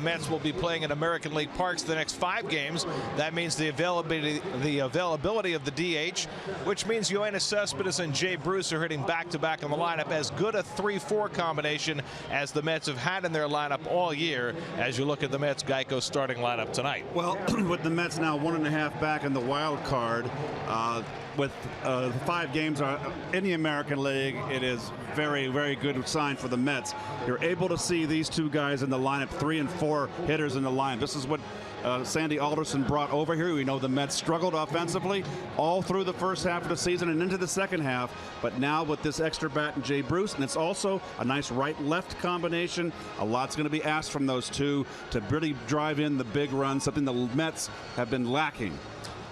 Mets will be playing in American League parks the next 5 games. That means the availability of the DH, which means Yoenis Cespedes and Jay Bruce are hitting back-to-back in the lineup. As good a 3-4 combination as the Mets have had in their lineup all year as you look at the Mets Geico starting lineup tonight. Well, with the Mets now 1.5 back in the wild card, with 5 games in the American League, it is very, very good sign for the Mets. You're able to see these 2 guys in the lineup, 3 and 4 hitters in the line. This is what Sandy Alderson brought over here. We know the Mets struggled offensively all through the first half of the season and into the second half, but now with this extra bat and Jay Bruce, and it's also a nice right-left combination. A lot's going to be asked from those 2 to really drive in the big run, something the Mets have been lacking.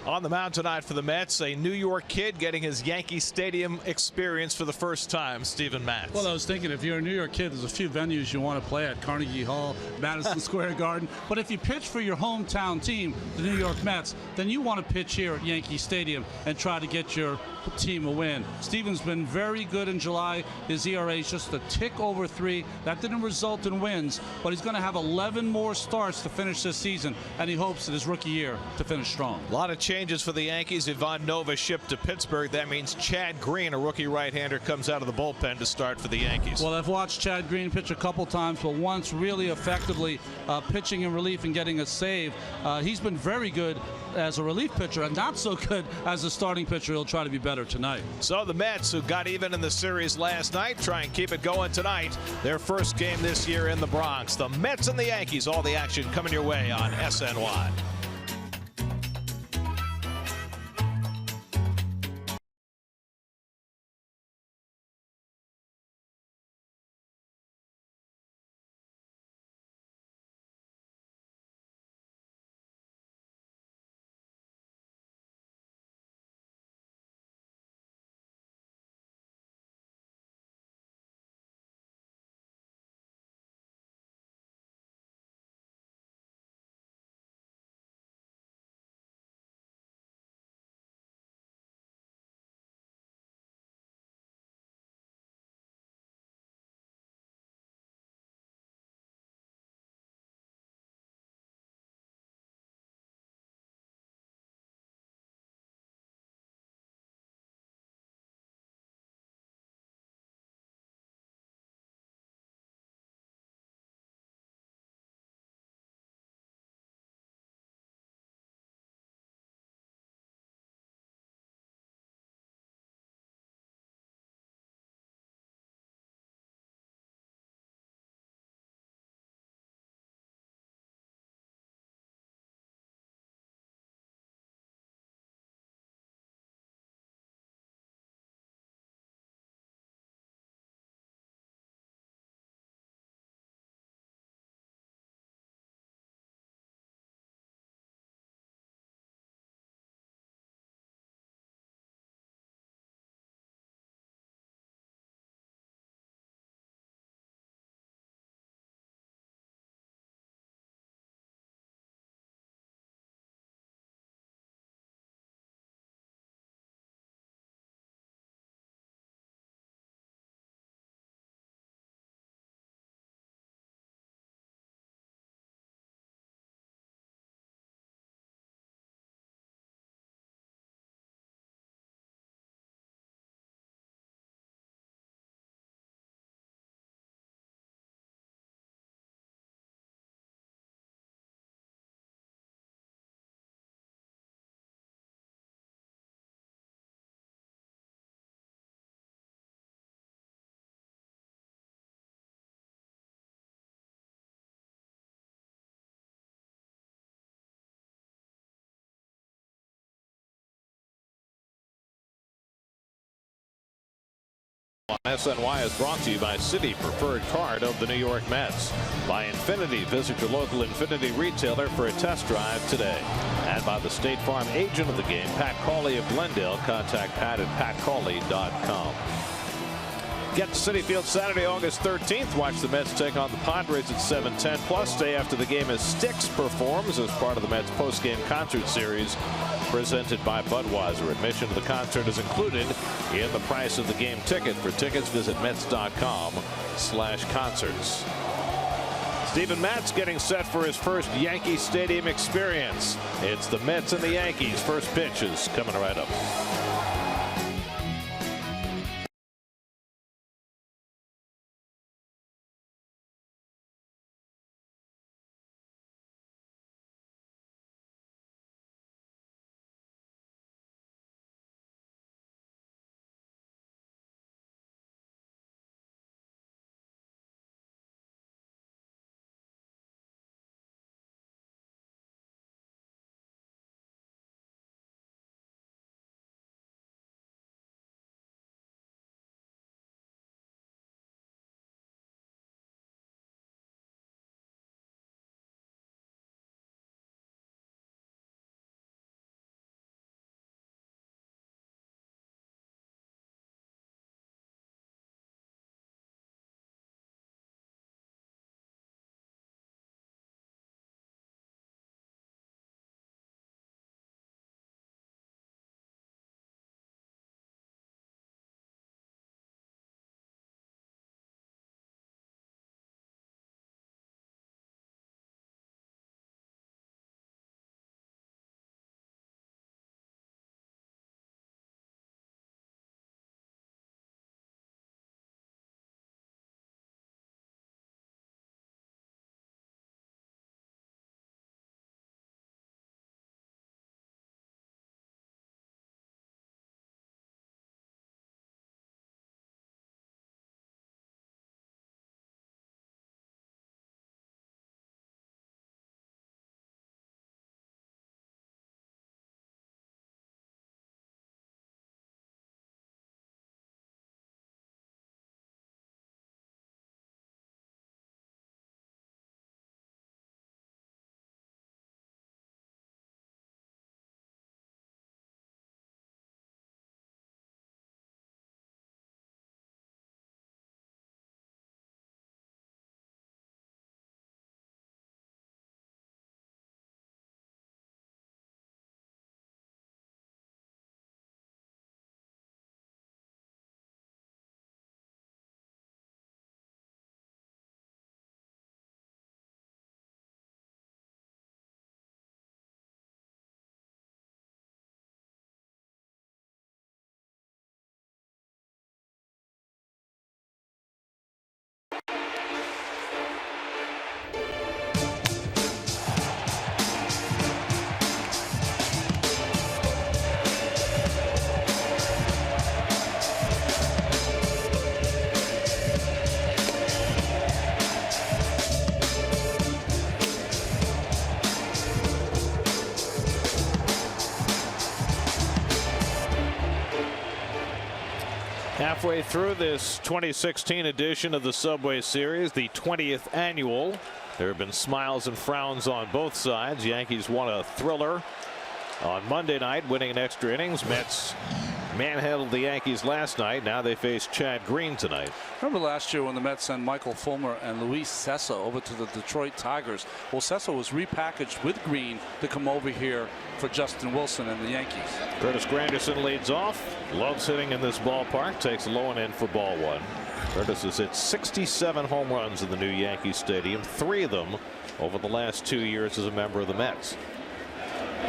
On the mound tonight for the Mets, a New York kid getting his Yankee Stadium experience for the first time, Steven Matz. Well, I was thinking, if you're a New York kid, there's a few venues you want to play at: Carnegie Hall, Madison Square Garden. But if you pitch for your hometown team, the New York Mets, then you want to pitch here at Yankee Stadium and try to get your team a win. Steven's been very good in July. His ERA is just a tick over 3. That didn't result in wins, but he's going to have 11 more starts to finish this season, and he hopes in his rookie year to finish strong. A lot of changes for the Yankees. Ivan Nova shipped to Pittsburgh. That means Chad Green, a rookie right-hander, comes out of the bullpen to start for the Yankees. Well, I've watched Chad Green pitch a couple times, but once really effectively pitching in relief and getting a save. He's been very good as a relief pitcher and not so good as a starting pitcher. He'll try to be better tonight. So the Mets, who got even in the series last night, try and keep it going tonight. Their first game this year in the Bronx. The Mets and the Yankees, all the action coming your way on SNY. SNY is brought to you by Citi, preferred card of the New York Mets. By Infinity, visit your local Infinity retailer for a test drive today. And by the State Farm agent of the game, Pat Cawley of Glendale. Contact Pat at patcawley.com. Get to Citi Field Saturday, August 13th. Watch the Mets take on the Padres at 7:10. Plus, stay after the game as Styx performs as part of the Mets postgame concert series presented by Budweiser. Admission to the concert is included in the price of the game ticket. For tickets, visit Mets.com/concerts. Steven Matz getting set for his first Yankee Stadium experience. It's the Mets and the Yankees. First pitch is coming right up. Halfway through this 2016 edition of the Subway Series, the 20th annual. There have been smiles and frowns on both sides. Yankees won a thriller on Monday night, winning in extra innings. Mets manhandled the Yankees last night. Now they face Chad Green tonight. Remember last year when the Mets sent Michael Fulmer and Luis Cessa over to the Detroit Tigers? Well, Cessa was repackaged with Green to come over here for Justin Wilson and the Yankees. Curtis Granderson leads off. Loves hitting in this ballpark. Takes a low and in for ball one. Curtis has hit 67 home runs in the new Yankee Stadium, 3 of them over the last 2 years as a member of the Mets.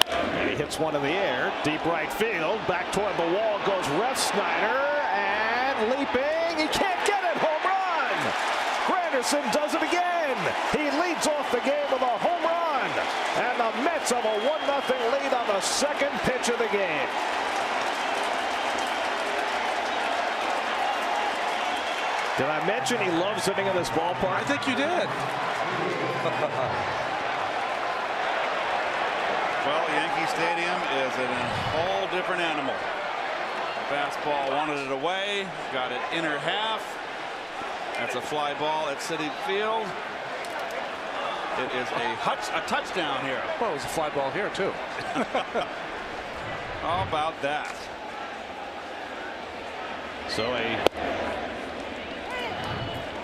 And he hits one in the air, deep right field, back toward the wall goes Refsnyder, and leaping, he can't get it, home run! Granderson does it again. He leads off the game with a home run, and the Mets have a 1-0 lead on the second pitch of the game. Did I mention he loves hitting in this ballpark? I think you did. Well, Yankee Stadium is a whole different animal. Fastball wanted it away, got it inner half. That's a fly ball at Citi Field. It is a touchdown here. Well, it was a fly ball here too. How about that? So a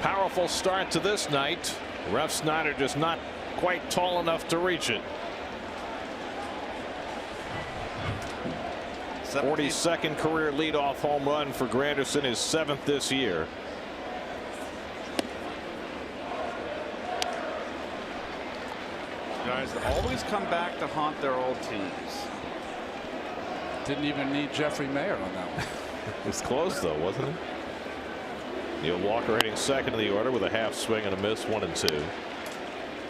powerful start to this night. Refsnyder just not quite tall enough to reach it. 42nd career leadoff home run for Granderson, his 7th this year. Guys that always come back to haunt their old teams. Didn't even need Jeffrey Mayer on that one. It was close though, wasn't it? Neil Walker hitting second in the order with a half swing and a miss, 1-2.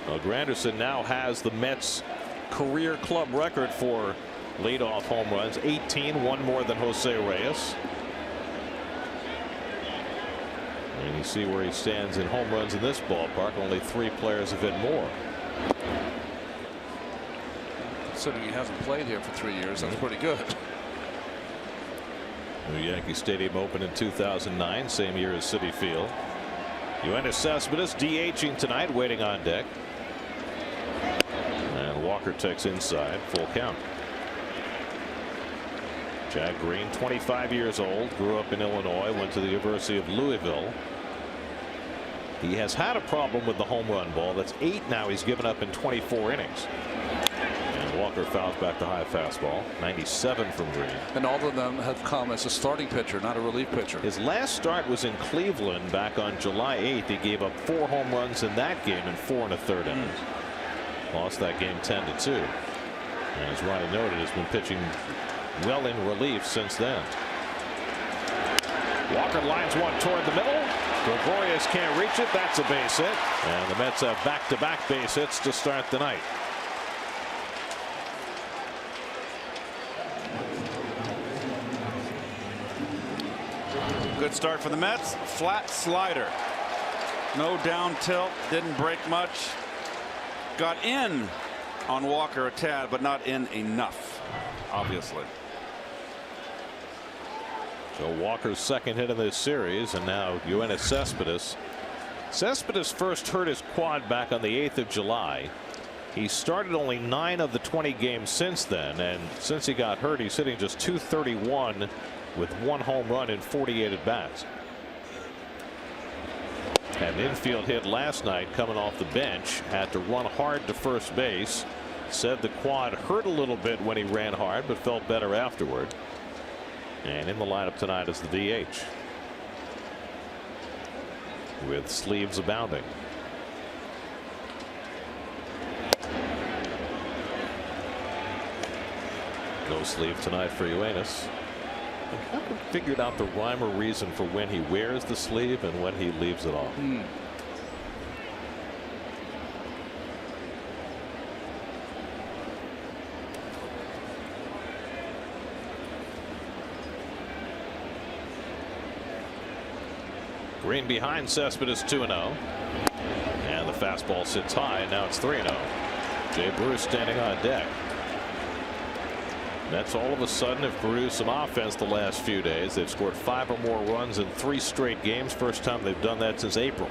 Well, Granderson now has the Mets career club record for leadoff home runs, 18, one more than Jose Reyes. And you see where he stands in home runs in this ballpark. Only 3 players have hit more. Considering he hasn't played here for 3 years, that's pretty good. New Yankee Stadium opened in 2009, same year as Citi Field. Yoenis Cespedes DHing tonight, waiting on deck. And Walker takes inside, full count. Jack Green, 25 years old, grew up in Illinois, went to the University of Louisville. He has had a problem with the home run ball. That's 8 now he's given up in 24 innings. And Walker fouls back the high fastball. 97 from Green. And all of them have come as a starting pitcher, not a relief pitcher. His last start was in Cleveland back on July 8th. He gave up 4 home runs in that game in 4 1/3 innings. Lost that game 10-2. And as Ronnie noted, has been pitching well in relief since then. Walker lines one toward the middle. Gregorius can't reach it. That's a base hit. And the Mets have back-to-back base hits to start the night. Good start for the Mets. Flat slider. No down tilt. Didn't break much. Got in on Walker a tad, but not in enough, obviously. So Walker's second hit in this series, and now Yoenis Cespedes. Cespedes first hurt his quad back on the 8th of July. He started only 9 of the 20 games since then, and since he got hurt, he's hitting just .231 with 1 home run in 48 at bats. Had an infield hit last night coming off the bench. Had to run hard to first base. Said the quad hurt a little bit when he ran hard, but felt better afterward. And in the lineup tonight is the DH, with sleeves abounding. No sleeve tonight for Yoenis. I haven't figured out the rhyme or reason for when he wears the sleeve and when he leaves it off. Green behind Cespedes, 2-0. And the fastball sits high. Now it's 3-0. Jay Bruce standing on deck. Mets all of a sudden have produced some offense the last few days. They've scored 5 or more runs in 3 straight games. First time they've done that since April.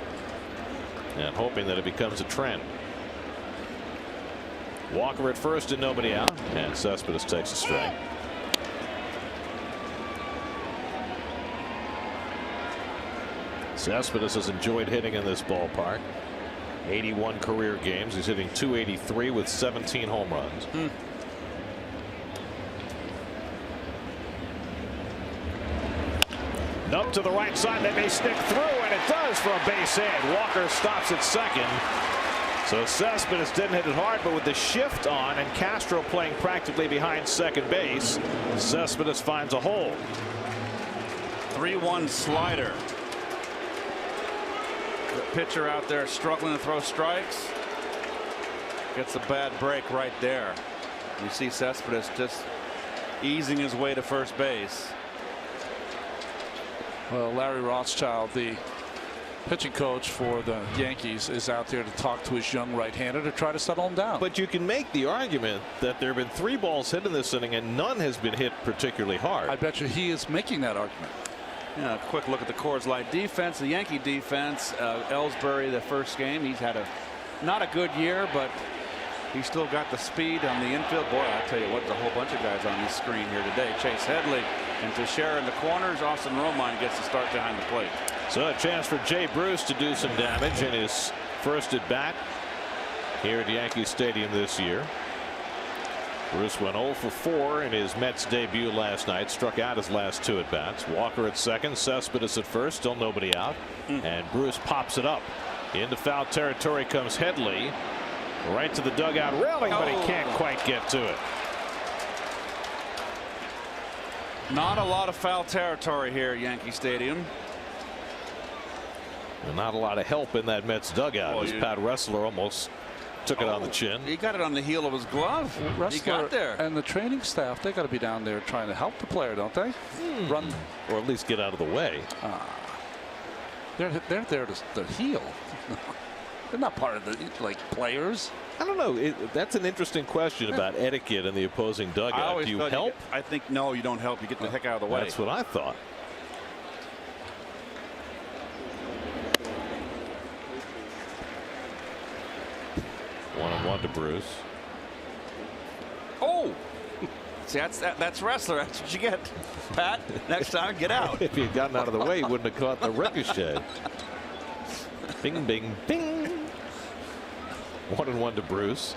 And hoping that it becomes a trend. Walker at first and nobody out. And Cespedes takes a strike. Cespedes has enjoyed hitting in this ballpark. 81 career games. He's hitting .283 with 17 home runs. Up to the right side, they may stick through, and it does for a base hit. Walker stops at second. So Cespedes didn't hit it hard, but with the shift on and Castro playing practically behind second base, Cespedes finds a hole. 3-1 slider. The pitcher out there struggling to throw strikes. Gets a bad break right there. You see Cespedes just easing his way to first base. Well, Larry Rothschild, the pitching coach for the Yankees, is out there to talk to his young right-hander to try to settle him down. But you can make the argument that there have been 3 balls hit in this inning and none has been hit particularly hard. I bet you he is making that argument. Yeah, a quick look at the Coors Light defense, the Yankee defense. Ellsbury, the first game, he's had not a good year, but he's still got the speed on the infield. Boy, I'll tell you what, there's a whole bunch of guys on this screen here today. Chase Headley and Teixeira in the corners. Austin Romine gets the start behind the plate. So a chance for Jay Bruce to do some damage in his first at bat here at Yankee Stadium this year. Bruce went 0 for 4 in his Mets debut last night. Struck out his last 2 at bats. Walker at second, Cespedes at first, still nobody out. And Bruce pops it up. Into foul territory comes Headley. Right to the dugout railing, but he can't quite get to it. Not a lot of foul territory here at Yankee Stadium. And not a lot of help in that Mets dugout. As Pat Ressler almost took it on the chin. He got it on the heel of his glove. He got there. And the training staff, they got to be down there trying to help the player, don't they? Run, or at least get out of the way. They're there to heal. They're not part of the players. I don't know. That's an interesting question about etiquette in the opposing dugout. Do you help? I think no, you don't help. You get the heck out of the way. That's what I thought. One and one to Bruce. Oh, see, that's Ressler. That's what you get, Pat. Next time, get out. If he had gotten out of the way, he wouldn't have caught the ricochet. Bing, bing, bing. 1-1 to Bruce.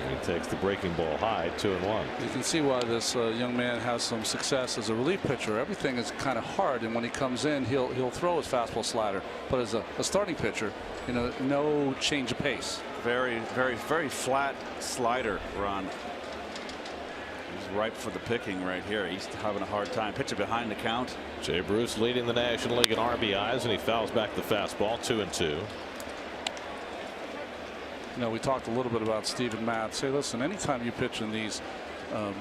And he takes the breaking ball high, 2-1. You can see why this young man has some success as a relief pitcher. Everything is kind of hard, and when he comes in, he'll throw his fastball slider. But as a starting pitcher, no change of pace. Very, very, very flat slider, Ron. He's ripe for the picking right here. He's having a hard time. Pitcher behind the count. Jay Bruce leading the National League in RBIs, and he fouls back the fastball, 2-2. We talked a little bit about Steven Matz. Hey, listen, anytime you pitch in these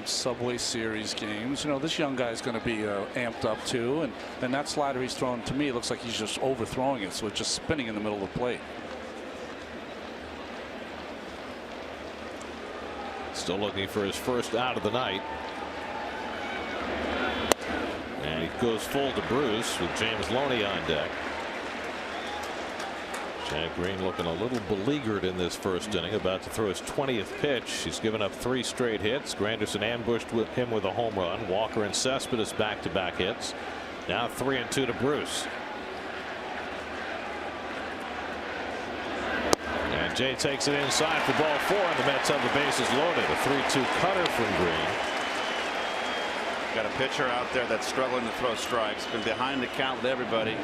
Subway Series games, this young guy's going to be amped up too, and that slider he's throwing, to me, looks like he's just overthrowing it, so it's just spinning in the middle of the plate. Still looking for his first out of the night. And he goes full to Bruce with James Loney on deck. Jack Green looking a little beleaguered in this first inning, about to throw his 20th pitch. He's given up 3 straight hits. Granderson ambushed him with a home run. Walker and Cespedes back-to-back hits. Now 3-2 to Bruce. And Jay takes it inside for ball 4, and the Mets have the bases loaded. A 3-2 cutter from Green. Got a pitcher out there that's struggling to throw strikes. Been behind the count with everybody.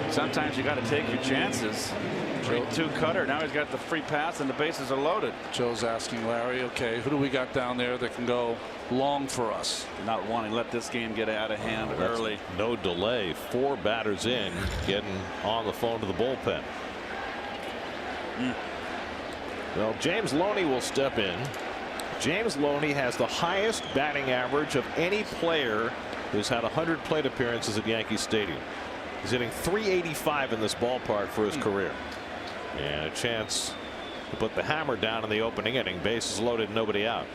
Sometimes you got to take your chances. 3-2 cutter. Now he's got the free pass and the bases are loaded. Joe's asking Larry, okay, who do we got down there that can go long for us? Not wanting to let this game get out of hand early. No delay. 4 batters in, getting on the phone to the bullpen. Well, James Loney will step in. James Loney has the highest batting average of any player who's had 100 plate appearances at Yankee Stadium. He's hitting .385 in this ballpark for his career. And a chance to put the hammer down in the opening inning. Bases loaded, nobody out.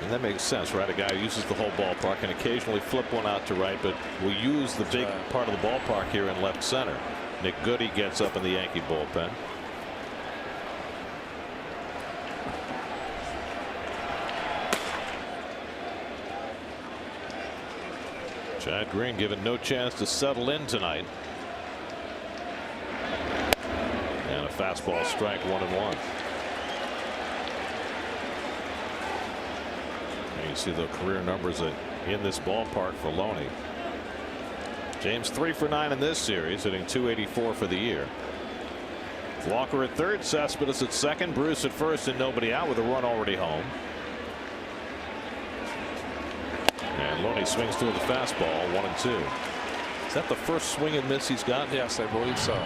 And that makes sense, right? A guy who uses the whole ballpark and occasionally flip one out to right, but will use the big part of the ballpark here in left center. Nick Goody gets up in the Yankee bullpen. Chad Green given no chance to settle in tonight. And a fastball strike, 1-1. And you see the career numbers in this ballpark for Loney. James 3 for 9 in this series, hitting .284 for the year. Walker at third, Cespedes at second, Bruce at first, and nobody out with a run already home. And Loney swings through the fastball, 1-2. Is that the first swing and miss he's got? Yes, I believe so.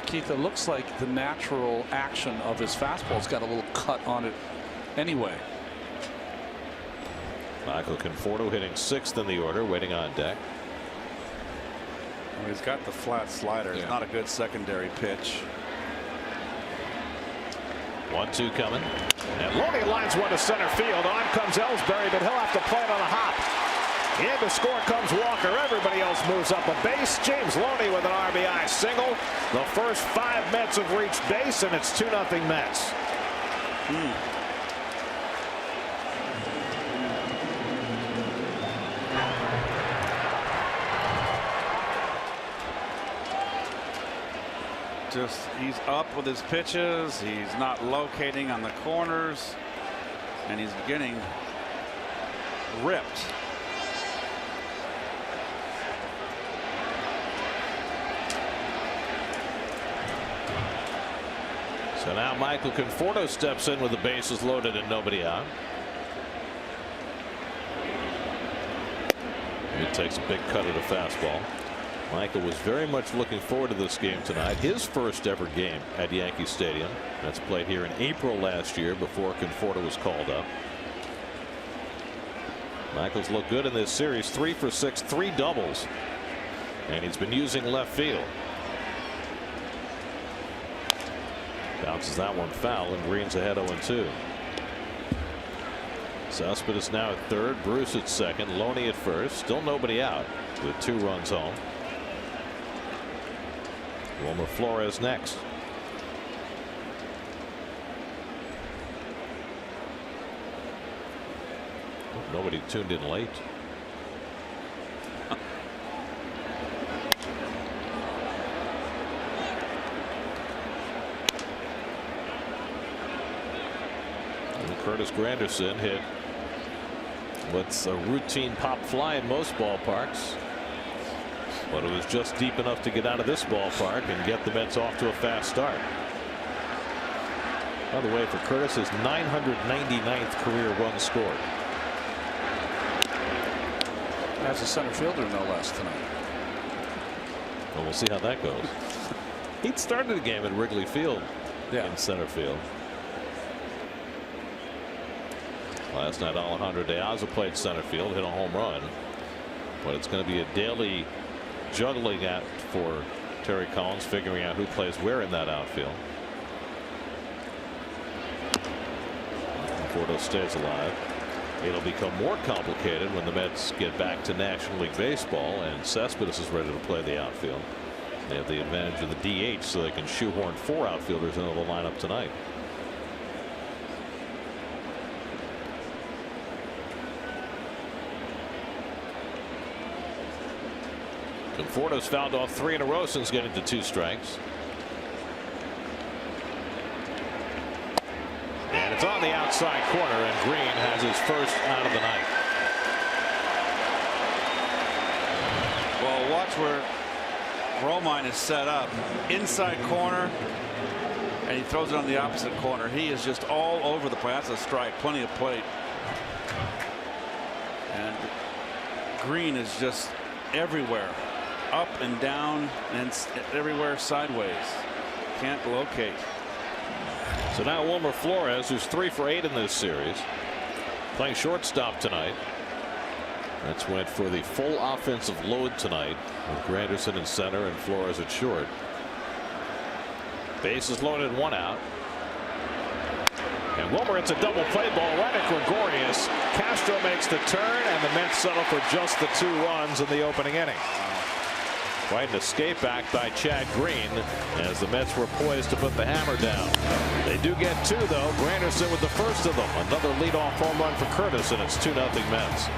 Keith, it looks like the natural action of his fastball's got a little cut on it anyway. Michael Conforto hitting 6th in the order, waiting on deck. Well, he's got the flat slider. It's not a good secondary pitch. 1-2 coming. And Loney lines one to center field. On comes Ellsbury, but he'll have to play it on a hop. In to score comes Walker. Everybody else moves up a base. James Loney with an RBI single. The first 5 Mets have reached base, and it's 2-0 Mets. He's up with his pitches. He's not locating on the corners, and he's getting ripped. So now Michael Conforto steps in with the bases loaded and nobody out. He takes a big cut at a fastball. Michael was very much looking forward to this game tonight. His first ever game at Yankee Stadium. That's played here in April last year before Conforto was called up. Michael's looked good in this series. 3 for 6, 3 doubles. And he's been using left field. Bounces that one foul, and Green's ahead 0-2. Cespedes now at third, Bruce at second, Loney at first. Still nobody out with 2 runs home. Wilmer Flores next. Nobody tuned in late. And Curtis Granderson hit what's a routine pop fly in most ballparks. But it was just deep enough to get out of this ballpark and get the Mets off to a fast start. By the way, for Curtis, his 999th career run scored. As a center fielder, no less tonight. Well, we'll see how that goes. He'd started the game at Wrigley Field in center field. Last night, Alejandro De Aza played center field, hit a home run. But it's going to be a daily juggling act for Terry Collins, figuring out who plays where in that outfield. Conforto stays alive. It'll become more complicated when the Mets get back to National League Baseball and Cespedes is ready to play the outfield. They have the advantage of the DH, so they can shoehorn 4 outfielders into the lineup tonight. Conforto's fouled off 3 in a row since getting to 2 strikes. And it's on the outside corner, and Green has his first out of the night. Well, watch where Romine is set up. Inside corner, and he throws it on the opposite corner. He is just all over the place. That's a strike. Plenty of plate. And Green is just everywhere. Up and down and everywhere sideways. Can't locate. So now Wilmer Flores, who's 3 for 8 in this series, playing shortstop tonight. Mets went for the full offensive load tonight with Granderson in center and Flores at short. Bases loaded, 1 out. And Wilmer, it's a double play ball right at Gregorius. Castro makes the turn, and the Mets settle for just the 2 runs in the opening inning. Quite an escape act by Chad Green as the Mets were poised to put the hammer down. They do get 2, though. Granderson with the first of them. Another leadoff home run for Curtis, and it's 2-0 Mets.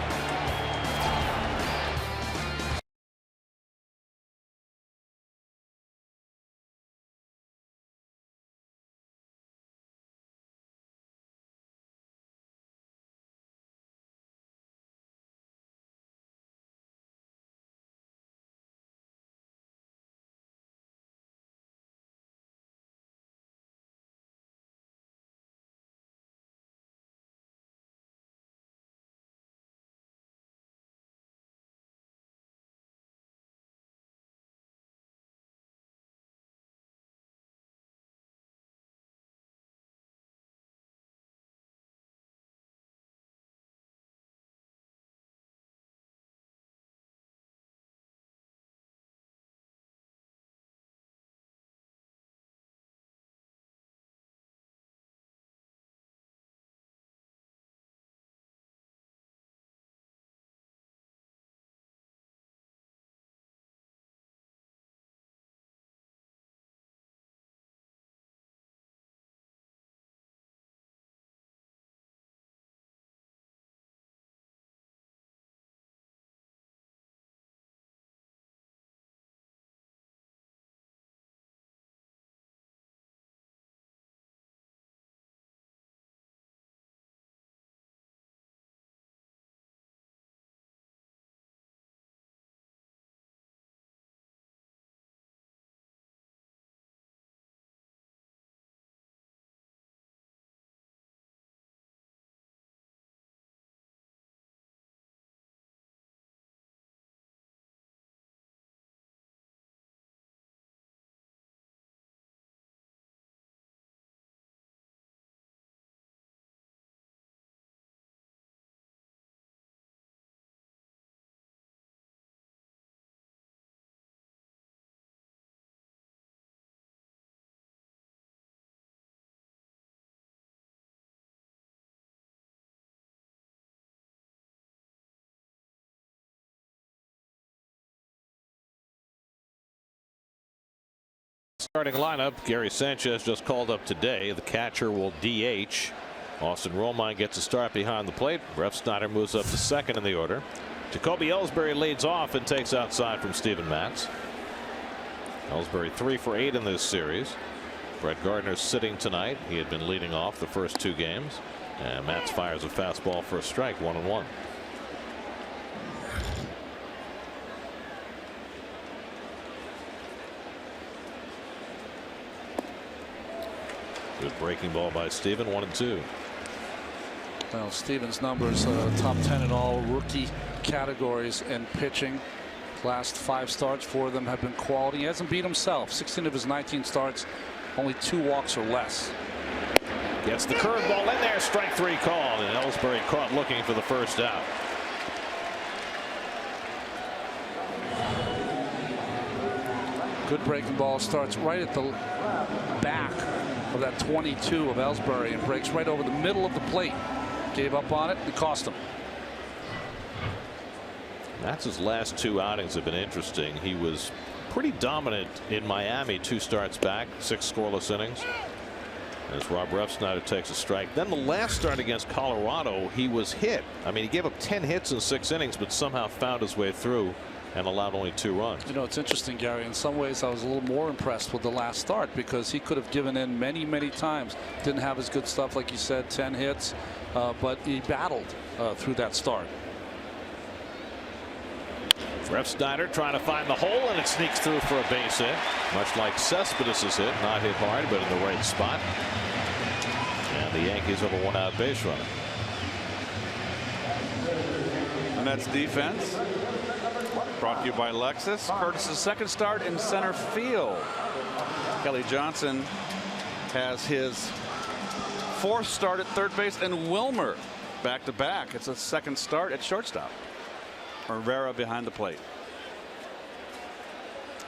Starting lineup, Gary Sanchez just called up today. The catcher will DH. Austin Romine gets a start behind the plate. Refsnyder moves up to second in the order. Jacoby Ellsbury leads off and takes outside from Steven Matz. Ellsbury 3 for 8 in this series. Brett Gardner's sitting tonight. He had been leading off the first 2 games. And Matz fires a fastball for a strike, 1-1. Good breaking ball by Steven, 1-2. Well, Steven's numbers top 10 in all rookie categories in pitching. Last 5 starts, 4 of them have been quality. He hasn't beat himself. 16 of his 19 starts, only 2 walks or less. Gets the curveball in there, strike 3 called, and Ellsbury caught looking for the first out. Good breaking ball, starts right at the back of that 22 of Ellsbury and breaks right over the middle of the plate. Gave up on it. It cost him. Matz's last 2 outings have been interesting. He was pretty dominant in Miami 2 starts back, 6 scoreless innings. As Rob Refsnyder takes a strike. Then the last start against Colorado, he was hit. I mean, he gave up 10 hits in 6 innings, but somehow found his way through and allowed only 2 runs. You know, it's interesting, Gary. In some ways, I was a little more impressed with the last start because he could have given in many times. Didn't have his good stuff, like you said, 10 hits, but he battled through that start. Refsnyder trying to find the hole, and it sneaks through for a base hit. Much like Cespedes' hit, not hit hard, but in the right spot. And the Yankees have a 1-out base runner. And that's defense. Brought to you by Lexus. Curtis's second start in center field. Kelly Johnson has his 4th start at third base, and Wilmer back-to-back. It's a second start at shortstop. Rivera behind the plate.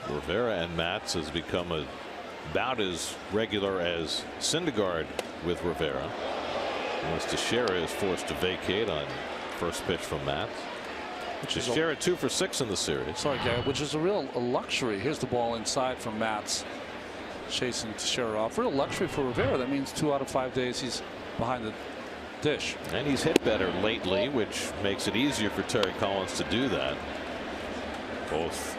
Rivera and Matz has become about as regular as Syndergaard with Rivera. Once Teixeira is forced to vacate on first pitch from Matz. Teixeira 2 for 6 in the series. Sorry, Gary, which is a real luxury. Here's the ball inside from Matz, chasing Teixeira off. Real luxury for Rivera. That means 2 out of 5 days he's behind the dish. And he's hit better lately, which makes it easier for Terry Collins to do that. Both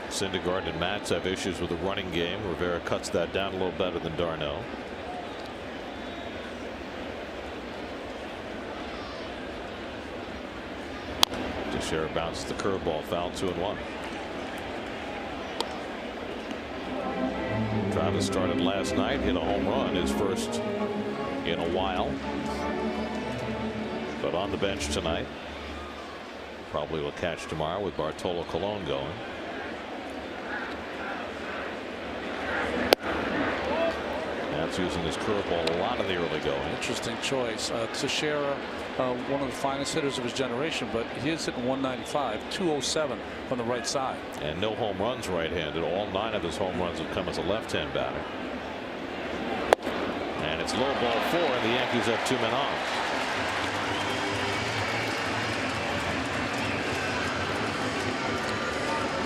Syndergaard and Matz have issues with the running game. Rivera cuts that down a little better than Darno. Teixeira bounces the curveball, foul, 2-1. Travis started last night, hit a home run, his first in a while. But on the bench tonight. Probably will catch tomorrow with Bartolo Colon going. That's using his curveball a lot in the early going. Interesting choice. Teixeira, one of the finest hitters of his generation, but he is hitting 195, 207 from the right side. And no home runs right-handed. All 9 of his home runs have come as a left-hand batter. And it's low ball 4, and the Yankees have 2 men on.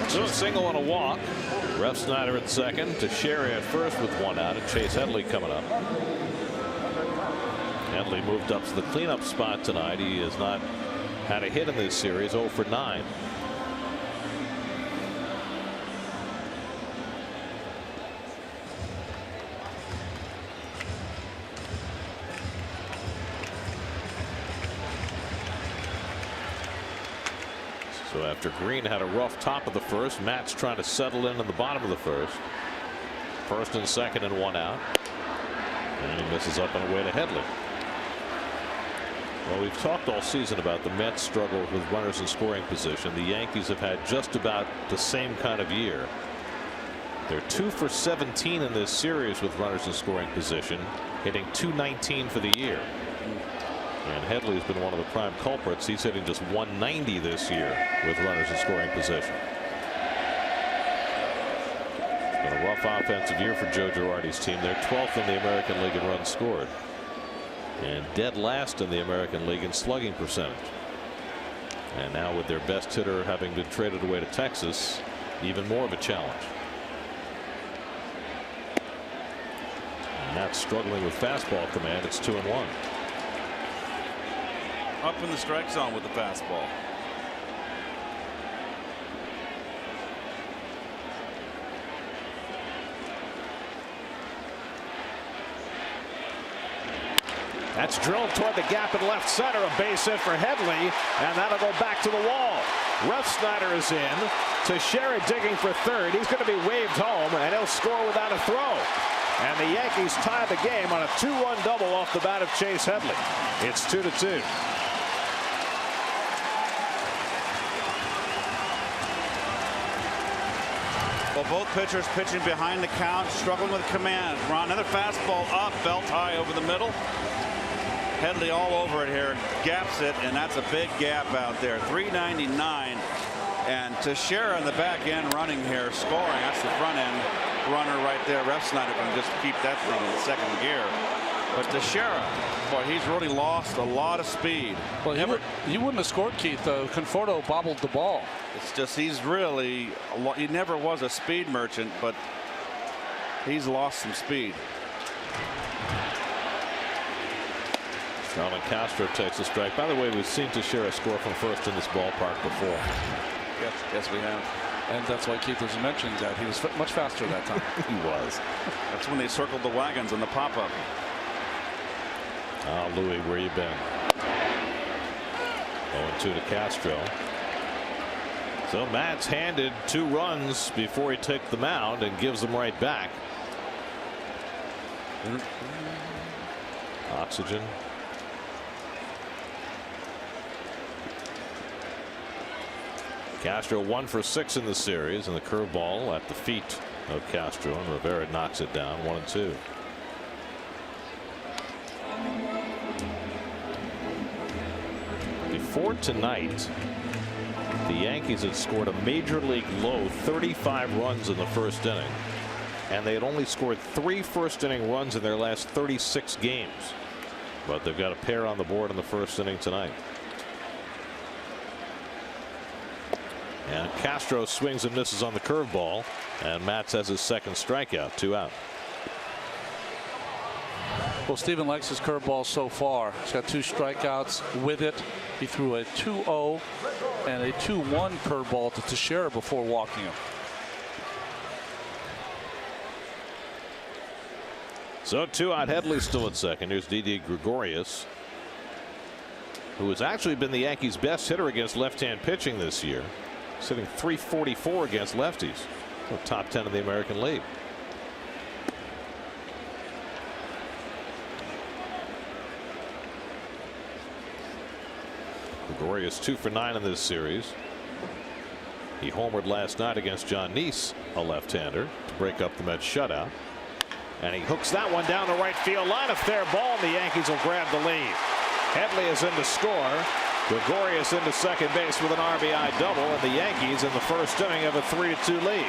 So a single and a walk. Refsnyder at second, Teixeira at first with 1 out, and Chase Headley coming up. Headley moved up to the cleanup spot tonight. He has not had a hit in this series, 0 for 9. So after Green had a rough top of the first, Matt's trying to settle in the bottom of the first. First and second and 1 out. And he misses up and away to Headley. Well, we've talked all season about the Mets' struggle with runners in scoring position. The Yankees have had just about the same kind of year. They're 2 for 17 in this series with runners in scoring position, hitting .219 for the year. And Headley's been one of the prime culprits. He's hitting just .190 this year with runners in scoring position. It's been a rough offensive year for Joe Girardi's team. They're 12th in the American League in runs scored, and dead last in the American League in slugging percentage. And now with their best hitter having been traded away to Texas, even more of a challenge. Matz struggling with fastball command. It's 2-1. Up in the strike zone with the fastball. That's drilled toward the gap in left center. A base hit for Headley, and that'll go back to the wall. Refsnyder is in. Teixeira digging for third. He's going to be waved home, and he'll score without a throw. And the Yankees tie the game on a 2-run double off the bat of Chase Headley. It's 2-2. Well, both pitchers pitching behind the count, struggling with command. Ron, another fastball up, belt high over the middle. Headley all over it here, gaps it, and that's a big gap out there. 399, and Teixeira in the back end running here, scoring. That's the front end runner right there. Refsnyder can just keep that thing in second gear. But Teixeira, boy, he's really lost a lot of speed. Well, you wouldn't have scored, Keith. Conforto bobbled the ball. It's just he never was a speed merchant, but he's lost some speed. Alan Castro takes a strike. By the way, we've seen Teixeira score from first in this ballpark before. Yes, we have. And that's why Keith was mentioning that he was much faster that time. He was. That's when they circled the wagons on the pop-up. Louis, where you been? 0-2 to Castro. So Matz handed 2 runs before he took the mound and gives them right back. Oxygen. Castro 1 for 6 in the series, and the curveball at the feet of Castro, and Rivera knocks it down 1-2. Before tonight, the Yankees had scored a major league low 35 runs in the first inning, and they had only scored 3 first inning runs in their last 36 games. But they've got a pair on the board in the first inning tonight. And Castro swings and misses on the curveball, and Matz has his second strikeout, 2 out. Well, Steven likes his curveball so far. He's got 2 strikeouts with it. He threw a 2-0 and a 2-1 curveball to Teixeira before walking him. So 2 out. Headley still at second. Here's Didi Gregorius, who has actually been the Yankees' best hitter against left-hand pitching this year. He's hitting .344 against lefties. Top 10 in the American League. Gregorius 2 for 9 in this series. He homered last night against John Neese, a left-hander, to break up the Mets shutout. And he hooks that one down the right field line. A fair ball, and the Yankees will grab the lead. Headley is in to score. Gregorius into second base with an RBI double, and the Yankees in the first inning have a 3-2 lead.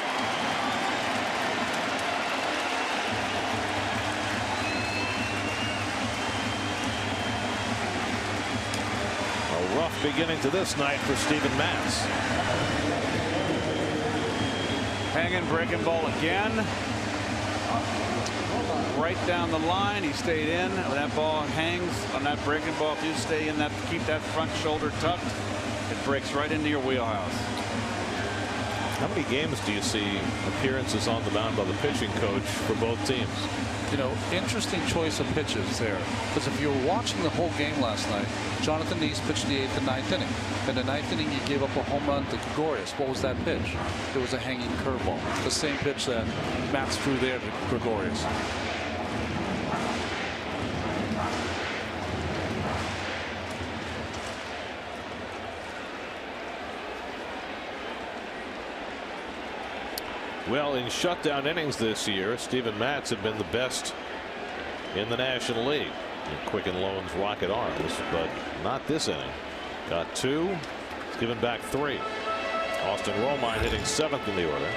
A rough beginning to this night for Steven Matz. Hanging breaking ball again. Right down the line. He stayed in. When that ball hangs on that breaking ball, if you stay in that, keep that front shoulder tucked, it breaks right into your wheelhouse. How many games do you see appearances on the mound by the pitching coach for both teams? You know, interesting choice of pitches there. Because if you were watching the whole game last night, Jonathan Neese pitched the 8th and 9th inning. In the 9th inning, he gave up a home run to Gregorius. What was that pitch? It was a hanging curveball. The same pitch that Matz threw there to Gregorius. Well, in shutdown innings this year, Steven Matz had been the best in the National League. Quicken Loan's rocket arms, but not this inning. Got 2, he's given back 3. Austin Romine hitting 7th in the order.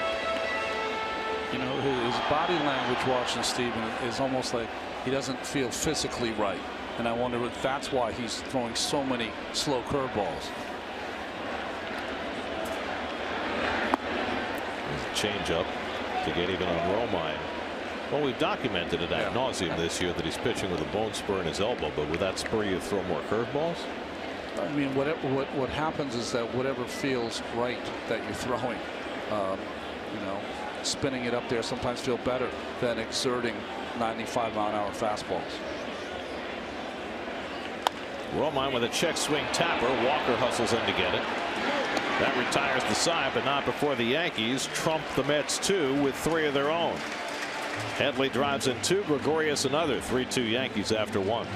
You know, his body language watching Steven is almost like he doesn't feel physically right. And I wonder if that's why he's throwing so many slow curveballs. Change up to get even on Romine. Well, we've documented it ad nauseum this year that he's pitching with a bone spur in his elbow, but would that spur you to throw more curveballs? I mean, what happens is that whatever feels right that you're throwing, you know, spinning it up there sometimes feel better than exerting 95-mile-an-hour fastballs. Romine with a check swing tapper. Walker hustles in to get it. That retires the side, but not before the Yankees trump the Mets 2 with 3 of their own. Headley drives in 2, Gregorius another. 3-2 Yankees after 1.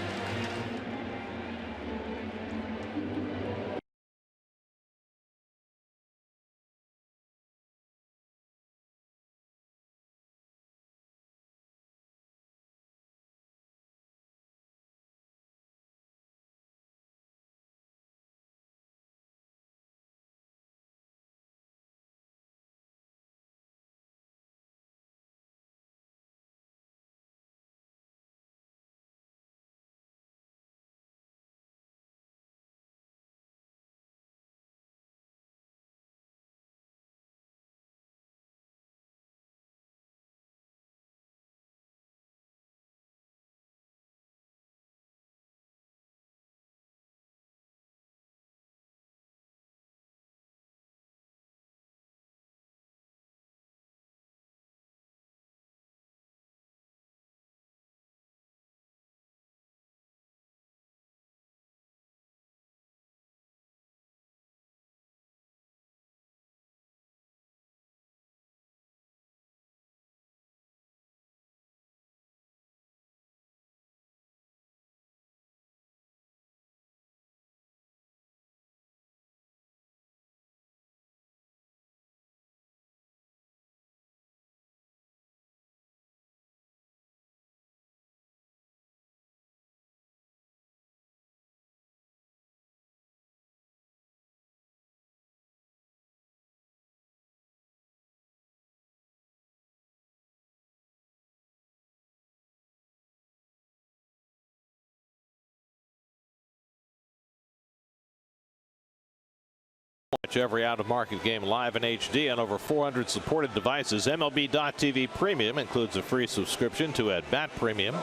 Watch every out-of-market game live in HD on over 400 supported devices. MLB.TV Premium includes a free subscription to At-Bat Premium.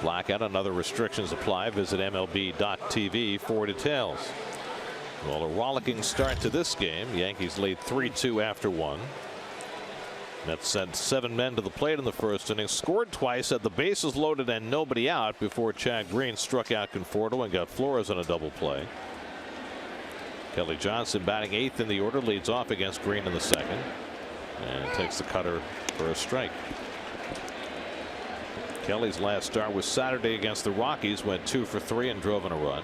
Blackout and other restrictions apply. Visit MLB.TV for details. Well, a rollicking start to this game. Yankees lead 3-2 after 1. Mets sent 7 men to the plate in the first inning, scored twice, had the bases loaded and nobody out before Chad Green struck out Conforto and got Flores on a double play. Kelly Johnson batting 8th in the order, leads off against Green in the second and takes the cutter for a strike. Kelly's last start was Saturday against the Rockies, went 2 for 3 and drove in a run.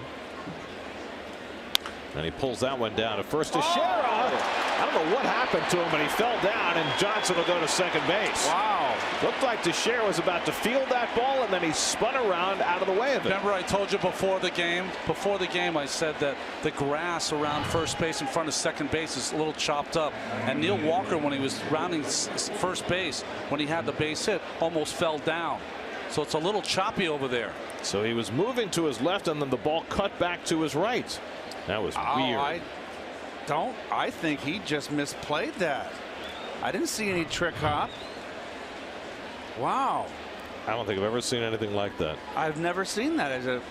And he pulls that one down to first. Teixeira. I don't know what happened to him, but he fell down, and Johnson will go to second base. Wow. Looked like Teixeira was about to field that ball, and then he spun around out of the way of it. Remember I told you before the game I said that the grass around first base in front of second base is a little chopped up, and Neil Walker, when he was rounding first base, when he had the base hit, almost fell down. So it's a little choppy over there. So he was moving to his left, and then the ball cut back to his right. That was weird. I think he just misplayed that. I didn't see any trick hop. Wow. I don't think I've ever seen anything like that. I've never seen that.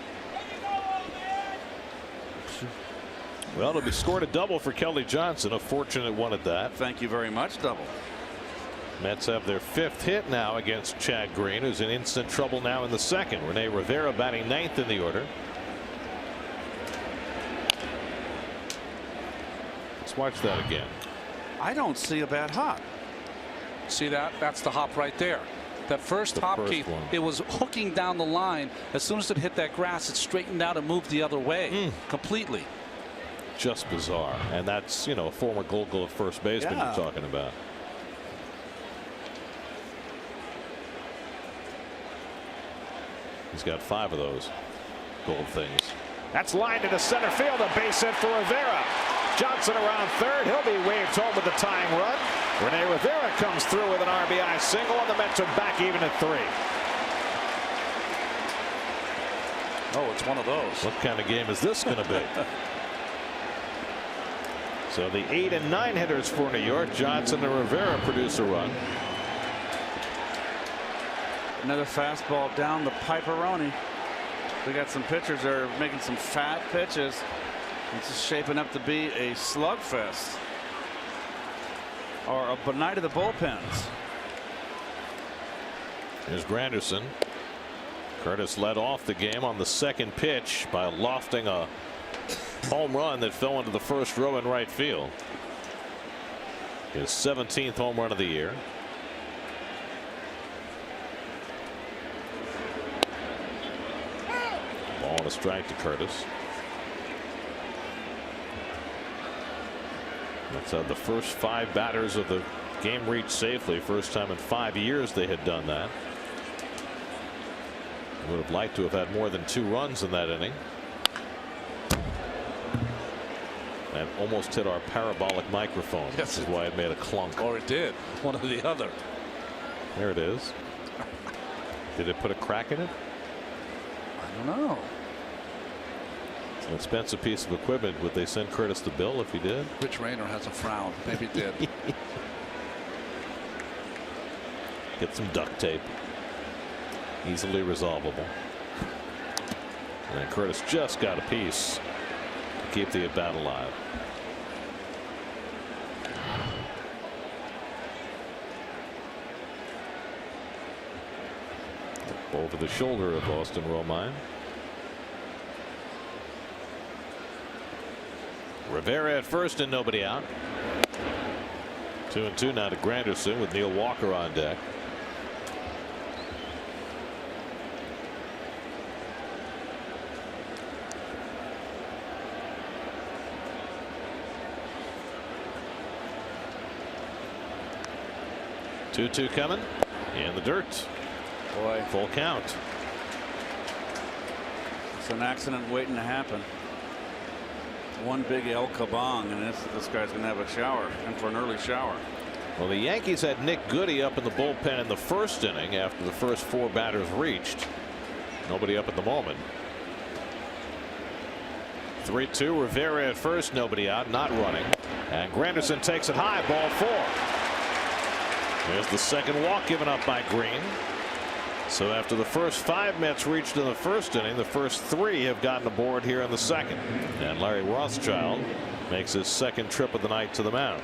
Well, it'll be scored a double for Kelly Johnson, a fortunate one at that. Thank you very much, double. Mets have their 5th hit now against Chad Green, who's in instant trouble now in the second. Rene Rivera batting 9th in the order. Let's watch that again. I don't see a bad hop. See that? That's the hop right there. That first hop, Keith, it was hooking down the line. As soon as it hit that grass, it straightened out and moved the other way completely. Just bizarre. And that's, you know, a former Gold Glove first baseman you're talking about. He's got 5 of those gold things. That's lined into center field. A base hit for Rivera. Johnson around third. He'll be waved home with the tying run. Rene Rivera comes through with an RBI single, and the Mets are back even at 3. Oh, it's one of those. What kind of game is this going to be? So the 8 and 9 hitters for New York, Johnson and Rivera, produce a run. Another fastball down the piperoni. We got some pitchers that are making some fat pitches. It's just shaping up to be a slugfest or a night of the bullpens. Here's Granderson. Curtis led off the game on the second pitch by lofting a home run that fell into the first row in right field. His 17th home run of the year. Ball and a strike to Curtis. That's how the first 5 batters of the game reached safely. First time in 5 years they had done that. Would have liked to have had more than 2 runs in that inning. That almost hit our parabolic microphone. Yes, this is why it made a clunk. Or it did. One or the other. There it is. Did it put a crack in it? I don't know. It's an expensive piece of equipment. Would they send Curtis the bill if he did? Rich Rayner has a frown. Maybe it did. Get some duct tape. Easily resolvable. And Curtis just got a piece to keep the at bat alive. Over the shoulder of Austin Romine. Rivera at first and nobody out. 2-2 now to Granderson with Neil Walker on deck. Two coming in the dirt. Boy, full count. It's an accident waiting to happen. One big El Kabong, and this guy's going to have a shower, and for an early shower. Well, the Yankees had Nick Goody up in the bullpen in the first inning after the first 4 batters reached. Nobody up at the moment. 3-2. Rivera at first, nobody out, not running. And Granderson takes it high, ball 4. There's the second walk given up by Green. So after the first 5 Mets reached in the first inning, the first 3 have gotten aboard here in the second. And Larry Rothschild makes his second trip of the night to the mound.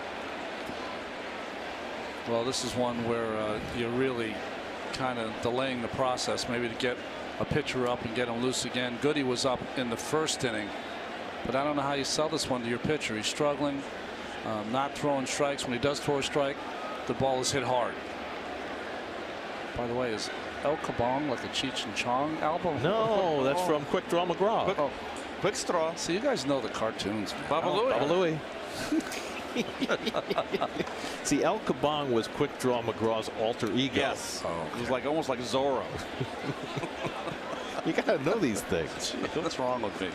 Well, this is one where you're really kind of delaying the process, maybe to get a pitcher up and get him loose again. Goody was up in the first inning, but I don't know how you sell this one to your pitcher. He's struggling, not throwing strikes. When he does throw a strike, the ball is hit hard. By the way, is El Kabong like a Cheech and Chong album? No, that's from Quick Draw McGraw. Quick Straw. So you guys know the cartoons. Baba Louie. Baba Louie. See, El Kabong was Quick Draw McGraw's alter ego. Yes. It was like almost like Zorro. You gotta know these things. What's wrong with me?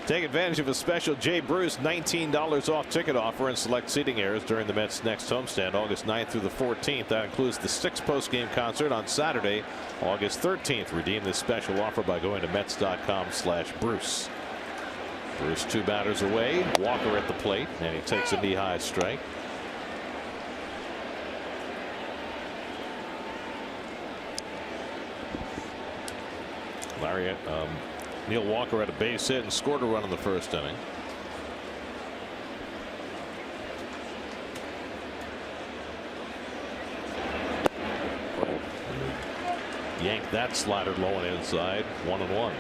Take advantage of a special Jay Bruce $19 off ticket offer in select seating areas during the Mets' next homestand, August 9th through the 14th. That includes the 6th postgame concert on Saturday, August 13th. Redeem this special offer by going to Mets.com/Bruce. Bruce 2 batters away. Walker at the plate, and he takes a knee-high strike. Neil Walker had a base hit and scored a run in the first inning. Yanked that slider low and inside. 1-1.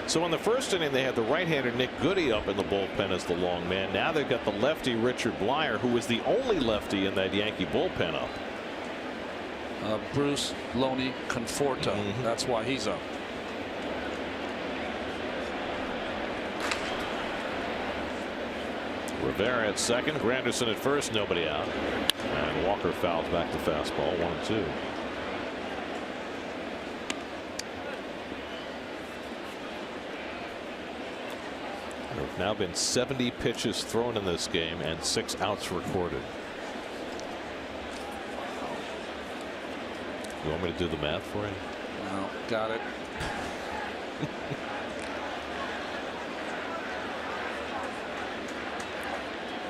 So in the first inning they had the right-hander Nick Goody up in the bullpen as the long man. Now they've got the lefty Richard Blyer, who was the only lefty in that Yankee bullpen, up. Bruce Loney Conforto. That's why he's up. Rivera at second, Granderson at first, nobody out. And Walker fouls back the fastball, 1-2. There have now been 70 pitches thrown in this game and 6 outs recorded. You want me to do the math for you? No, got it.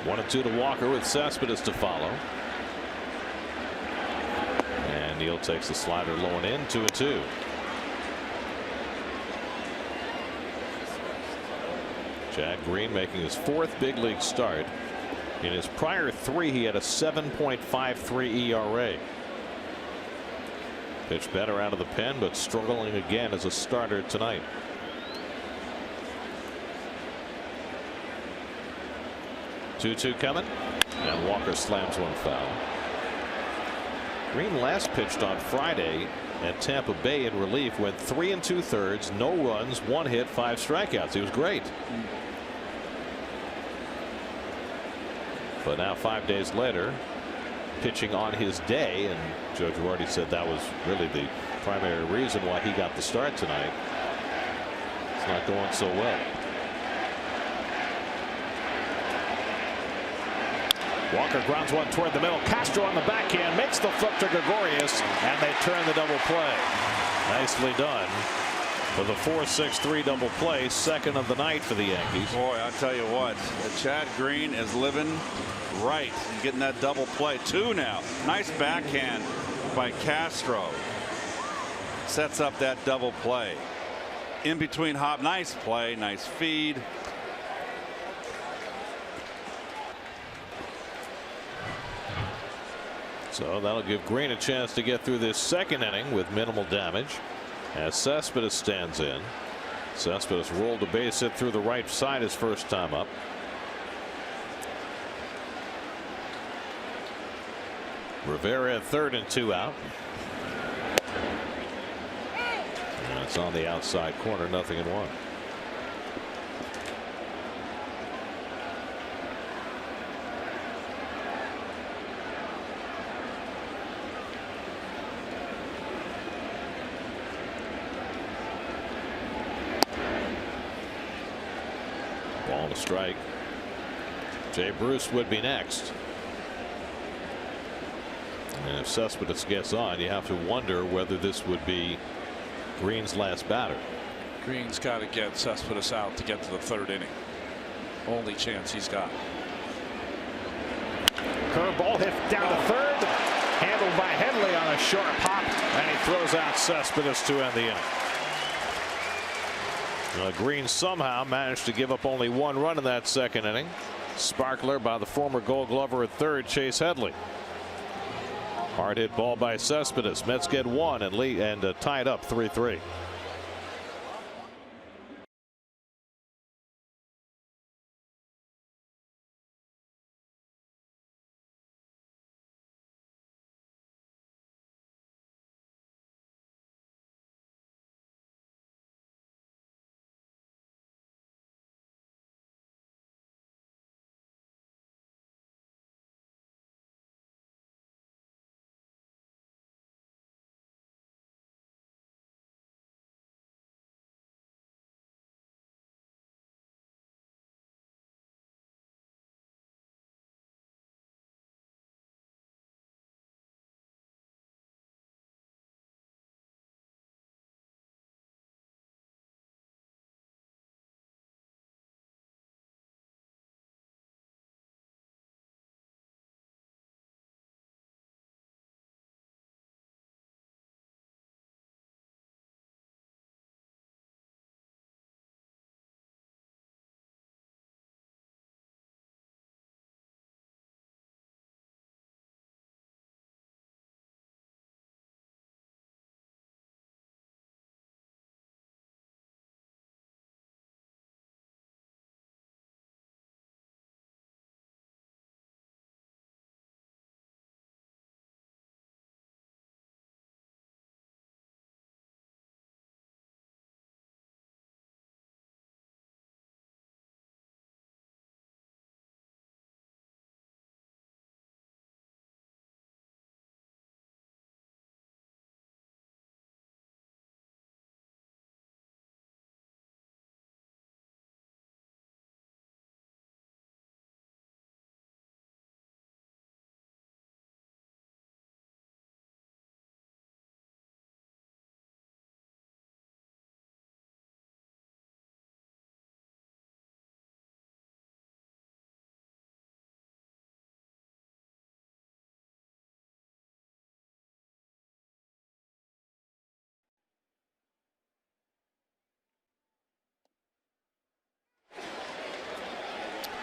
1-2 to Walker with Cespedes to follow. And Neal takes the slider low and in, 2-2. Chad Green making his 4th big league start. In his prior 3, he had a 7.53 ERA. Pitched better out of the pen, but struggling again as a starter tonight. Two coming, and Walker slams one foul. Green last pitched on Friday at Tampa Bay in relief, went 3 2/3, no runs, 1 hit, 5 strikeouts. He was great. But now 5 days later, pitching on his day, and Joe Girardi said that was really the primary reason why he got the start tonight. It's not going so well. Walker grounds one toward the middle. Castro on the backhand makes the flip to Gregorius, and they turn the double play. Nicely done for the 4-6-3 double play, 2nd of the night for the Yankees. Boy, I tell you what, Chad Green is living right. He's getting that double play. 2 now. Nice backhand by Castro. Sets up that double play. In between hop. Nice play. Nice feed. So that'll give Green a chance to get through this 2nd inning with minimal damage as Cespedes stands in. Cespedes rolled a base hit through the right side his first time up. Rivera at 3rd and 2 out. And it's on the outside corner, 0-1. Ball to strike. Jay Bruce would be next. And if Cespedes gets on, you have to wonder whether this would be Green's last batter. Green's got to get Cespedes out to get to the 3rd inning. Only chance he's got. Curveball hit down to 3rd. Handled by Headley on a sharp hop, and he throws out Cespedes to end the inning. Green somehow managed to give up only 1 run in that 2nd inning. Sparkler by the former Gold Glover at 3rd, Chase Headley. Hard hit ball by Cespedes. Mets get 1 and tied up 3-3.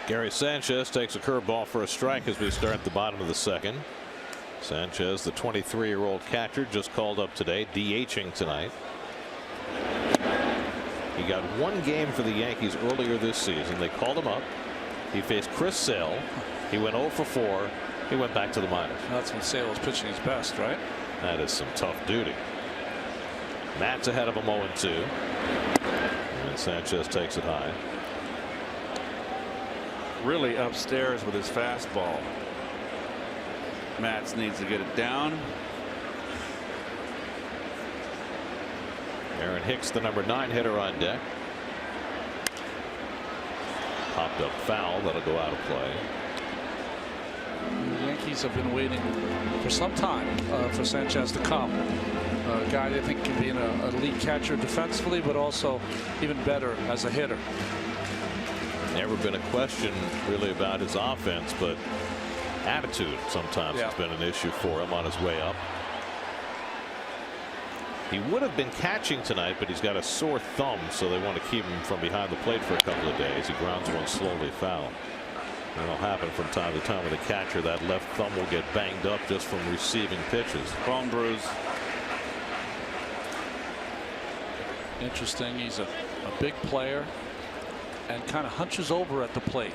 Gary Sanchez takes a curveball for a strike as we start the bottom of the second. Sanchez, the 23-year-old catcher, just called up today, DHing tonight. He got one game for the Yankees earlier this season. They called him up. He faced Chris Sale. He went 0 for 4. He went back to the minors. That's when Sale was pitching his best, right? That is some tough duty. Matt's ahead of him 0-2. And Sanchez takes it high. Really upstairs with his fastball. Matz needs to get it down. Aaron Hicks, the number 9 hitter, on deck. Popped up foul. That'll go out of play. The Yankees have been waiting for some time for Sanchez to come. A guy they think can be an elite catcher defensively, but also even better as a hitter. Never been a question really about his offense, but attitude sometimes has been an issue for him on his way up. He would have been catching tonight, but he's got a sore thumb, so they want to keep him from behind the plate for a couple of days. He grounds one slowly foul. That'll happen from time to time with a catcher. That left thumb will get banged up just from receiving pitches. Bone bruise. Interesting. He's a big player and kind of hunches over at the plate.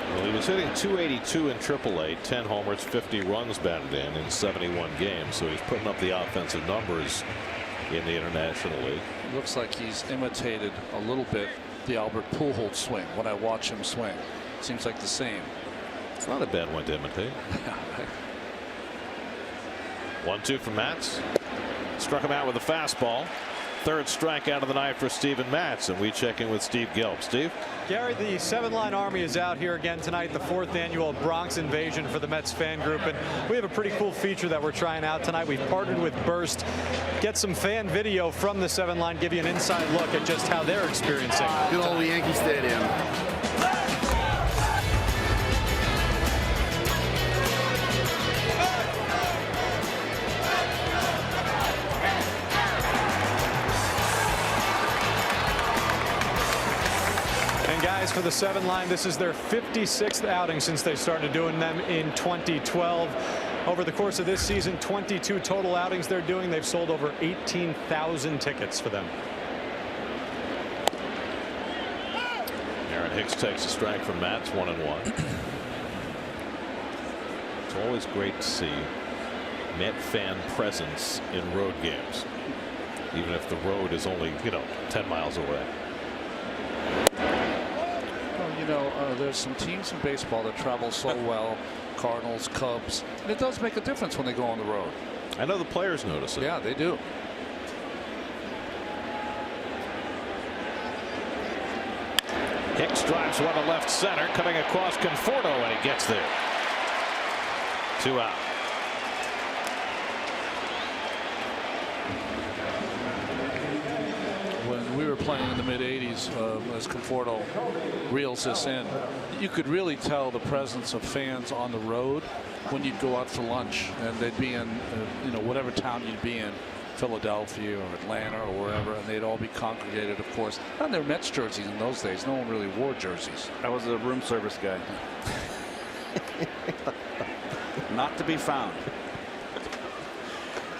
Well, he was hitting .282 in AAA, 10 homers, 50 runs batted in 71 games. So he's putting up the offensive numbers in the International League. It looks like he's imitated a little bit the Albert Pujols swing when I watch him swing. Seems like the same. It's not a bad one to imitate. 1-2 from Matz. Struck him out with a fastball. Third strikeout of the night for Steven Matz, and we check in with Steve Gelb. Steve? Gary, the 7-line army is out here again tonight, the 4th annual Bronx Invasion for the Mets fan group, and we have a pretty cool feature that we're trying out tonight. We've partnered with Burst. Get some fan video from the 7-line, give you an inside look at just how they're experiencing. Good old Yankee Stadium. Guys, for the 7-line, this is their 56th outing since they started doing them in 2012. Over the course of this season, 22 total outings they're doing. They've sold over 18,000 tickets for them. Aaron Hicks takes a strike from Matz, 1-1. It's always great to see Met fan presence in road games, even if the road is only 10 miles away. There's some teams in baseball that travel so well, Cardinals, Cubs, and it does make a difference when they go on the road. I know the players notice it. Yeah, they do. Hicks drives one to left center, coming across Conforto, and he gets there. 2 out. When we were playing in the mid-'80s, as Conforto reels this in, you could really tell the presence of fans on the road when you'd go out for lunch, and they'd be in whatever town you'd be in, Philadelphia or Atlanta or wherever, and they'd all be congregated, of course. Not in their Mets jerseys in those days. No one really wore jerseys. I was a room service guy. Not to be found.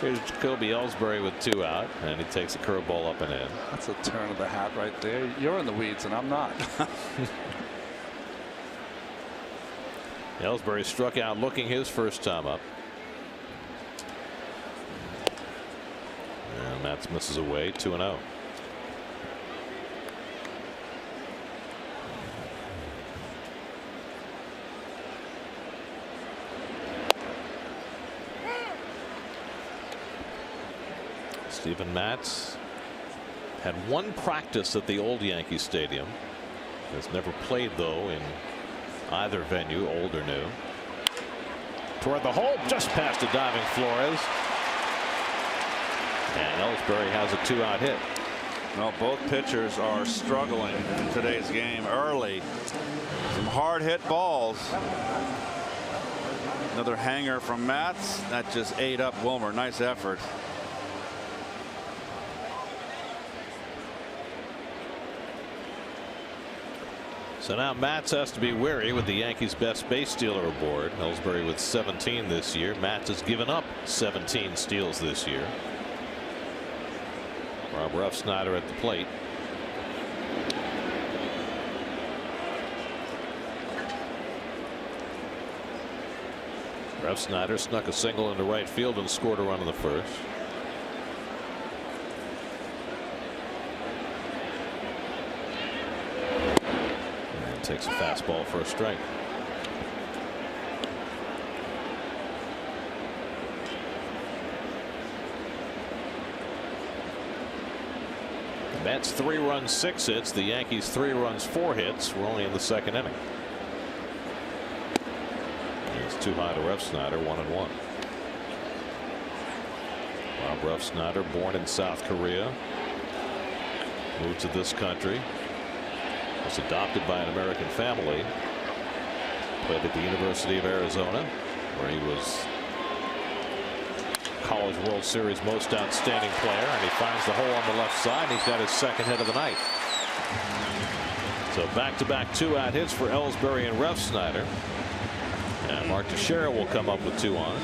Here's Jacoby Ellsbury with 2 out, and he takes a curveball up and in. That's a turn of the hat right there. You're in the weeds, and I'm not. Ellsbury struck out looking his first time up. And Matz misses away, 2-0. Steven Matz had one practice at the old Yankee Stadium. Has never played, though, in either venue, old or new. Toward the hole, just past a diving Flores. And Ellsbury has a 2-out hit. Well, both pitchers are struggling in today's game early. Some hard hit balls. Another hanger from Matz. That just ate up Wilmer. Nice effort. So now Matz has to be wary with the Yankees' best base stealer aboard. Ellsbury with 17 this year. Matz has given up 17 steals this year. Rob Refsnyder at the plate. Refsnyder snuck a single into right field and scored a run in the first. And takes a fastball for a strike. The Mets 3 runs 6 hits. The Yankees 3 runs 4 hits. We're only in the second inning. It's too high to Refsnyder, 1-1. Rob Refsnyder, born in South Korea, moved to this country, was adopted by an American family, played at the University of Arizona, where he was College World Series most outstanding player, and he finds the hole on the left side. He's got his second hit of the night. So back-to-back 2-out hits for Ellsbury and Refsnyder. And Mark Teixeira will come up with 2 on.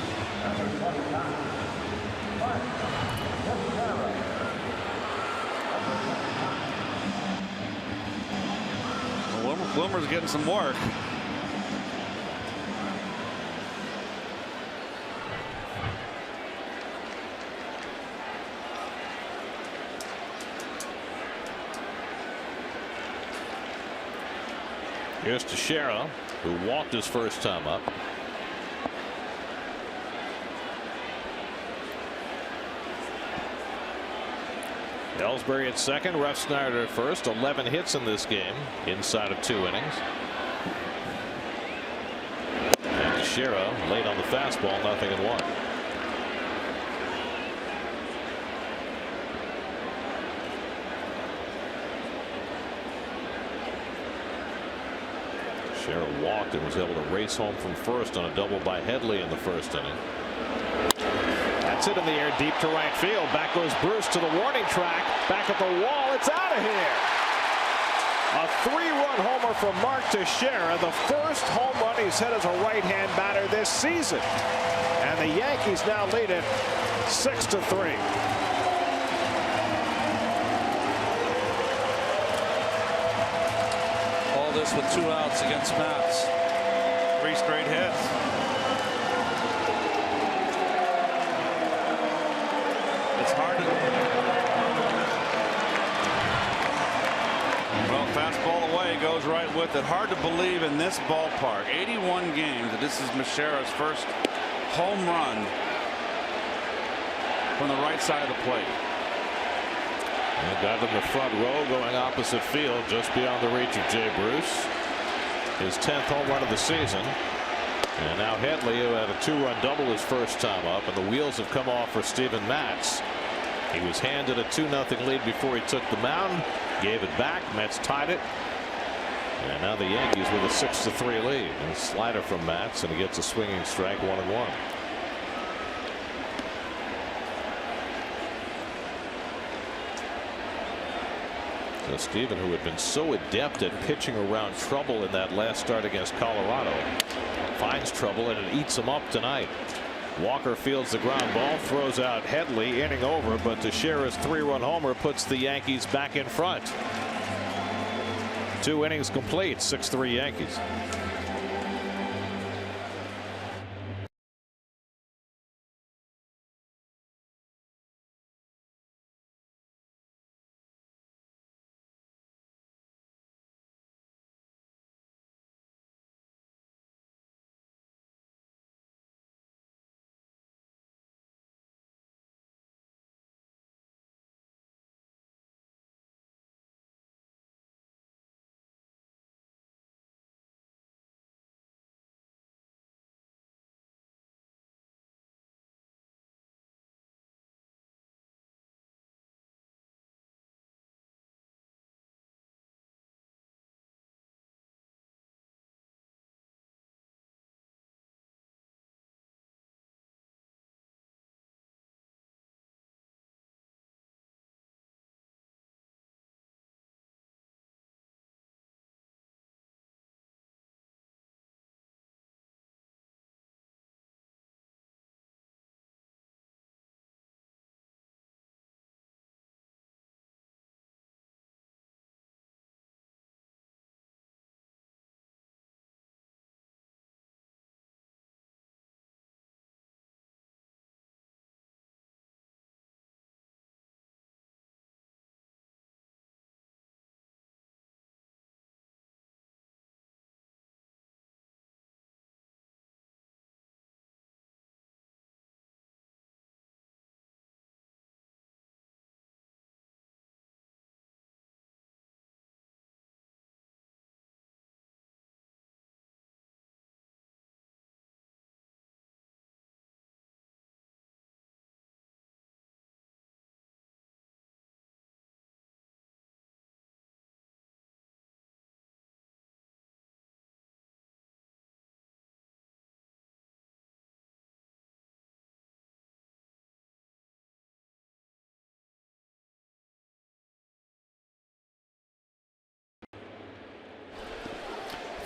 Well, Wilmer's getting some work. Here's Teixeira, who walked his first time up. Ellsbury at second, Refsnyder at first. 11 hits in this game inside of 2 innings. And Teixeira late on the fastball, 0-1. Teixeira walked and was able to race home from first on a double by Headley in the first inning. That's it in the air, deep to right field. Back goes Bruce to the warning track. Back at the wall. It's out of here. A 3-run homer from Mark Teixeira, the first home run he's hit as a right-hand batter this season. And the Yankees now lead it 6-3. All this with 2 outs against Matz. 3 straight hits. It's hard to. Well, fastball away, goes right with it. Hard to believe in this ballpark, 81 games, that this is Teixeira's first home run from the right side of the plate. And got in the front row, going opposite field, just beyond the reach of Jay Bruce. His 10th home run of the season. And now Headley, who had a 2-run double his first time up, and the wheels have come off for Steven Matz. He was handed a 2-0 lead before he took the mound, gave it back. Mets tied it. And now the Yankees with a 6-3 lead. And a slider from Matz, and he gets a swinging strike, 1-1. So Steven, who had been so adept at pitching around trouble in that last start against Colorado, finds trouble and it eats him up tonight. Walker fields the ground ball, throws out Headley, inning over, but Teixeira's 3-run homer puts the Yankees back in front. 2 innings complete, 6-3 Yankees.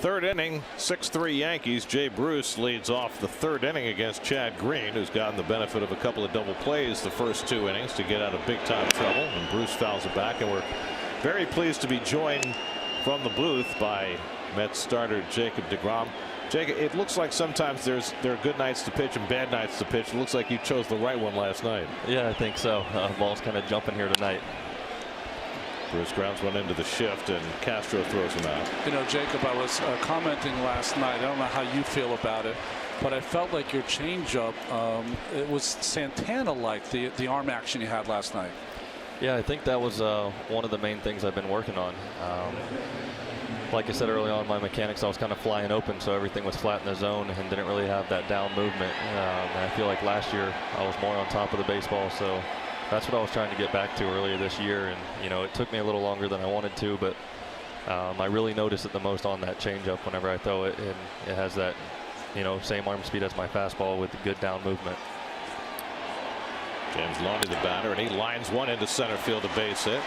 Third inning, 6-3 Yankees. Jay Bruce leads off the third inning against Chad Green, who's gotten the benefit of a couple of double plays the first 2 innings to get out of big time trouble. And Bruce fouls it back, and we're very pleased to be joined from the booth by Mets starter Jacob deGrom. Jacob, it looks like sometimes there are good nights to pitch and bad nights to pitch. It looks like you chose the right one last night. Yeah, I think so. Ball's kind of jumping here tonight. Bruce grounds one into the shift, and Castro throws him out. You know, Jacob, I was commenting last night. I don't know how you feel about it, but I felt like your changeup, it was Santana-like, the arm action you had last night. Yeah, I think that was one of the main things I've been working on. Like I said early on, my mechanics, I was kind of flying open, so everything was flat in the zone and didn't really have that down movement. And I feel like last year I was more on top of the baseball, so that's what I was trying to get back to earlier this year. And you know, it took me a little longer than I wanted to, but I really notice it the most on that changeup whenever I throw it, and it has that, you know, same arm speed as my fastball with the good down movement. James Loney, the batter, and he lines one into center field, a base hit.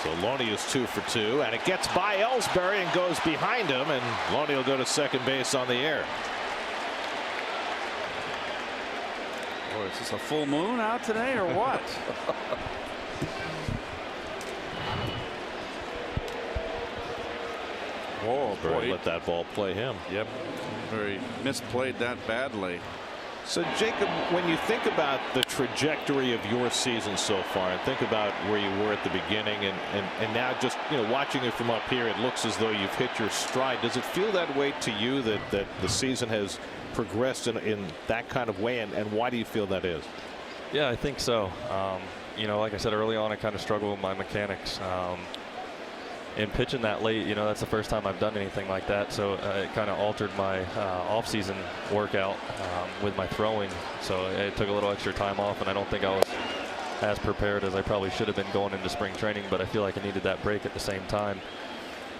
So Loney is 2 for 2, and it gets by Ellsbury and goes behind him, and Loney will go to second base on the air. Boy, is this a full moon out today or what? Whoa, boy, let that ball play him. Yep. Very misplayed that badly. So, Jacob, when you think about the trajectory of your season so far and think about where you were at the beginning and now just, you know, watching it from up here, it looks as though you've hit your stride. Does it feel that way to you, that the season has progressed in that kind of way, and why do you feel that is? Yeah, I think so. You know, like I said early on, I kind of struggled with my mechanics. In pitching that late, you know, that's the first time I've done anything like that, so it kind of altered my off-season workout with my throwing. So it took a little extra time off, and I don't think I was as prepared as I probably should have been going into spring training, but I feel like I needed that break at the same time.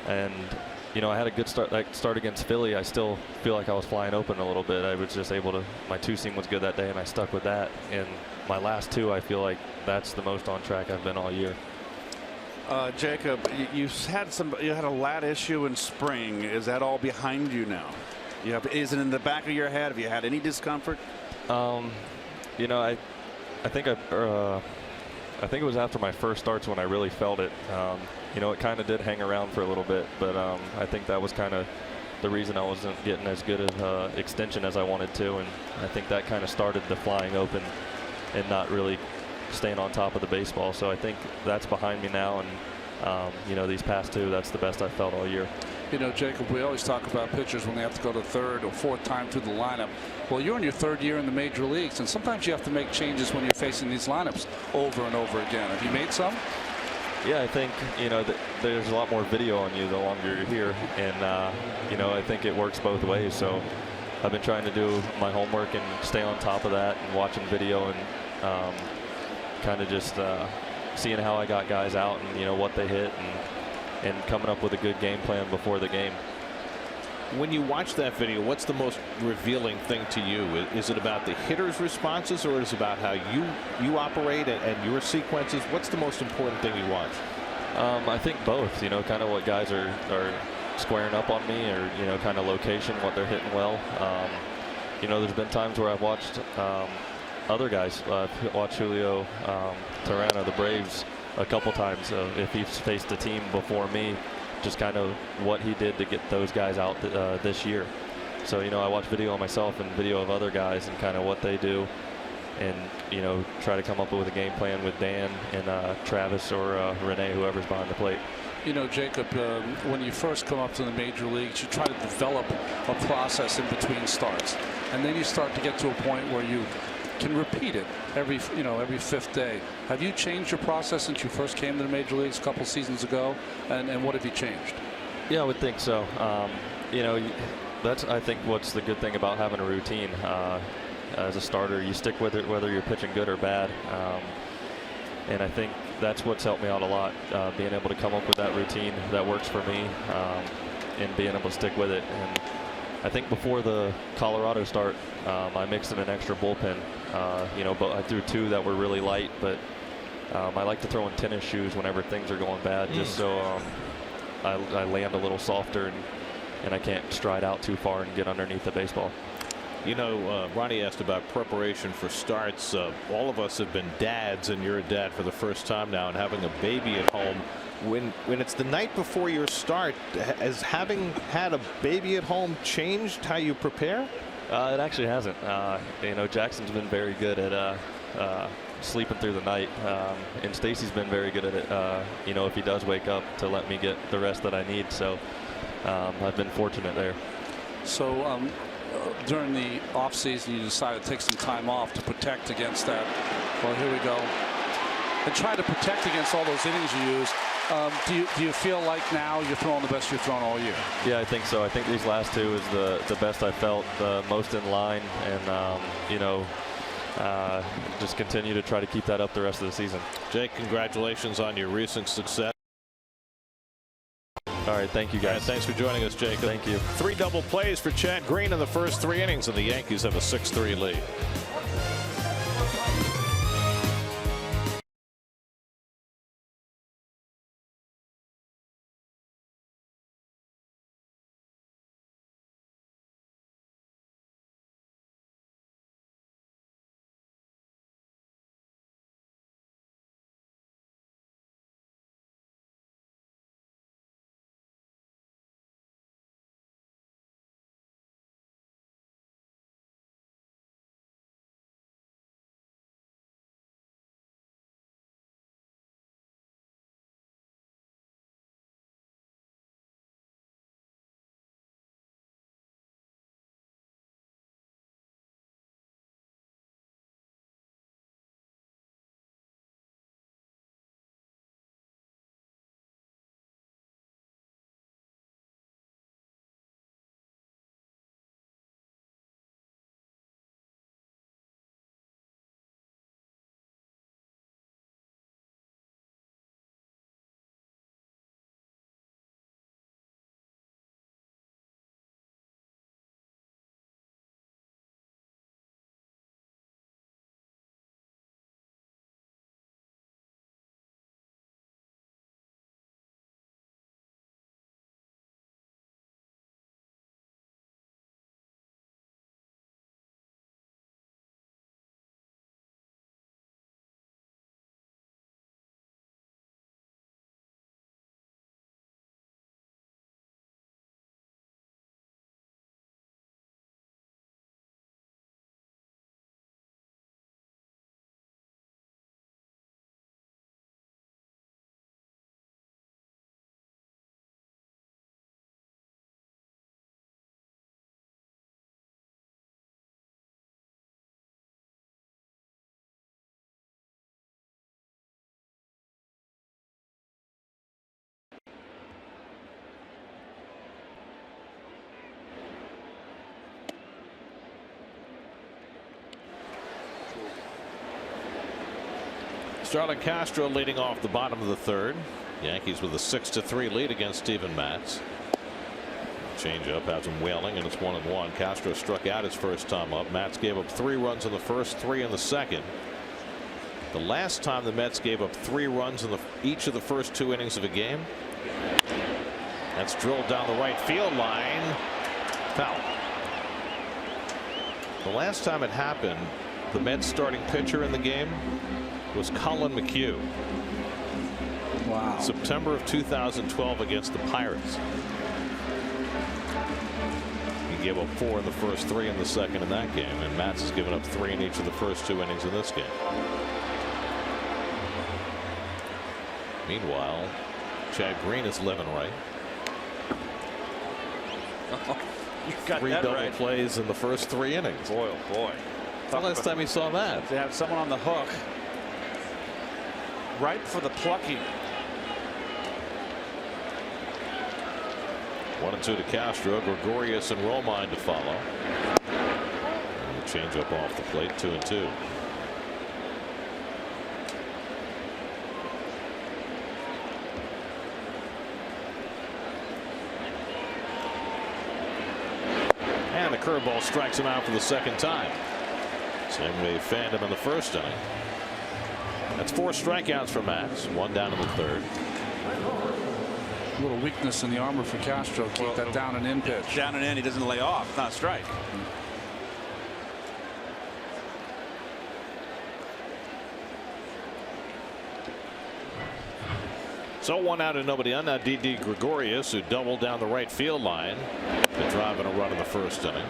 And you know, I had a good start against Philly. I still feel like I was flying open a little bit. I was just able to, my 2-seam was good that day, and I stuck with that. And my last 2, I feel like that's the most on track I've been all year. Jacob, you had a lat issue in spring. Is that all behind you now? Is it in the back of your head? Have you had any discomfort? You know, I think it was after my first starts when I really felt it. You know, it kind of did hang around for a little bit, but I think that was kind of the reason I wasn't getting as good of extension as I wanted to, and I think that kind of started the flying open and not really staying on top of the baseball. So I think that's behind me now, and you know, these past 2, that's the best I've felt all year. You know, Jacob, we always talk about pitchers when they have to go to 3rd or 4th time through the lineup. Well, you're in your 3rd year in the major leagues, and sometimes you have to make changes when you're facing these lineups over and over again. Have you made some? Yeah, I think, you know, there's a lot more video on you the longer you're here, and you know, I think it works both ways. So I've been trying to do my homework and stay on top of that and watching video and kind of just seeing how I got guys out and, you know, what they hit, and coming up with a good game plan before the game. When you watch that video, what's the most revealing thing to you? Is it about the hitter's responses, or is it about how you operate and your sequences? What's the most important thing you watch? I think both, you know, kind of what guys are squaring up on me, or, you know, kind of location, what they're hitting well. You know, there's been times where I've watched other guys. I've watched Julio Teheran of the Braves a couple times. If he's faced a team before me, just kind of what he did to get those guys out this year. So, you know, I watch video of myself and video of other guys and kind of what they do, and, you know, try to come up with a game plan with Dan and Travis or Renee, whoever's behind the plate. You know, Jacob, when you first come up to the major leagues, you try to develop a process in between starts, and then you start to get to a point where you can repeat it every 5th day. Have you changed your process since you first came to the major leagues a couple seasons ago, and what have you changed? Yeah, I would think so. You know, that's, I think, what's the good thing about having a routine. As a starter, you stick with it whether you're pitching good or bad, and I think that's what's helped me out a lot, being able to come up with that routine that works for me, and being able to stick with it. And I think before the Colorado start, I mixed in an extra bullpen. You know, but I threw 2 that were really light, but I like to throw in tennis shoes whenever things are going bad, just so I land a little softer and and I can't stride out too far and get underneath the baseball. You know, Ronnie asked about preparation for starts. All of us have been dads, and you're a dad for the first time now, and having a baby at home. When it's the night before your start, has having had a baby at home changed how you prepare? It actually hasn't. You know, Jackson's been very good at sleeping through the night, and Stacy's been very good at it. You know, if he does wake up, to let me get the rest that I need. So I've been fortunate there. So during the off season, you decided to take some time off to protect against that. Well, here we go. And try to protect against all those innings you use. Do you feel like now you're throwing the best you've thrown all year? Yeah, I think so. I think these last two is the best I felt, the most in line, and you know, just continue to try to keep that up the rest of the season. Jake, congratulations on your recent success. All right, thank you guys. Right, thanks for joining us, Jake. Thank you. 3 double plays for Chad Green in the first 3 innings, and the Yankees have a 6-3 lead. Starlin Castro leading off the bottom of the 3rd. Yankees with a 6-3 lead against Steven Matz. Changeup has him wailing, and it's 1-1. Castro struck out his first time up. Matz gave up 3 runs in the first, 3 in the second. The last time the Mets gave up 3 runs in each of the first 2 innings of a game. That's drilled down the right field line. Foul. The last time it happened, the Mets starting pitcher in the game was Colin McHugh. Wow. September of 2012 against the Pirates. He gave up 4 in the first, 3 in the second in that game, and Matz has given up 3 in each of the first 2 innings of this game. Meanwhile, Chad Green is living right. You got 3 that double right. plays in the first 3 innings. Boy, oh boy. The last time he saw that. To have someone on the hook right for the plucking. 1-2 to Castro. Gregorius and Romine to follow. And change up off the plate. 2-2. And the curveball strikes him out for the second time. Same way he fanned him in the first inning. That's 4 strikeouts for Matz. 1 down in the 3rd. little weakness in the armor for Castro. Keep that down and in pitch. Down and in. He doesn't lay off. It's not a strike. So 1 out and nobody on. Now Didi Gregorius, who doubled down the right field line to drive in a run in the first inning.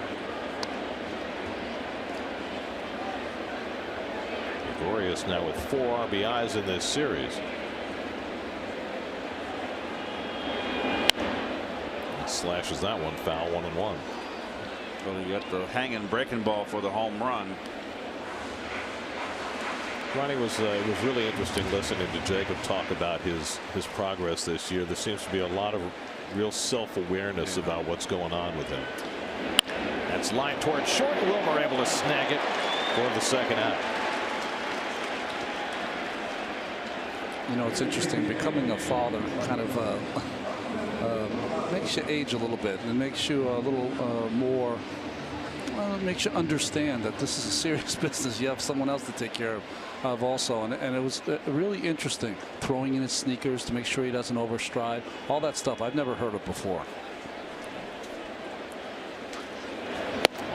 Gregorius now with 4 RBIs in this series. He slashes that one foul, 1-1. Well, you got the hanging breaking ball for the home run. Ronnie, it was really interesting listening to Jacob talk about his progress this year. There seems to be a lot of real self-awareness about what's going on with him. That's line towards short. Wilmer able to snag it for the second out. You know, it's interesting. Becoming a father kind of makes you age a little bit, and it makes you a little more. Makes you understand that this is a serious business. You have someone else to take care of also, and it was really interesting. Throwing in his sneakers to make sure he doesn't overstride. All that stuff I've never heard of before.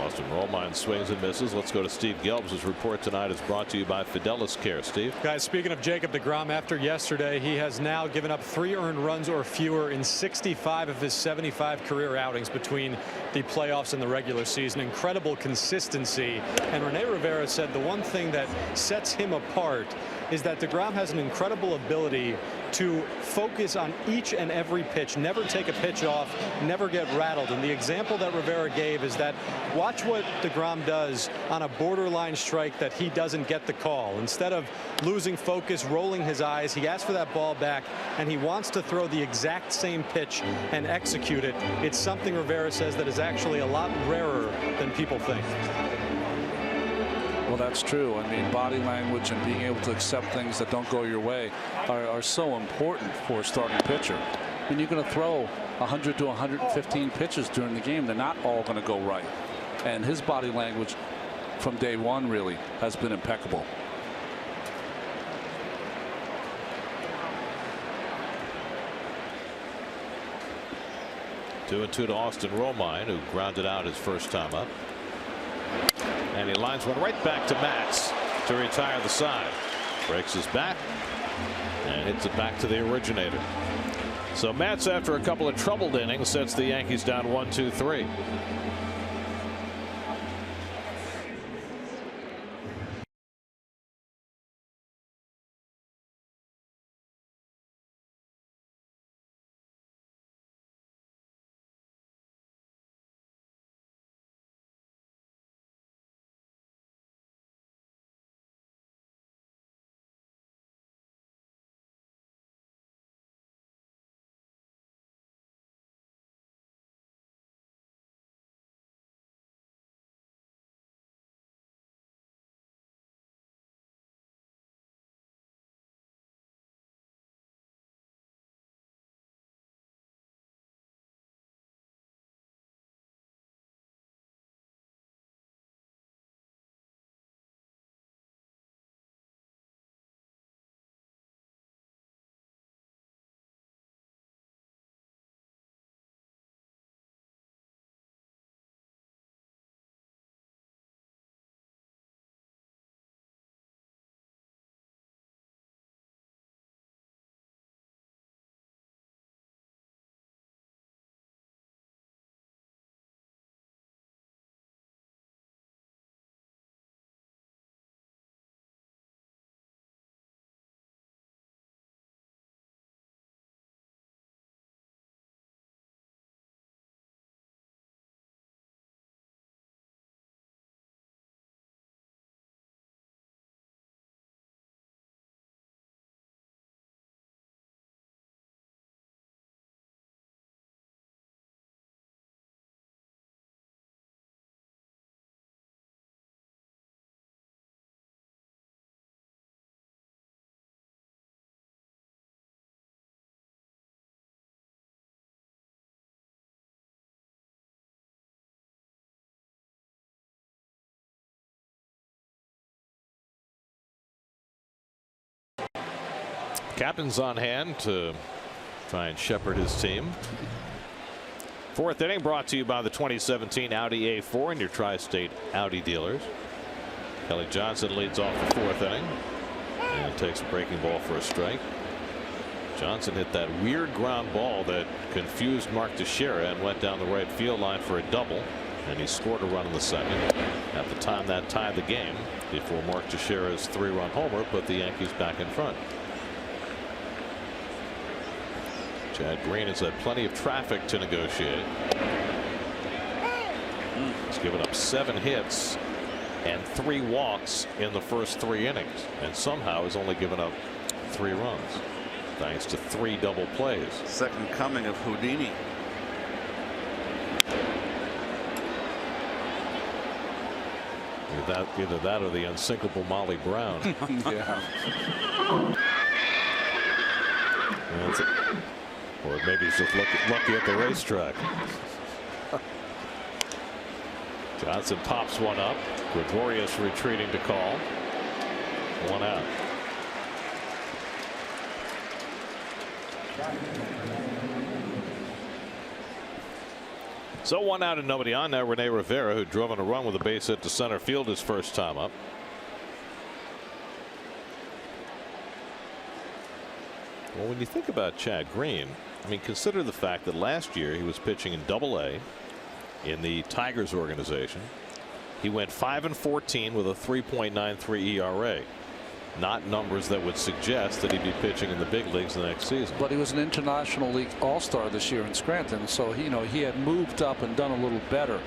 Austin Romine swings and misses. Let's go to Steve Gelbs. His report tonight is brought to you by Fidelis Care. Steve. Guys, speaking of Jacob deGrom, after yesterday, he has now given up 3 earned runs or fewer in 65 of his 75 career outings between the playoffs and the regular season. Incredible consistency. And Rene Rivera said the one thing that sets him apart is that deGrom has an incredible ability to focus on each and every pitch, never take a pitch off, never get rattled. And the example that Rivera gave is that watch what deGrom does on a borderline strike that he doesn't get the call. Instead of losing focus, rolling his eyes, he asks for that ball back, and he wants to throw the exact same pitch and execute it. It's something Rivera says that is actually a lot rarer than people think. Well, that's true. I mean, body language and being able to accept things that don't go your way are so important for a starting pitcher. I mean, you're going to throw 100 to 115 pitches during the game. They're not all going to go right. And his body language from day one really has been impeccable. Two and two to Austin Romine, who grounded out his first time up. And he lines one right back to Matz to retire the side. Breaks his back and hits it back to the originator. So Matz, after a couple of troubled innings, sets the Yankees down 1-2-3. Captain's on hand to try and shepherd his team. Fourth inning brought to you by the 2017 Audi A4 and your tri-state Audi dealers. Kelly Johnson leads off the fourth inning and takes a breaking ball for a strike. Johnson hit that weird ground ball that confused Mark Teixeira and went down the right field line for a double, and he scored a run in the second. At the time that tied the game before Mark Teixeira's 3-run homer put the Yankees back in front. Chad Green has had plenty of traffic to negotiate. He's given up 7 hits and 3 walks in the first 3 innings, and somehow has only given up 3 runs thanks to 3 double plays. Second coming of Houdini. Either that or the unsinkable Molly Brown. Yeah. Or maybe he's just lucky at the racetrack. Johnson pops one up. Gregorius retreating to call. 1 out. So 1 out and nobody on. Now Rene Rivera, who drove on a run with a base hit to center field his first time up. Well, when you think about Chad Green, I mean, consider the fact that last year he was pitching in Double-A in the Tigers organization. He went 5-14 with a 3.93 ERA. Not numbers that would suggest that he'd be pitching in the big leagues the next season. But he was an International League All-Star this year in Scranton, so he had moved up and done a little better.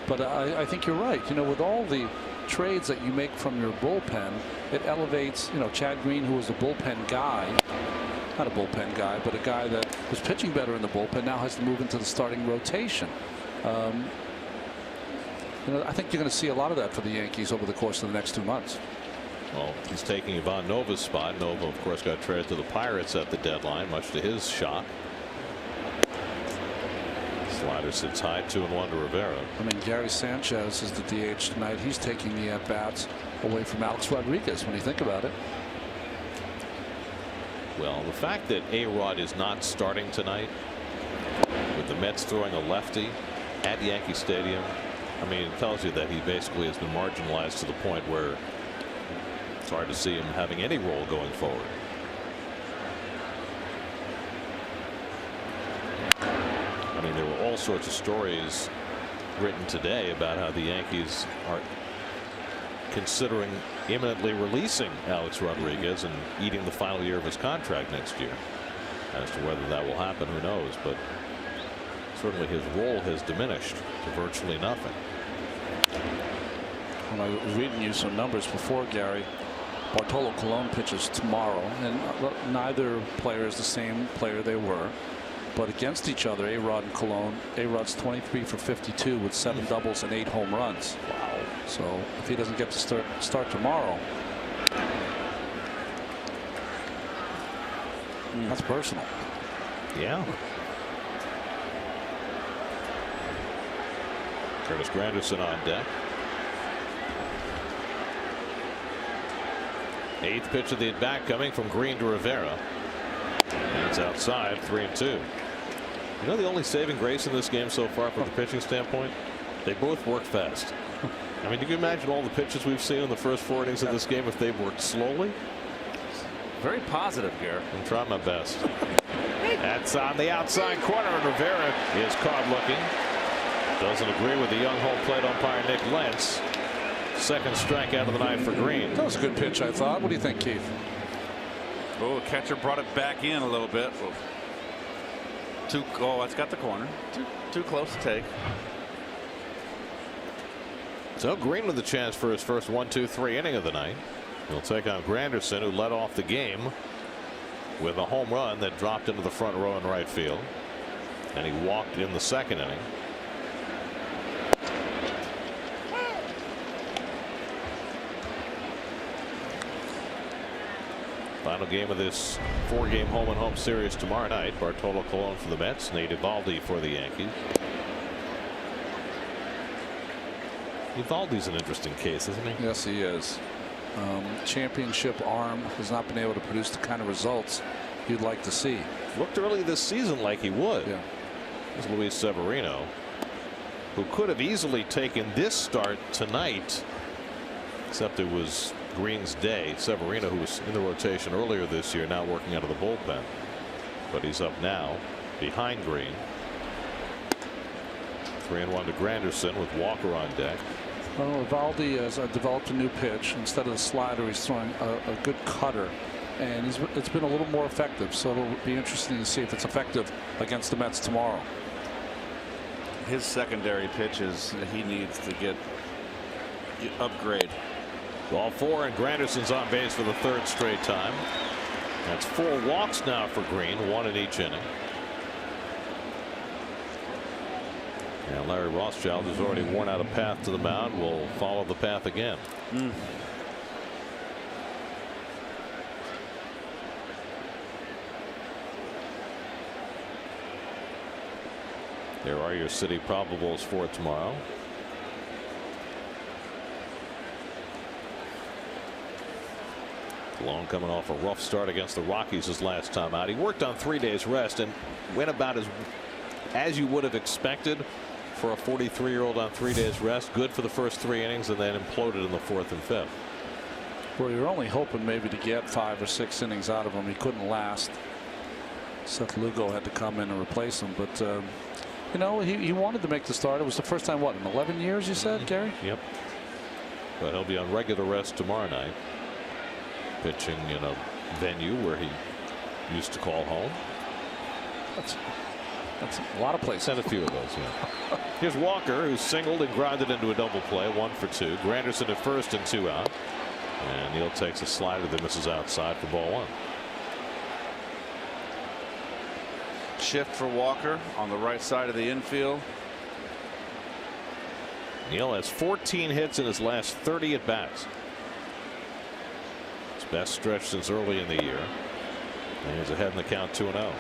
But I think you're right. With all the trades that you make from your bullpen, it elevates. Chad Green, who was a bullpen guy, not a bullpen guy, but a guy that was pitching better in the bullpen, now has to move into the starting rotation. I think you're going to see a lot of that for the Yankees over the course of the next 2 months. Well, he's taking Ivan Nova's spot. Nova, of course, got traded to the Pirates at the deadline, much to his shock. Slider sits high, 2-1 to Rivera. I mean, Gary Sanchez is the DH tonight. He's taking the at-bats away from Alex Rodriguez when you think about it. Well, the fact that A-Rod is not starting tonight, with the Mets throwing a lefty at Yankee Stadium, I mean, it tells you that he basically has been marginalized to the point where it's hard to see him having any role going forward. I mean, there were all sorts of stories written today about how the Yankees are considering imminently releasing Alex Rodriguez and eating the final year of his contract next year. As to whether that will happen, who knows, but certainly his role has diminished to virtually nothing. When I was reading you some numbers before, Gary, Bartolo Colon pitches tomorrow, and neither player is the same player they were, but against each other, A-Rod and Colon. A-Rod's 23 for 52 with 7 doubles and 8 home runs. Wow. So if he doesn't get to start tomorrow, that's personal. Yeah. Curtis Granderson on deck. 8th pitch of the at bat coming from Green to Rivera. And it's outside, 3-2. The only saving grace in this game so far from the pitching standpoint, they both work fast. I mean, you can imagine all the pitches we've seen in the first 4 innings of this game if they've worked slowly. Very positive, Garrett. I'm trying my best. That's on the outside corner, and Rivera is caught looking. Doesn't agree with the young home plate umpire Nick Lentz. Second strikeout of the night for Green. That was a good pitch, I thought. What do you think, Keith? Oh, the catcher brought it back in a little bit. Oh, it's got the corner. Too close to take. So Green with a chance for his first 1-2-3 inning of the night. He'll take on Granderson, who led off the game with a home run that dropped into the front row in right field, and he walked in the second inning. Final game of this 4-game home and home series tomorrow night. Bartolo Colon for the Mets, Nate Eovaldi for the Yankees. Eovaldi's an interesting case, isn't he? Yes, he is. Championship arm has not been able to produce the kind of results you'd like to see. looked early this season like he would. Yeah. This is Luis Severino, who could have easily taken this start tonight, except it was Green's day. Severino, who was in the rotation earlier this year, now working out of the bullpen. But he's up now behind Green. 3-1 to Granderson with Walker on deck. Well, Eovaldi has developed a new pitch. Instead of the slider, he's throwing a good cutter, and it's been a little more effective. So it'll be interesting to see if it's effective against the Mets tomorrow. His secondary pitches, he needs to get upgrade. Ball 4, and Granderson's on base for the 3rd straight time. That's 4 walks now for Green, 1 in each inning. And Larry Rothschild, has already worn out a path to the mound, will follow the path again. There are your city probables for tomorrow. Cologne coming off a rough start against the Rockies his last time out. He worked on 3 days rest and went about as you would have expected for a 43-year-old on 3 days rest. Good for the first 3 innings and then imploded in the 4th and 5th. Well, you're only hoping maybe to get 5 or 6 innings out of him. He couldn't last. Seth Lugo had to come in and replace him, but you know, he wanted to make the start. It was the first time, what, in 11 years, you said, Gary? Yep. But he'll be on regular rest tomorrow night, pitching in a venue where he used to call home. That's a lot of places. And a few of those, yeah. Here's Walker, who singled and grounded into a double play, 1 for 2. Granderson at first and 2 out. And Neal takes a slider that misses outside for ball 1. Shift for Walker on the right side of the infield. Neal has 14 hits in his last 30 at bats. His best stretch since early in the year. And he's ahead in the count 2-0.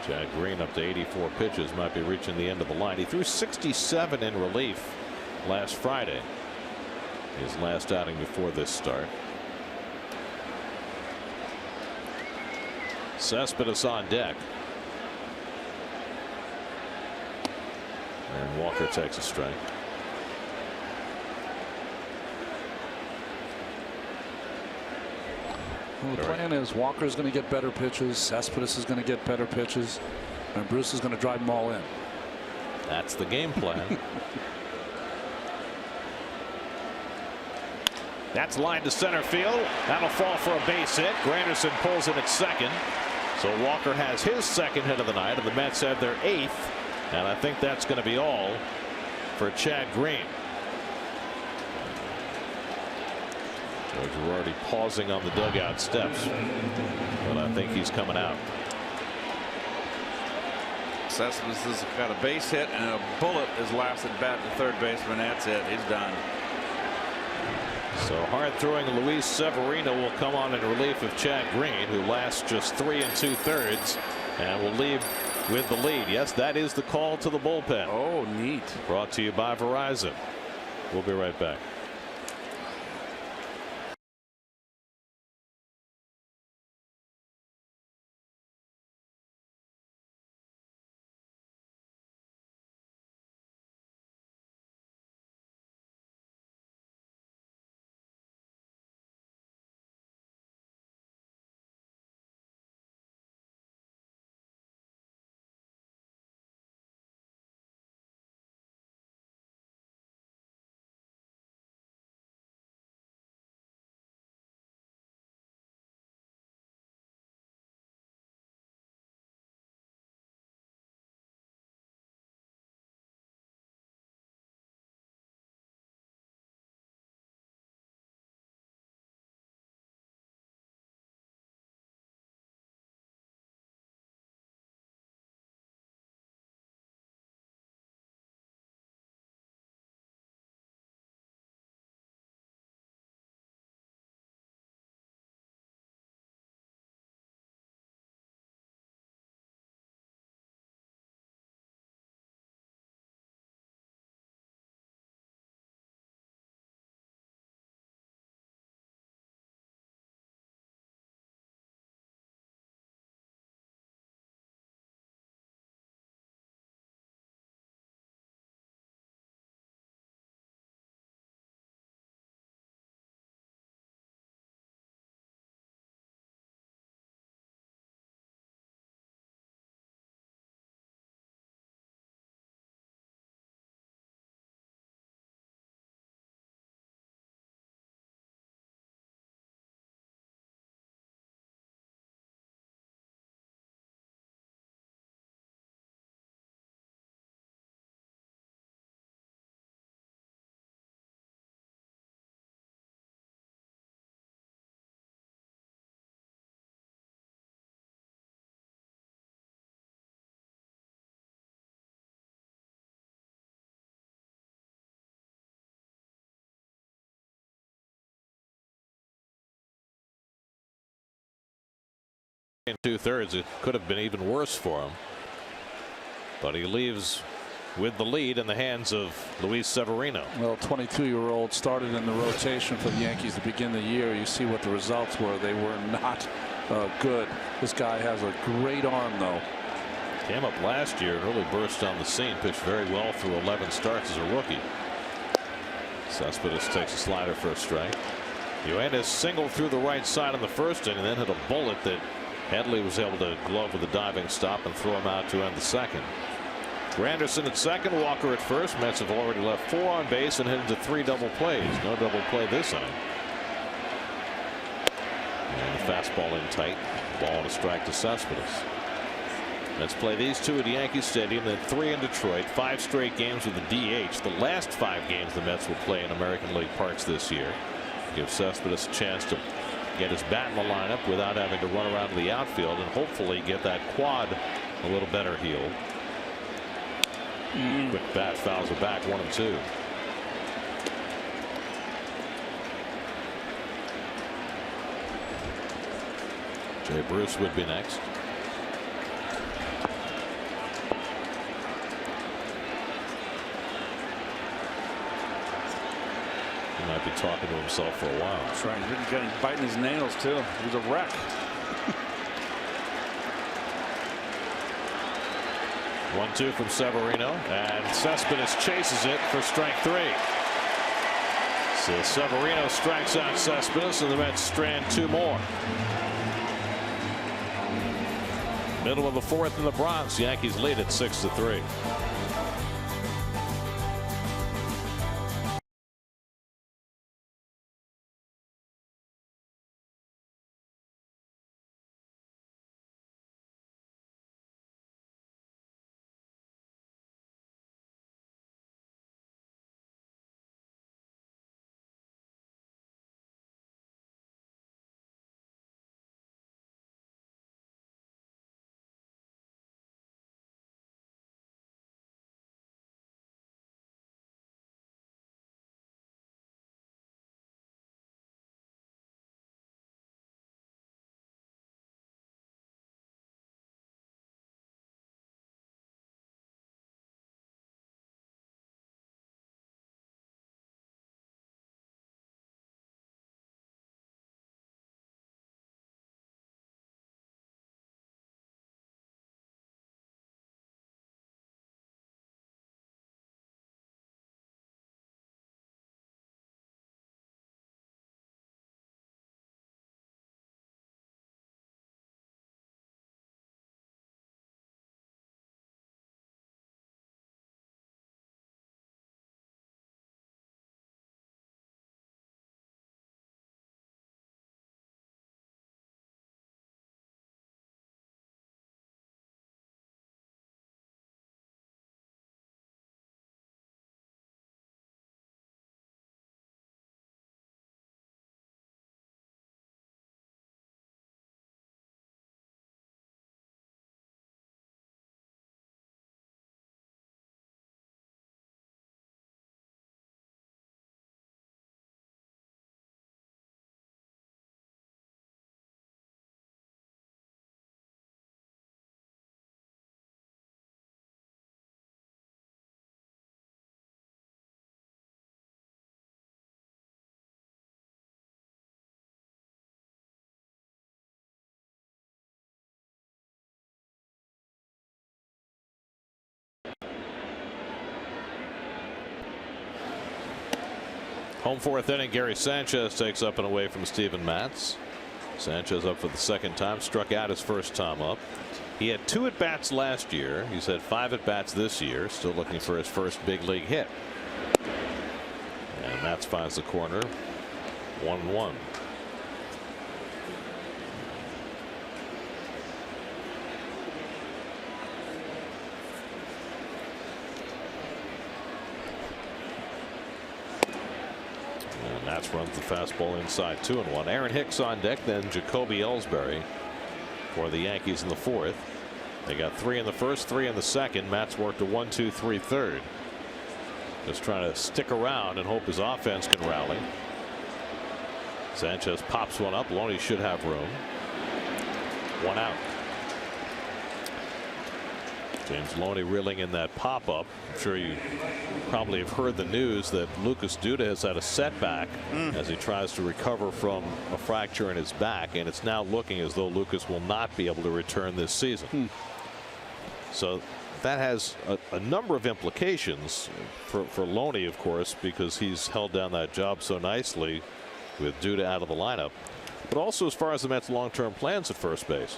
Chad Green up to 84 pitches, might be reaching the end of the line. He threw 67 in relief last Friday, his last outing before this start. Cespedes on deck. And Walker takes a strike. Well, the plan is Walker's going to get better pitches, Cespedes is going to get better pitches, and Bruce is going to drive them all in. That's the game plan. That's lined to center field. That'll fall for a base hit. Granderson pulls in at second. So Walker has his 2nd hit of the night, and the Mets have their 8th. And I think that's going to be all for Chad Green. Joe Girardi pausing on the dugout steps, but I think he's coming out. Cespedes has got a base hit and a bullet his last at bat to third baseman. That's it. He's done. So hard throwing Luis Severino will come on in relief of Chad Green, who lasts just 3 2/3 and will leave with the lead. Yes, that is the call to the bullpen. Oh, neat. Brought to you by Verizon. We'll be right back. in 2/3. It could have been even worse for him. But he leaves with the lead in the hands of Luis Severino. Well, 22-year-old started in the rotation for the Yankees to begin the year. You see what the results were. They were not good. This guy has a great arm, though. Came up last year and really burst on the scene. Pitched very well through 11 starts as a rookie. Cespedes takes a slider for a strike. Yanez singled through the right side in the first inning, and then hit a bullet that Headley was able to glove with a diving stop and throw him out to end the second. Granderson at second, Walker at first. Mets have already left 4 on base and headed to 3 double plays. No double play this inning. And the fastball in tight. Ball and a strike to Cespedes. Let's play these 2 at Yankee Stadium, then 3 in Detroit. 5 straight games with the DH. The last 5 games the Mets will play in American League parks this year. Give Cespedes a chance to get his bat in the lineup without having to run around to the outfield and hopefully get that quad a little better healed. Quick bat fouls it back, 1-2. Jay Bruce would be next. He might be talking to himself for a while. That's right. He's been biting his nails too. He's a wreck. 1-2 from Severino, and Cespedes chases it for strike 3. So Severino strikes out Cespedes, and the Mets strand 2 more. Middle of the 4th in the Bronx. Yankees lead at 6-3. Home 4th inning. Gary Sanchez takes up and away from Steven Matz. Sanchez up for the 2nd time. Struck out his 1st time up. He had 2 at bats last year. He's had 5 at bats this year. Still looking for his 1st big league hit. And Matz finds the corner. 1-1. Matz runs the fastball inside, 2-1. Aaron Hicks on deck, then Jacoby Ellsbury for the Yankees in the 4th. They got 3 in the 1st, 3 in the 2nd. Matz worked a 1-2-3 third. Just trying to stick around and hope his offense can rally. Sanchez pops one up. Loney should have room. 1 out. James Loney reeling in that pop-up. I'm sure you probably have heard the news that Lucas Duda has had a setback as he tries to recover from a fracture in his back, and it's now looking as though Lucas will not be able to return this season. So that has a number of implications for Loney, of course, because he's held down that job so nicely with Duda out of the lineup, but also as far as the Mets' long-term plans at first base.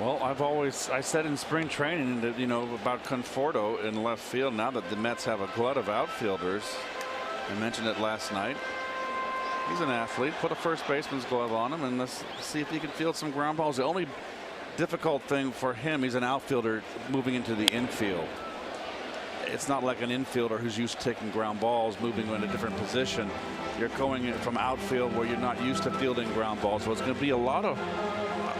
Well, I said in spring training that, you know, about Conforto in left field. Now that the Mets have a glut of outfielders, I mentioned it last night. He's an athlete. Put a first baseman's glove on him and let's see if he can field some ground balls. The only difficult thing for him, he's an outfielder moving into the infield. It's not like an infielder who's used to taking ground balls, moving in a different position. You're going in from outfield where you're not used to fielding ground balls. So it's going to be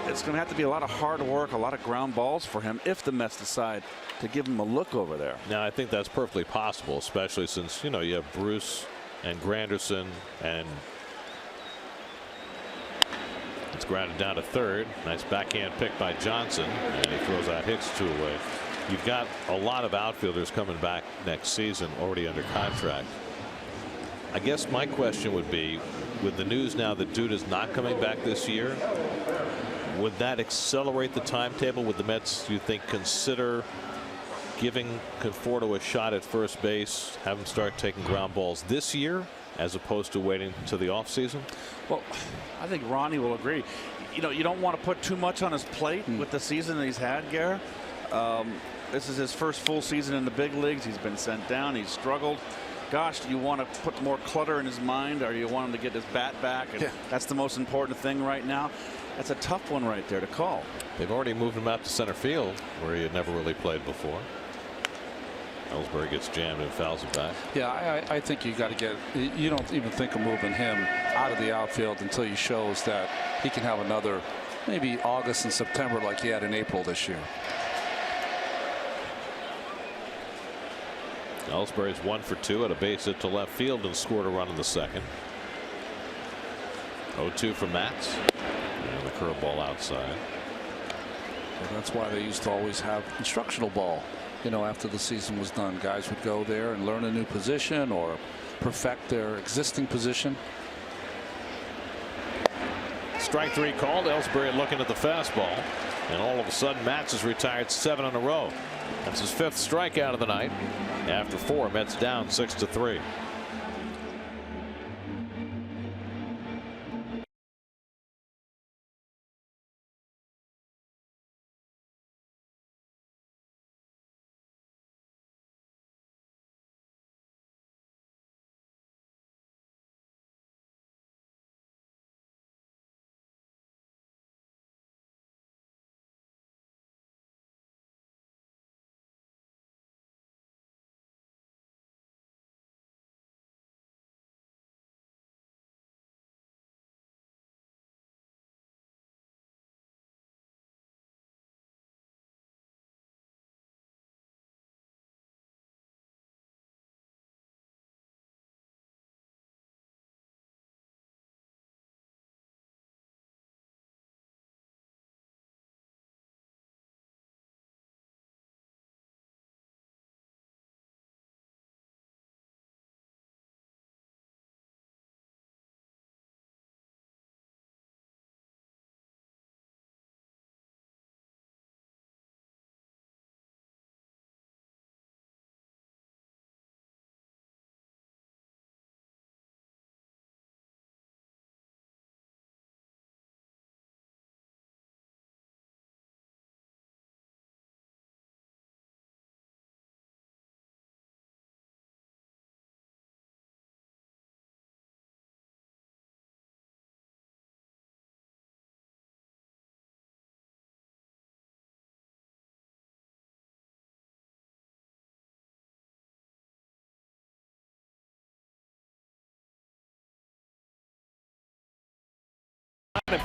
it's going to have to be a lot of hard work, a lot of ground balls for him if the Mets decide to give him a look over there. Now, I think that's perfectly possible, especially since, you know, you have Bruce and Granderson, and it's grounded down to third. Nice backhand pick by Johnson, and he throws out Hicks 2 away. You've got a lot of outfielders coming back next season already under contract. I guess my question would be, with the news now that Duda's not coming back this year, would that accelerate the timetable? Would the Mets, do you think, consider giving Conforto a shot at first base, have him start taking ground balls this year as opposed to waiting to the offseason? Well, I think Ronnie will agree. You know, you don't want to put too much on his plate with the season that he's had, Garrett. This is his first full season in the big leagues. He's been sent down. He's struggled. Gosh, do you want to put more clutter in his mind, or you want him to get his bat back? And that's the most important thing right now. That's a tough one right there to call. They've already moved him out to center field where he had never really played before. Ellsbury gets jammed and fouls it back. Yeah, I think you got to get. You don't even think of moving him out of the outfield until he shows that he can have another maybe August and September like he had in April this year. Ellsbury's 1 for 2 at a base hit to left field and scored a run in the second. 0-2 from Matz. And the curveball outside. Well, that's why they used to always have instructional ball. You know, after the season was done, guys would go there and learn a new position or perfect their existing position. Strike 3 called. Ellsbury looking at the fastball, and all of a sudden Matz has retired 7 in a row. That's his 5th strikeout of the night. After 4, Mets down 6-3.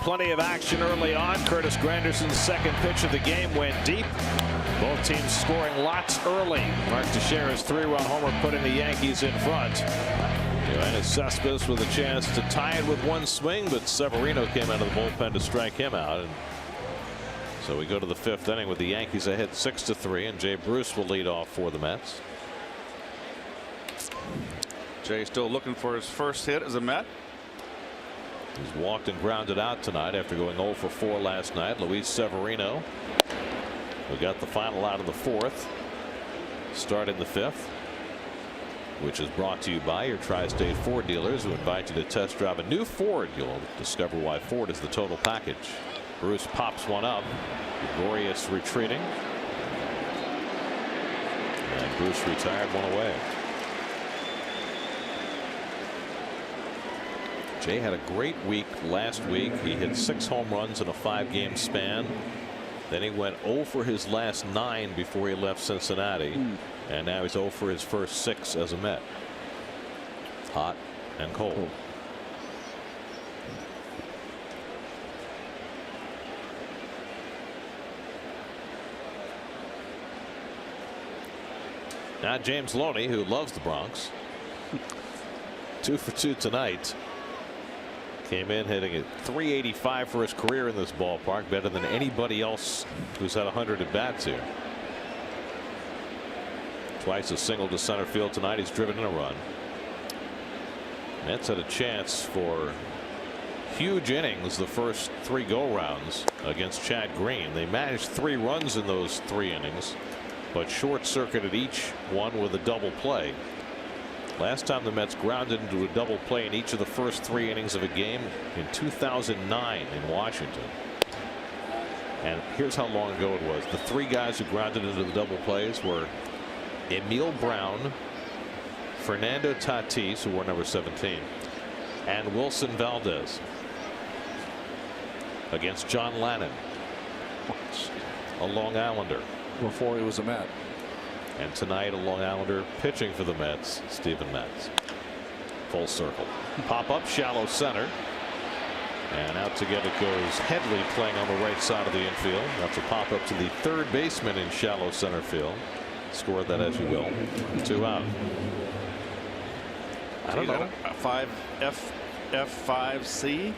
Plenty of action early on. Curtis Granderson's second pitch of the game went deep. Both teams scoring lots early. Mark Teixeira's 3-run homer putting the Yankees in front. Yoenis Cespedes with a chance to tie it with one swing, but Severino came out of the bullpen to strike him out. And so we go to the 5th inning with the Yankees ahead 6-3, and Jay Bruce will lead off for the Mets. Jay still looking for his first hit as a Met. He's walked and grounded out tonight after going 0 for 4 last night. Luis Severino, who got the final out of the 4th, start in the 5th, which is brought to you by your Tri-State Ford dealers, who invite you to test drive a new Ford. You'll discover why Ford is the total package. Bruce pops one up. Gregorius retreating. And Bruce retired one away. Jay had a great week last week. He hit 6 home runs in a 5-game span. Then he went 0 for his last 9 before he left Cincinnati. And now he's 0 for his first 6 as a Met. Hot and cold. Now James Loney, who loves the Bronx. 2 for 2 tonight. Came in hitting at .385 for his career in this ballpark, better than anybody else who's had 100 at bats here. Twice a single to center field tonight. He's driven in a run. Mets had a chance for huge innings the first 3 go-rounds against Chad Green. They managed 3 runs in those 3 innings, but short-circuited each one with a double play. Last time the Mets grounded into a double play in each of the first 3 innings of a game in 2009 in Washington. And here's how long ago it was. The 3 guys who grounded into the double plays were Emil Brown, Fernando Tatis, who wore number 17, and Wilson Valdez against John Lannon, a Long Islander. Before he was a Met. And tonight, a Long Islander pitching for the Mets, Steven Matz. Full circle. Pop up, shallow center. And out to get it goes Headley, playing on the right side of the infield. That's a pop up to the 3rd baseman in shallow center field. Score that as you will. 2 out. I don't know. F5C.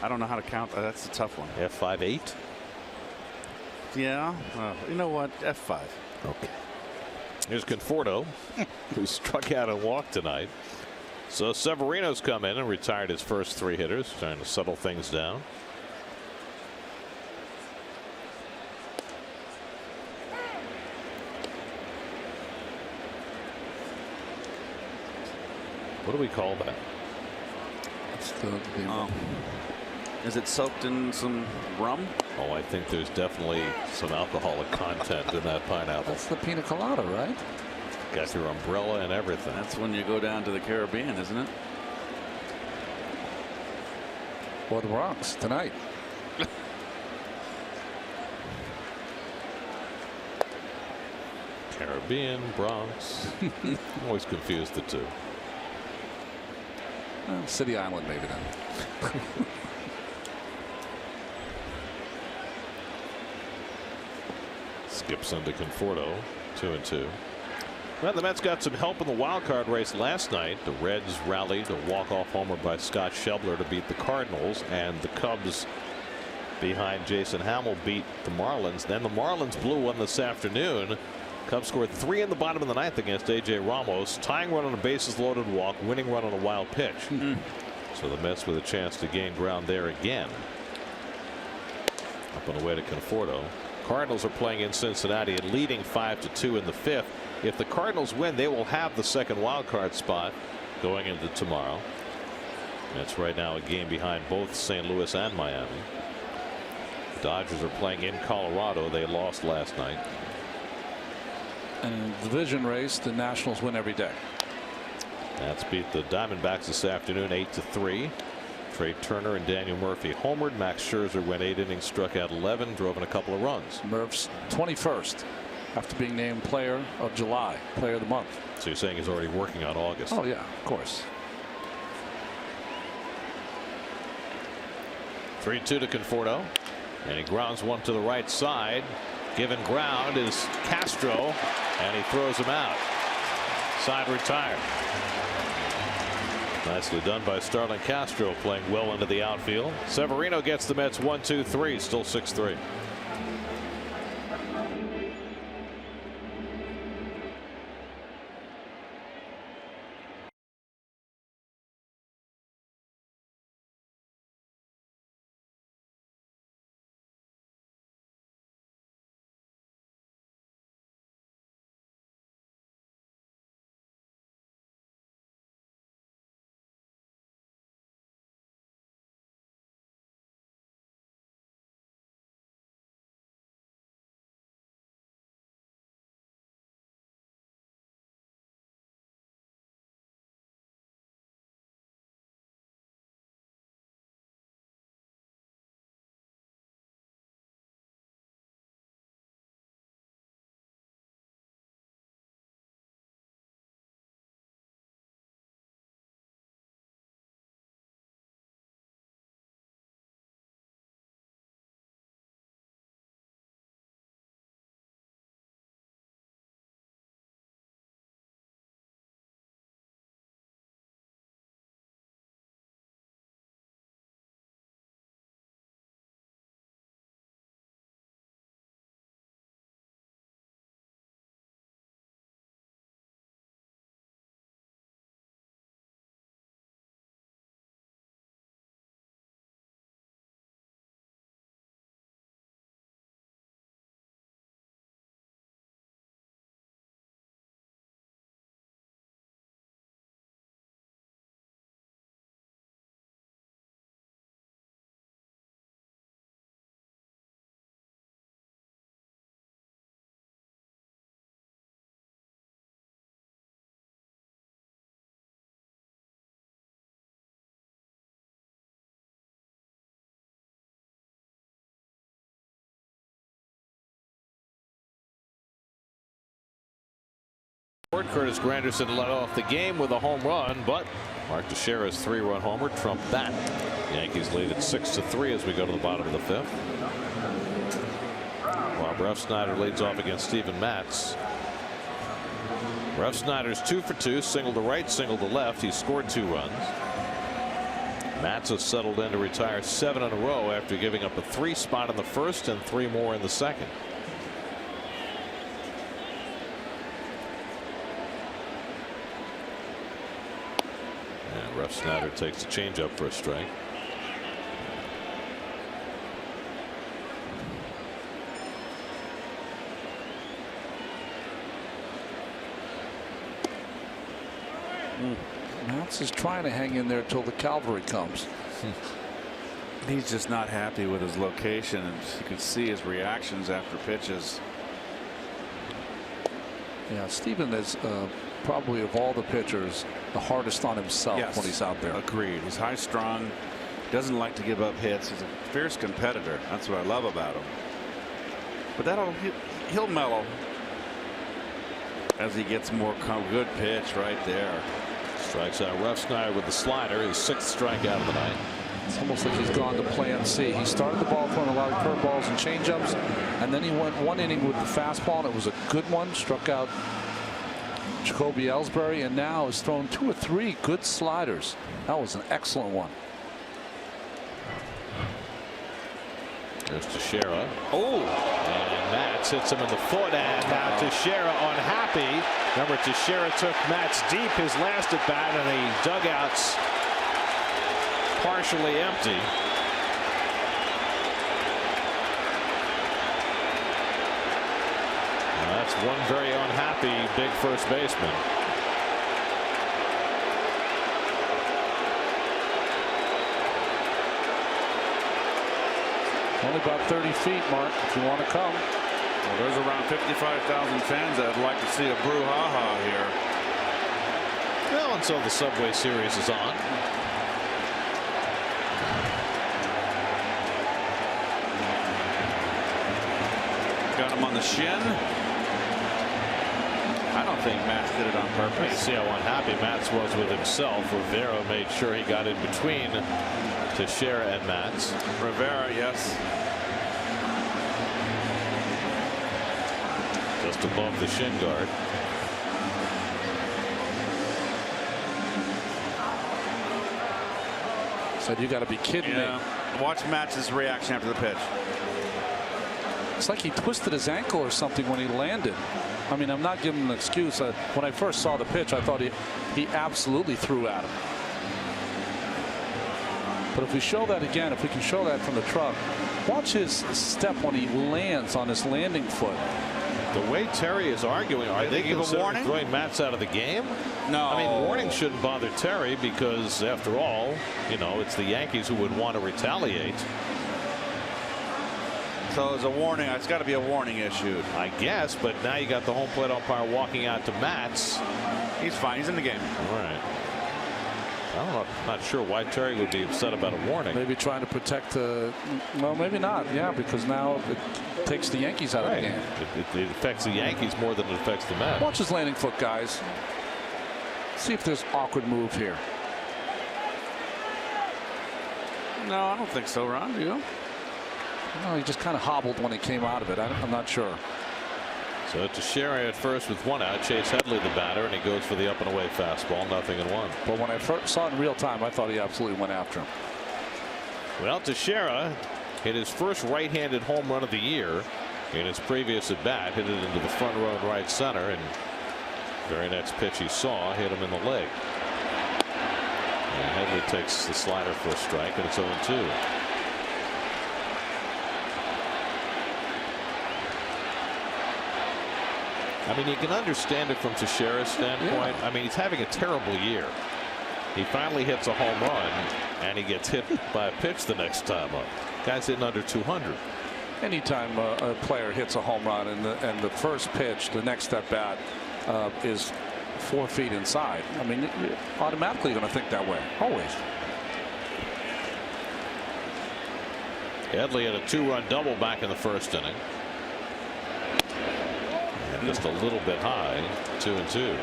I don't know how to count that. That's a tough one. F5-8. Yeah. You know what? F5. Okay. Here's Conforto, who struck out and walked tonight. So Severino's come in and retired his first 3 hitters, trying to settle things down. What do we call that? It's the is it soaked in some rum? Oh, I think there's definitely some alcoholic content in that pineapple. That's the pina colada, right? Got your umbrella and everything. That's when you go down to the Caribbean, isn't it? Or the Bronx tonight. Caribbean, Bronx. I'm always confused the 2. Well, City Island, maybe then. Skips into Conforto, 2-2. Well, the Mets got some help in the wild card race last night. The Reds rallied a walk-off homer by Scott Schebler to beat the Cardinals, and the Cubs behind Jason Hamill beat the Marlins. Then the Marlins blew one this afternoon. Cubs scored 3 in the bottom of the 9th against A.J. Ramos. Tying run on a bases loaded walk, winning run on a wild pitch. So the Mets with a chance to gain ground there again. Up on the way to Conforto. Cardinals are playing in Cincinnati and leading 5-2 in the 5th. If the Cardinals win, they will have the second wild card spot going into tomorrow. That's right now a game behind both St. Louis and Miami. The Dodgers are playing in Colorado. They lost last night. And in the division race, the Nationals win every day. That's beat the Diamondbacks this afternoon 8-3. Trey Turner and Daniel Murphy homered. Max Scherzer went 8 innings, struck out 11, drove in a couple of runs. Murph's 21st after being named Player of July, Player of the Month. So you're saying he's already working on August? Oh yeah, of course. 3-2 to Conforto, and he grounds one to the right side. Given ground is Castro, and he throws him out. Side retired. Nicely done by Starlin Castro, playing well into the outfield. Severino gets the Mets 1-2-3, still 6-3. Curtis Granderson led off the game with a home run, but Mark Teixeira's 3-run homer trumped that. Yankees lead at 6-3 as we go to the bottom of the 5th. While Refsnyder leads off against Steven Matz. Refsnyder's 2 for 2, single to right, single to left. He scored 2 runs. Matz has settled in to retire 7 in a row after giving up a 3 spot in the first and 3 more in the second. Refsnyder takes the changeup for a strike. Matz is trying to hang in there till the cavalry comes. He's just not happy with his location, and you can see his reactions after pitches. Yeah, Steven is probably of all the pitchers the hardest on himself when he's out there. Agreed. He's high strung, doesn't like to give up hits. He's a fierce competitor. That's what I love about him. But he'll mellow as he gets more good pitch right there. Strikes out Refsnyder with the slider, his 6th strikeout of the night. It's almost like he's gone to plan C. He started the ball throwing a lot of curveballs and changeups, and then he went 1 inning with the fastball, and it was a good one. Struck out Jacoby Ellsbury, and now has thrown 2 or 3 good sliders. That was an excellent one. There's Teixeira. Oh, and Matz hits him in the foot, and now Teixeira unhappy. Remember, Teixeira took Matz deep his last at bat, and the dugouts partially empty. That's one very unhappy big first baseman. Only about 30 feet, Mark, if you want to come. Well, there's around 55,000 fans that would like to see a brouhaha here. Well, until the Subway Series is on. Got him on the shin. I don't think Matz did it on purpose. You see how unhappy Matz was with himself. Rivera made sure he got in between Teixeira and Matz. Rivera, yes. Just above the shin guard. Said, you got to be kidding me. Watch Matt's reaction after the pitch. It's like he twisted his ankle or something when he landed. I mean, I'm not giving him an excuse. When I first saw the pitch, I thought he absolutely threw at him. But if we show that again, if we can show that from the truck, watch his step when he lands on his landing foot. The way Terry is arguing, are they considering throwing Matz out of the game? No. I mean, warning shouldn't bother Terry because, after all, you know, it's the Yankees who would want to retaliate. So there's a warning. It's got to be a warning issued, I guess, but now you got the home plate umpire walking out to Matz. He's fine. He's in the game. All right. I don't know. I'm not sure why Terry would be upset about a warning. Maybe trying to protect well, maybe not. Yeah, because now it takes the Yankees out of the game. It affects the Yankees more than it affects the Mets. Watch his landing foot, guys. See if there's awkward move here. No, I don't think so, Ron. Do you? No, he just kind of hobbled when he came out of it. I'm not sure. So Teixeira at first with 1 out. Chase Headley the batter, and he goes for the up and away fastball. 0-1. But when I first saw it in real time, I thought he absolutely went after him. Well, Teixeira hit his first right-handed home run of the year in his previous at bat. Hit it into the front row and right center, and very next pitch he saw hit him in the leg. And Headley takes the slider for a strike, and it's 0-2. I mean, you can understand it from Teixeira's standpoint. Yeah. I mean, he's having a terrible year. He finally hits a home run, and he gets hit by a pitch the next time up. Guy's hitting under 200. Anytime a player hits a home run and the first pitch, the next at bat is 4 feet inside, I mean, you're automatically going to think that way. Always. Headley had a 2-run double back in the first inning. Just a little bit high. 2-2.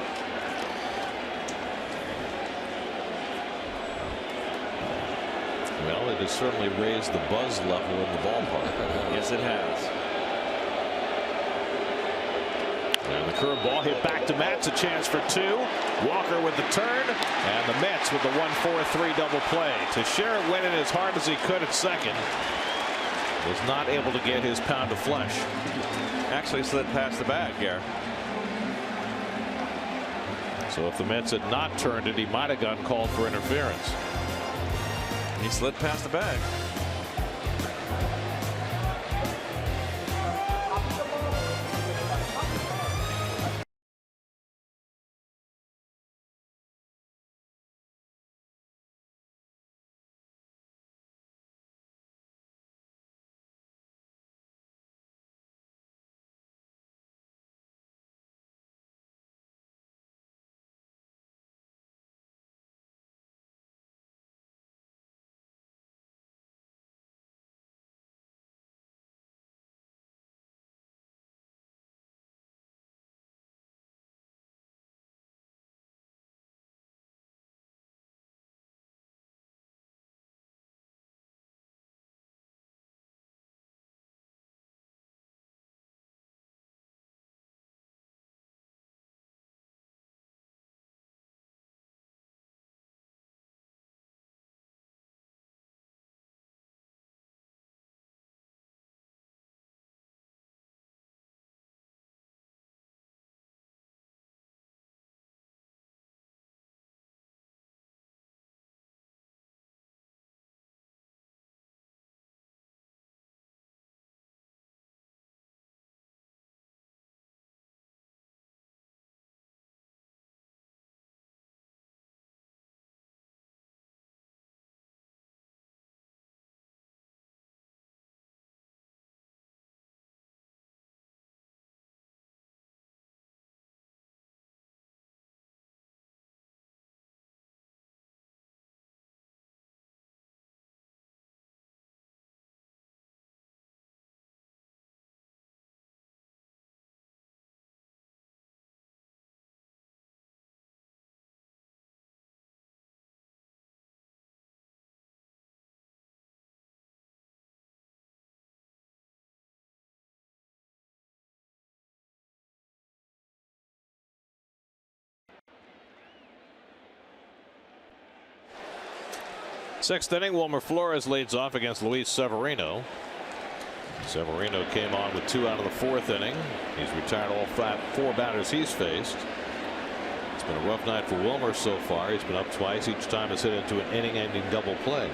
Well, it has certainly raised the buzz level in the ballpark. Yes, it has. And the curveball hit back to Matz. A chance for 2. Walker with the turn, and the Mets with the 1-4-3 double play. Teixeira went in as hard as he could at second. Was not able to get his pound of flesh. Actually slid past the bag here. So if the Mets had not turned it, he might have gotten called for interference. He slid past the bag. Sixth inning, Wilmer Flores leads off against Luis Severino. Severino came on with 2 out of the 4th inning. He's retired all 4 batters he's faced. It's been a rough night for Wilmer so far. He's been up twice. Each time has hit into an inning-ending double play.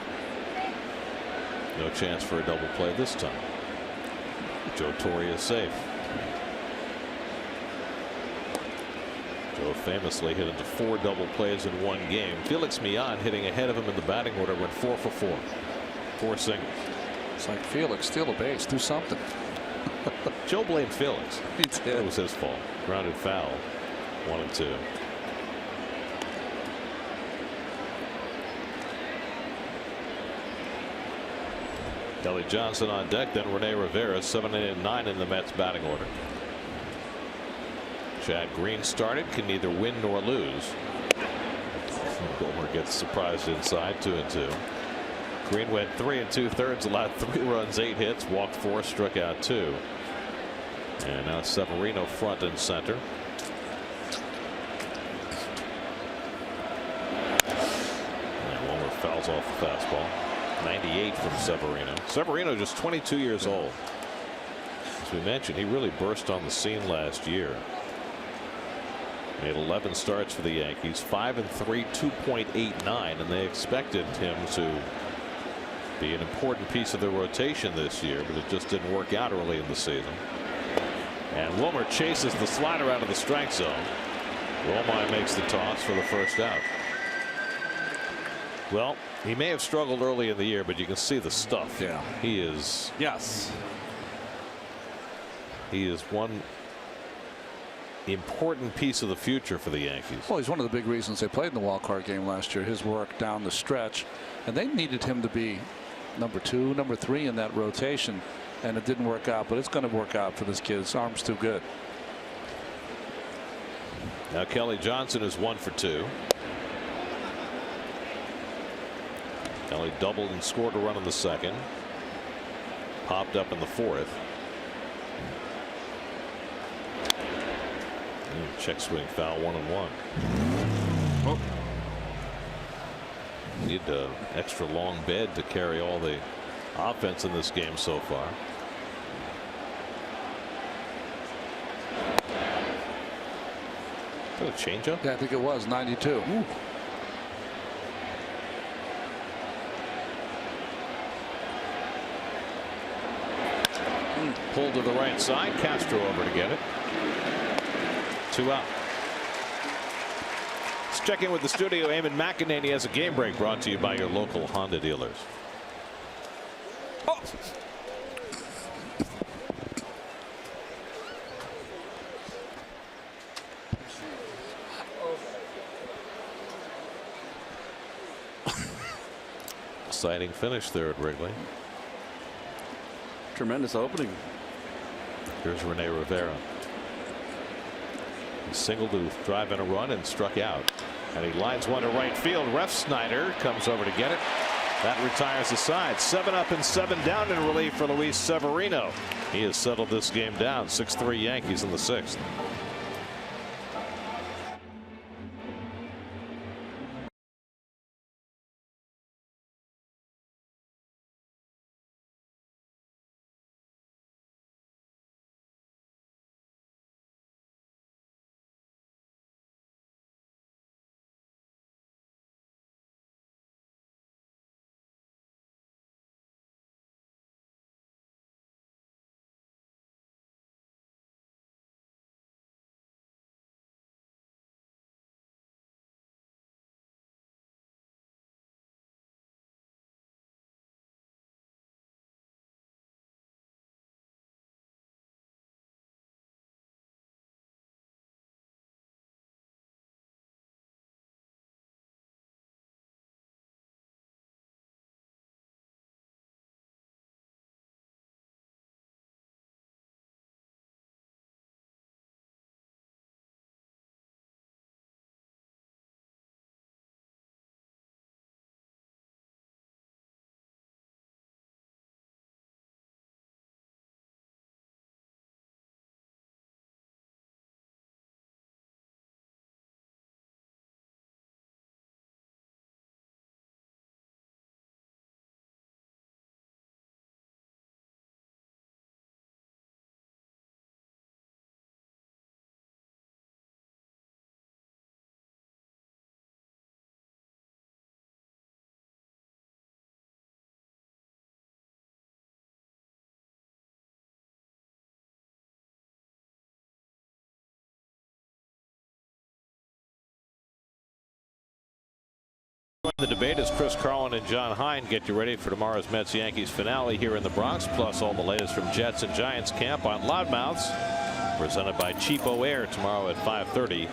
No chance for a double play this time. Joe Torre is safe. Joe famously hit into 4 double plays in one game. Felix Millan hitting ahead of him in the batting order went 4 for 4. 4 singles. It's like Felix, steal a base, do something. Joe blamed Felix. He did. It was his fault. Grounded foul. 1 and 2. Kelly Johnson on deck, then Rene Rivera, 7, 8, and 9 in the Mets batting order. Chad Green started, can neither win nor lose. Wilmer gets surprised inside, 2 and 2. Green went 3 2/3, allowed 3 runs, 8 hits, walked 4, struck out 2. And now Severino front and center. And Wilmer fouls off the fastball. 98 from Severino. Severino just 22 years old. As we mentioned, he really burst on the scene last year. Made 11 starts for the Yankees, 5 and 3, 2.89, and they expected him to be an important piece of the rotation this year, but it just didn't work out early in the season. And Wilmer chases the slider out of the strike zone. Romine makes the toss for the first out. Well, he may have struggled early in the year, but you can see the stuff. Yeah. He is. Yes. He is one important piece of the future for the Yankees. Well, he's one of the big reasons they played in the wild card game last year. His work down the stretch, and they needed him to be number 2, number 3 in that rotation, and it didn't work out. But it's going to work out for this kid. His arm's too good. Now Kelly Johnson is 1 for 2. Kelly doubled and scored a run in the second. Popped up in the 4th. Check swing foul, 1 and 1. Oh. Need an extra long bed to carry all the offense in this game so far. Is that a changeup? Yeah, I think it was 92. Ooh. Pulled to the right side. Castro over to get it. 2 out. Let's check in with the studio. Eamon McEnany has a game break brought to you by your local Honda dealers. Oh. Exciting finish there at Wrigley. Tremendous opening. Here's Rene Rivera. He singled to drive in a run and struck out. And he lines one to right field. Ref Snyder comes over to get it. That retires the side. 7 up and 7 down in relief for Luis Severino. He has settled this game down. 6-3 Yankees in the 6th. The debate is Chris Carlin and John Hine get you ready for tomorrow's Mets-Yankees finale here in the Bronx, plus all the latest from Jets and Giants camp on Loudmouths, presented by Cheapo Air tomorrow at 5:30,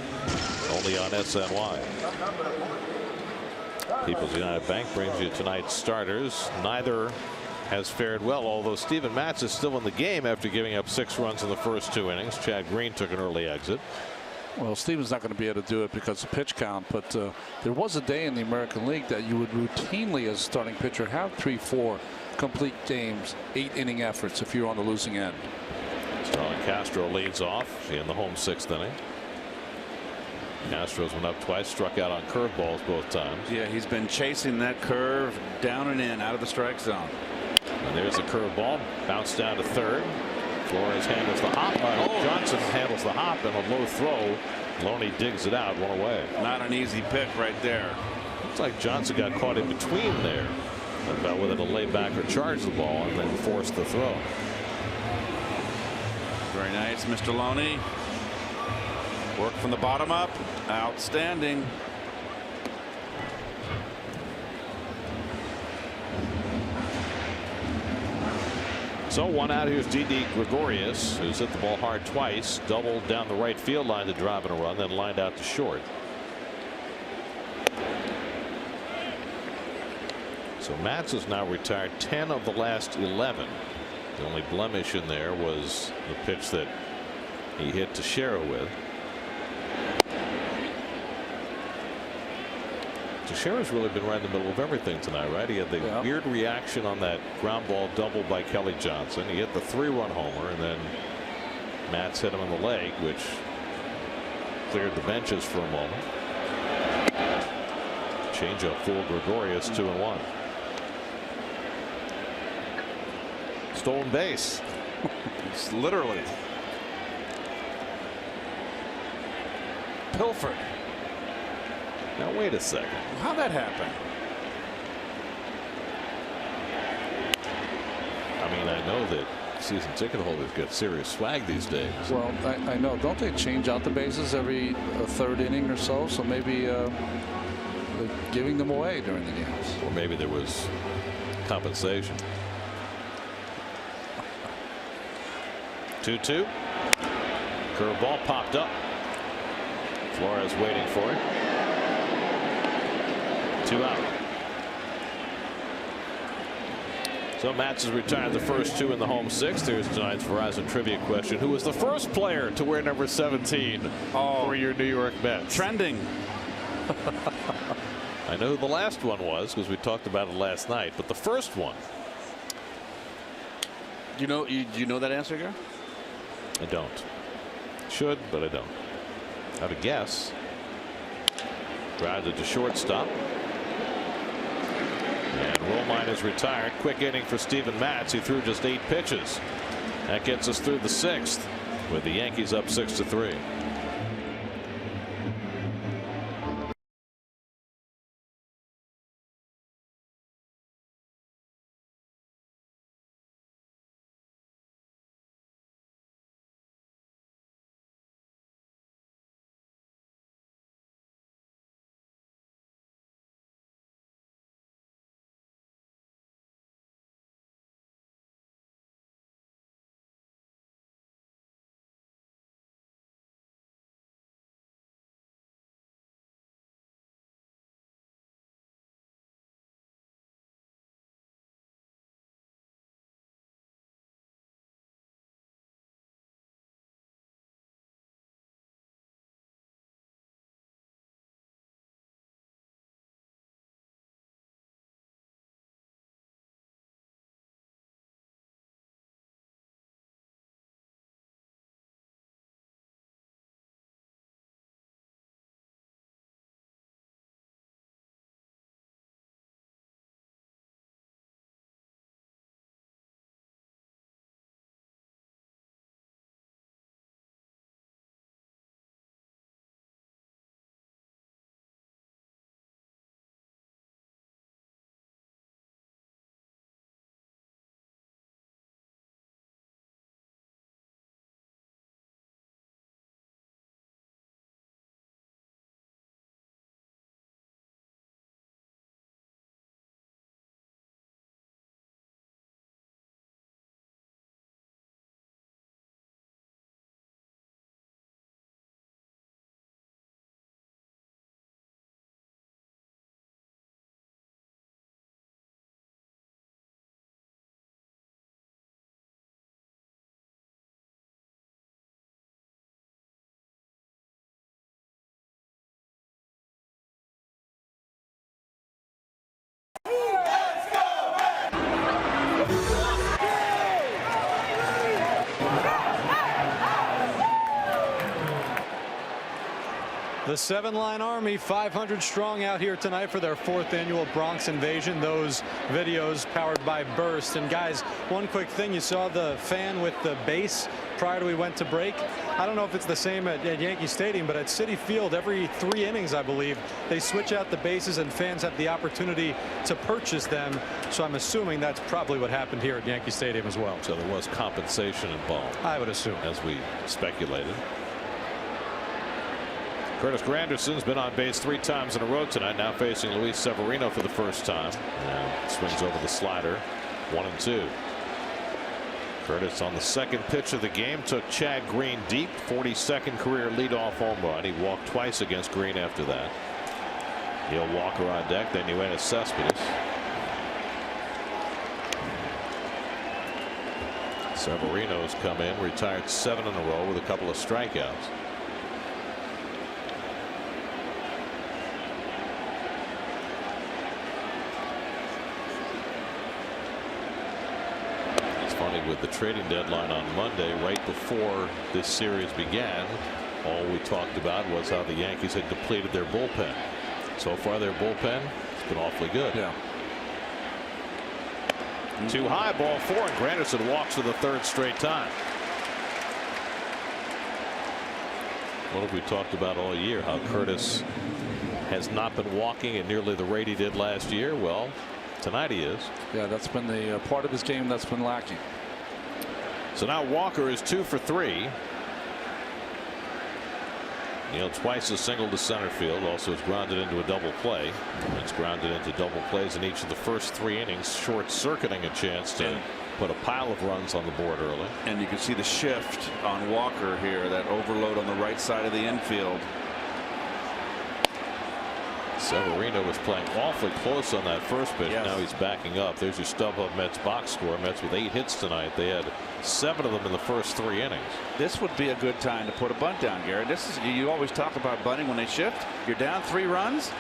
only on SNY. People's United Bank brings you tonight's starters. Neither has fared well, although Steven Matz is still in the game after giving up 6 runs in the first 2 innings. Chad Green took an early exit. Well, Steven's not going to be able to do it because of pitch count, but there was a day in the American League that you would routinely, as a starting pitcher, have 3-4 complete games, 8-inning efforts if you're on the losing end. Starlin Castro leads off in the home 6th inning. Castro's went up twice, struck out on curveballs both times. Yeah, he's been chasing that curve down and in, out of the strike zone. And there's a curveball, bounced down to third. Flores handles the hop. Johnson handles the hop, and a low throw. Loney digs it out, 1 away. Not an easy pick right there. Looks like Johnson got caught in between there, about whether to lay back or charge the ball, and then force the throw. Very nice, Mr. Loney. Work from the bottom up. Outstanding. So 1 out. Here's Didi Gregorius, who's hit the ball hard twice, doubled down the right field line to drive in a run, then lined out to short. So Matz has now retired 10 of the last 11. The only blemish in there was the pitch that he hit Teixeira with. Teixeira's really been right in the middle of everything tonight, right? He had the weird reaction on that ground ball double by Kelly Johnson. He hit the 3-run homer, and then Matz hit him in the leg, which cleared the benches for a moment. Changeup for Gregorius, 2-1. Stolen base. It's literally pilfered. Now wait a second. How'd that happen? I mean, I know that season ticket holders get serious swag these days. Well, I know. Don't they change out the bases every 3rd inning or so? So maybe they're giving them away during the games. Or maybe there was compensation. 2-2. Curveball popped up. Flores waiting for it. 2 out. So Matz has retired the first 2 in the home 6th. Here's tonight's Verizon trivia question: who was the first player to wear number 17 for your New York Mets? Trending. I know who the last one was because we talked about it last night, but the first one. You know that answer, Gary? I don't. Should, but I don't. Have a guess. Grounded to shortstop. And Romine is retired. Quick inning for Steven Matz. He threw just 8 pitches. That gets us through the 6th with the Yankees up 6-3. The 7-line army, 500 strong out here tonight for their 4th annual Bronx invasion. Those videos powered by Burst. And guys, one quick thing, you saw the fan with the base prior to we went to break. I don't know if it's the same at Yankee Stadium, but at Citi Field, every 3 innings, I believe, they switch out the bases and fans have the opportunity to purchase them. So I'm assuming that's probably what happened here at Yankee Stadium as well. So there was compensation involved, I would assume, as we speculated. Curtis Granderson's been on base 3 times in a row tonight, now facing Luis Severino for the first time. And swings over the slider, 1-2. Curtis on the second pitch of the game took Chad Green deep, 42nd career leadoff home run. He walked twice against Green after that. Neil Walker on deck, then NYN AT Cespedes. Severino's come in, retired 7 in a row with a couple of strikeouts. With the trading deadline on Monday, right before this series began, all we talked about was how the Yankees had depleted their bullpen. So far their bullpen has been awfully good. Yeah. Too high, ball 4, and Granderson walks for the 3rd straight time. What have we talked about all year? How Curtis has not been walking at nearly the rate he did last year. Well, tonight he is. Yeah, that's been the part of his game that's been lacking. So now Walker is 2 for 3. Twice a single to center field. Also has grounded into a double play. It's grounded into double plays in each of the first 3 innings, short circuiting a chance to put a pile of runs on the board early. And you can see the shift on Walker here, that overload on the right side of the infield. Severino was playing awfully close on that first pitch. Yes. Now he's backing up. There's your StubHub Mets box score. Mets with 8 hits tonight. They had 7 of them in the first 3 innings. This would be a good time to put a bunt down, Gary. This is, you always talk about bunting when they shift. You're down 3 runs.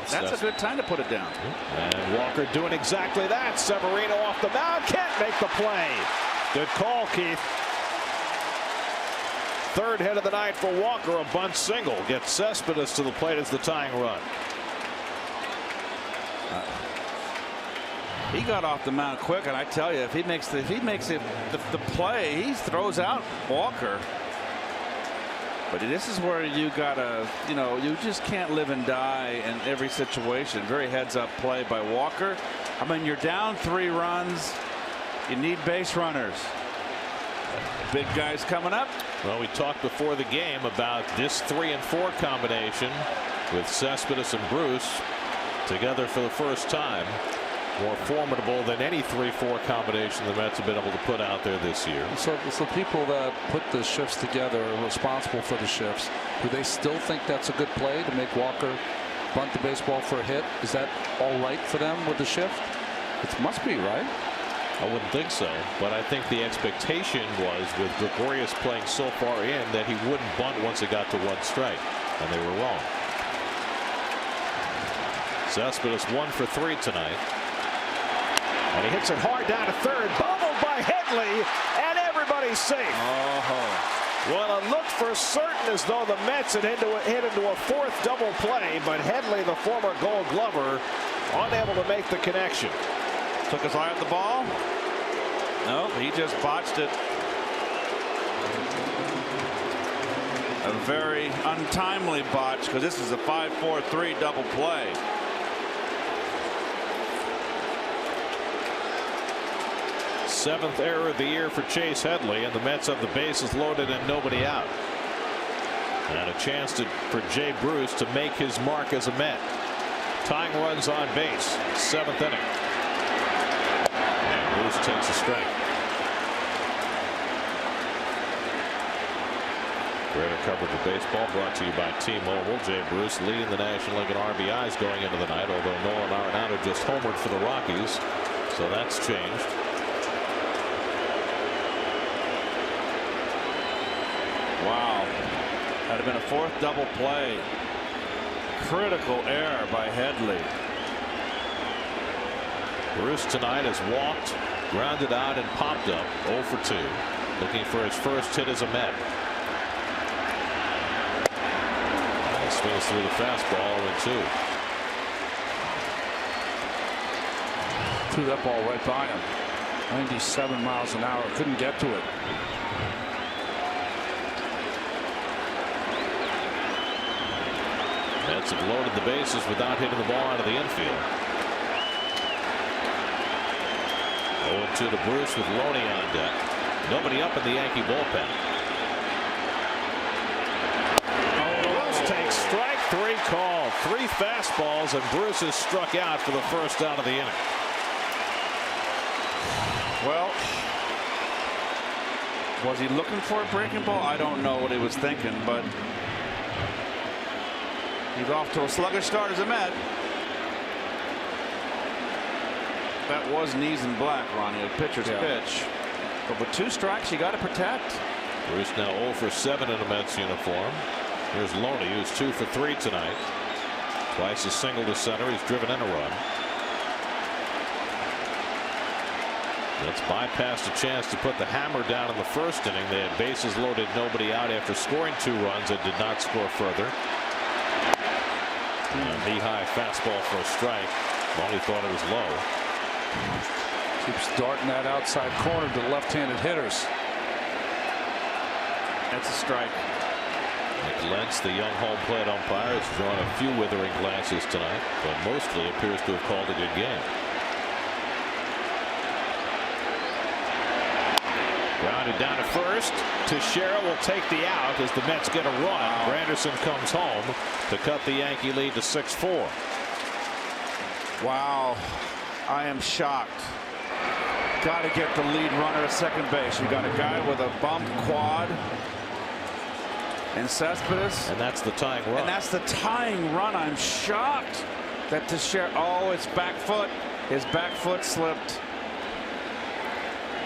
That's a good time to put it down. And Walker doing exactly that. Severino off the mound, can't make the play. Good call, Keith. 3rd hit of the night for Walker, a bunt single. Gets Cespedes to the plate as the tying run. He got off the mound quick, and I tell you, if he makes the play, he throws out Walker. But this is where you gotta, you just can't live and die in every situation. Very heads-up play by Walker. I mean, you're down 3 runs. You need base runners. Big guys coming up. Well, we talked before the game about this 3 and 4 combination with Cespedes and Bruce together for the first time. More formidable than any 3-4 combination the Mets have been able to put out there this year. So people that put the shifts together are responsible for the shifts. Do they still think that's a good play to make Walker bunt the baseball for a hit? Is that all right for them with the shift? It must be, right? I wouldn't think so, but I think the expectation was with Gregorius playing so far in that he wouldn't bunt once it got to 1 strike, and they were wrong. Cespedes 1 for 3 tonight. And he hits it hard down to 3rd, bobbled by Headley, and everybody's safe. Well, it looked for certain as though the Mets had hit into a 4th double play, but Headley, the former Gold Glover, unable to make the connection. Took his eye off the ball. No, he just botched it. A very untimely botch, because this is a 5-4-3 double play. Seventh error of the year for Chase Headley, and the Mets have the bases loaded and nobody out. And a chance for Jay Bruce to make his mark as a Met. Tying runs on base, 7th inning. Bruce takes a strike. Greater coverage of baseball brought to you by T-Mobile. Jay Bruce leading the National League in RBIs going into the night, although Nolan Arenado just homered for the Rockies, so that's changed. Wow. That'd have been a 4th double play. Critical error by Headley. Bruce tonight has walked, grounded out, and popped up 0 for 2. Looking for his first hit as a Met. Goes through the fastball and 2. Threw that ball right by him. 97 miles an hour. Couldn't get to it. Mets have loaded the bases without hitting the ball out of the infield. 0-2 to Bruce with Loney on deck. Nobody up in the Yankee bullpen. Bruce takes strike 3 call. 3 fastballs, and Bruce is struck out for the first out of the inning. Well, was he looking for a breaking ball? I don't know what he was thinking, but he's off to a sluggish start as a Met. That was knees in black, Ronnie, a pitcher's pitch. But with 2 strikes, you got to protect. Bruce now 0 for 7 in a Mets uniform. Here's Loney, who's 2 for 3 tonight. Twice a single to center. He's driven in a run. Mets bypassed a chance to put the hammer down in the first inning. They had bases loaded, nobody out after scoring 2 runs and did not score further. Knee-high fastball for a strike. Loney thought it was low. Keeps darting that outside corner to left-handed hitters. That's a strike. Nick Lentz, the young home plate umpire, has drawn a few withering glances tonight, but mostly appears to have called a good game. Grounded down to first. Teixeira will take the out as the Mets get a run. Granderson comes home to cut the Yankee lead to 6-4. Wow. I am shocked. Got to get the lead runner at second base. You got a guy with a bumped quad and Cespedes. And that's the tying run. And that's the tying run. I'm shocked that Teixeira. Oh, it's back foot. His back foot slipped.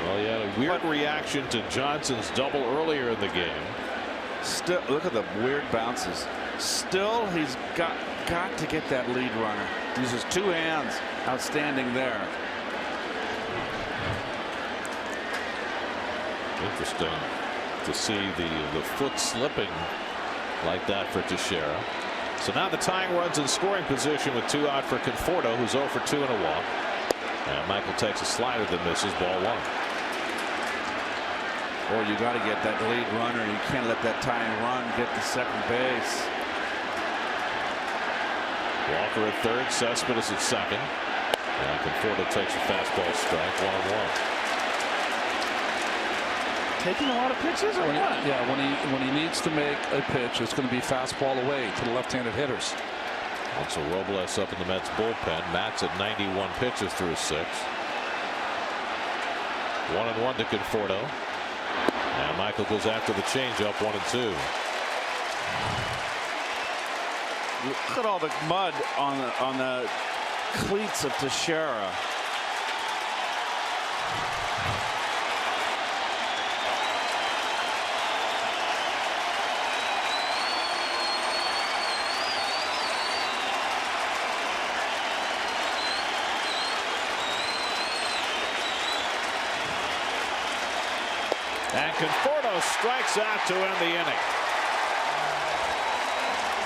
Well, he had a weird reaction to Johnson's double earlier in the game. Still, look at the weird bounces. Still, he's got to get that lead runner. Uses 2 hands. Outstanding there. Interesting to see the foot slipping like that for Teixeira. So now the tying runs in scoring position with 2 out for Conforto, who's 0 for 2 in a walk. And Michael takes a slider that misses, ball 1. Or you got to get that lead runner. You can't let that tying run get to second base. Walker at third, Cespedes at second. And Conforto takes a fastball strike, 1-1. Taking a lot of pitches or what? Yeah, when he needs to make a pitch, it's going to be fastball away to the left-handed hitters. Also Robles up in the Mets bullpen. Matt's at 91 pitches through 6. 1-1 to Conforto. And Michael goes after the changeup, 1-2. Look at all the mud on the cleats of Teixeira. And Conforto strikes out to end the inning.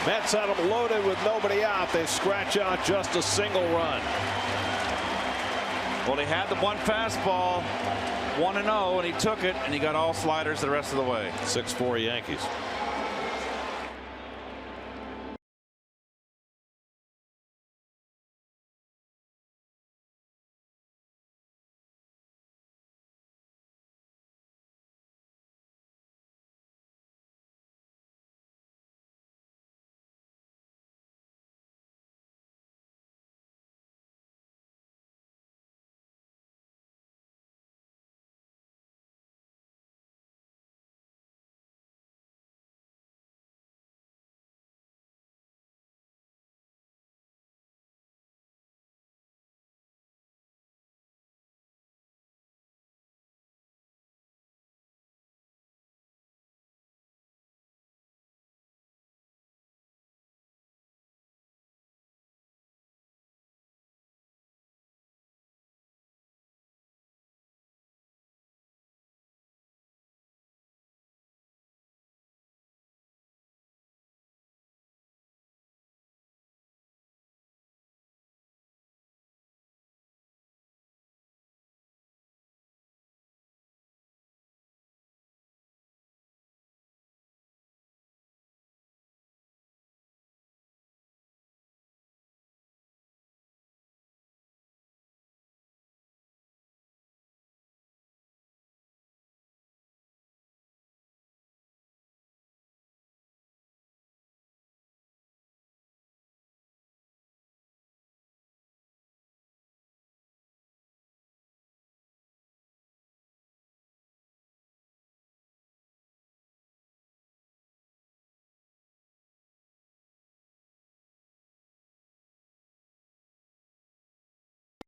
Mets had them loaded with nobody out. They scratch out just a single run. Well, he had the 1 fastball, 1-0, and he took it, and he got all sliders the rest of the way. 6-4 Yankees.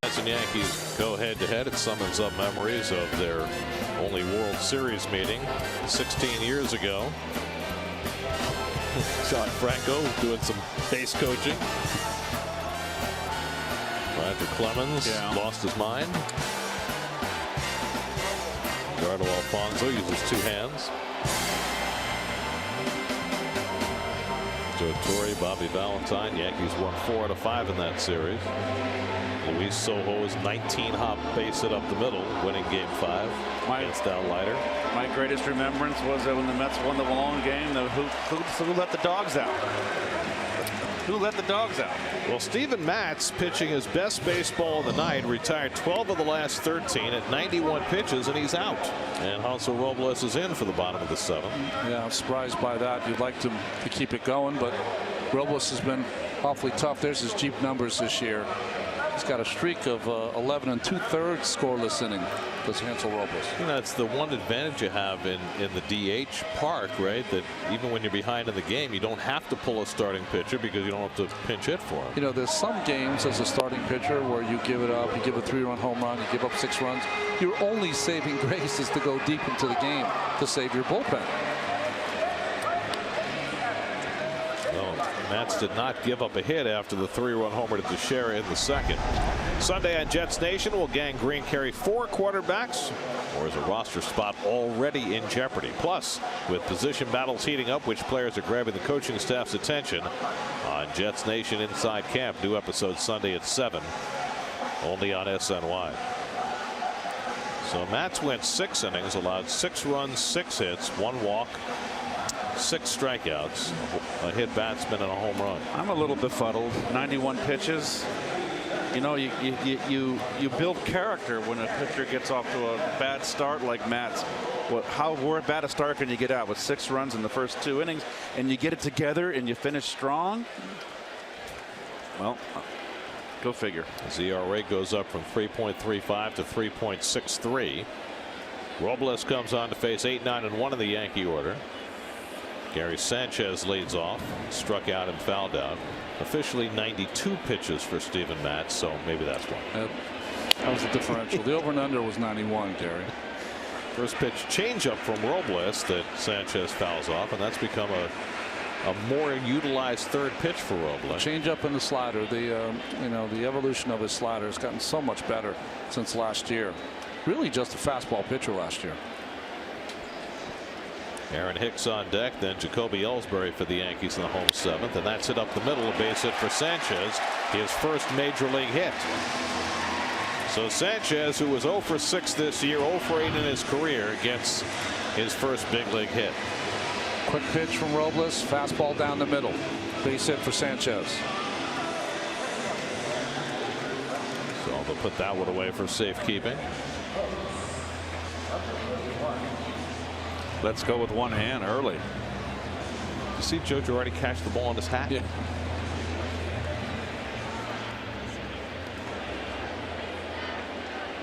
Mets and Yankees go head-to-head. It summons up memories of their only World Series meeting 16 years ago. John Franco doing some base coaching. Roger Clemens lost his mind. Eduardo Alfonso uses 2 hands. Joe Torre, Bobby Valentine. Yankees won 4 out of 5 in that series. Luis Sojo's 19-hop base hit up the middle, winning Game 5 against Al Leiter. My greatest remembrance was that when the Mets won the long game, who let the dogs out? Who let the dogs out? Well, Steven Matz, pitching his best baseball of the night, retired 12 of the last 13 at 91 pitches, and he's out. And Hansel Robles is in for the bottom of the 7th. Yeah, I'm surprised by that. You'd like to keep it going, but Robles has been awfully tough. There's his Jeep numbers this year. He's got a streak of 11 2/3 scoreless inning. Does Hansel Robles? You know, that's the one advantage you have in the DH park, right? That even when you're behind in the game, you don't have to pull a starting pitcher because you don't have to pinch hit for him. You know, there's some games as a starting pitcher where you give it up, you give a 3-run home run, you give up 6 runs. Your only saving grace is to go deep into the game to save your bullpen. Mets did not give up a hit after the 3-run homer to Teixeira in the 2nd. Sunday on Jets Nation, will Gang Green carry 4 quarterbacks, or is a roster spot already in jeopardy? Plus, with position battles heating up, which players are grabbing the coaching staff's attention on Jets Nation Inside Camp. New episode Sunday at 7, only on SNY. So Mets went 6 innings, allowed 6 runs, 6 hits, 1 walk, 6 strikeouts, a hit batsman, and a home run. I'm a little befuddled. 91 pitches. You know, you build character when a pitcher gets off to a bad start like Matt's. How bad a start can you get out with 6 runs in the first 2 innings, and you get it together and you finish strong? Well, go figure. His ERA goes up from 3.35 to 3.63. Robles comes on to face 8-9-1 in the Yankee order. Gary Sanchez leads off, struck out and fouled out. Officially 92 pitches for Steven Matz, so maybe that's one. That was the differential. The over and under was 91, Gary. First pitch changeup from Robles that Sanchez fouls off, and that's become a more utilized 3rd pitch for Robles. Changeup and the slider. The evolution of his slider has gotten so much better since last year. Really just a fastball pitcher last year. Aaron Hicks on deck, then Jacoby Ellsbury for the Yankees in the home 7th, and that's it up the middle, a base hit for Sanchez, his first major league hit. So Sanchez, who was 0 for 6 this year, 0 for 8 in his career, gets his first big league hit. Quick pitch from Robles, fastball down the middle, base hit for Sanchez. So they'll put that one away for safekeeping. Let's go with 1 hand early. You see Joe Girardi catch the ball in his hat? Yeah.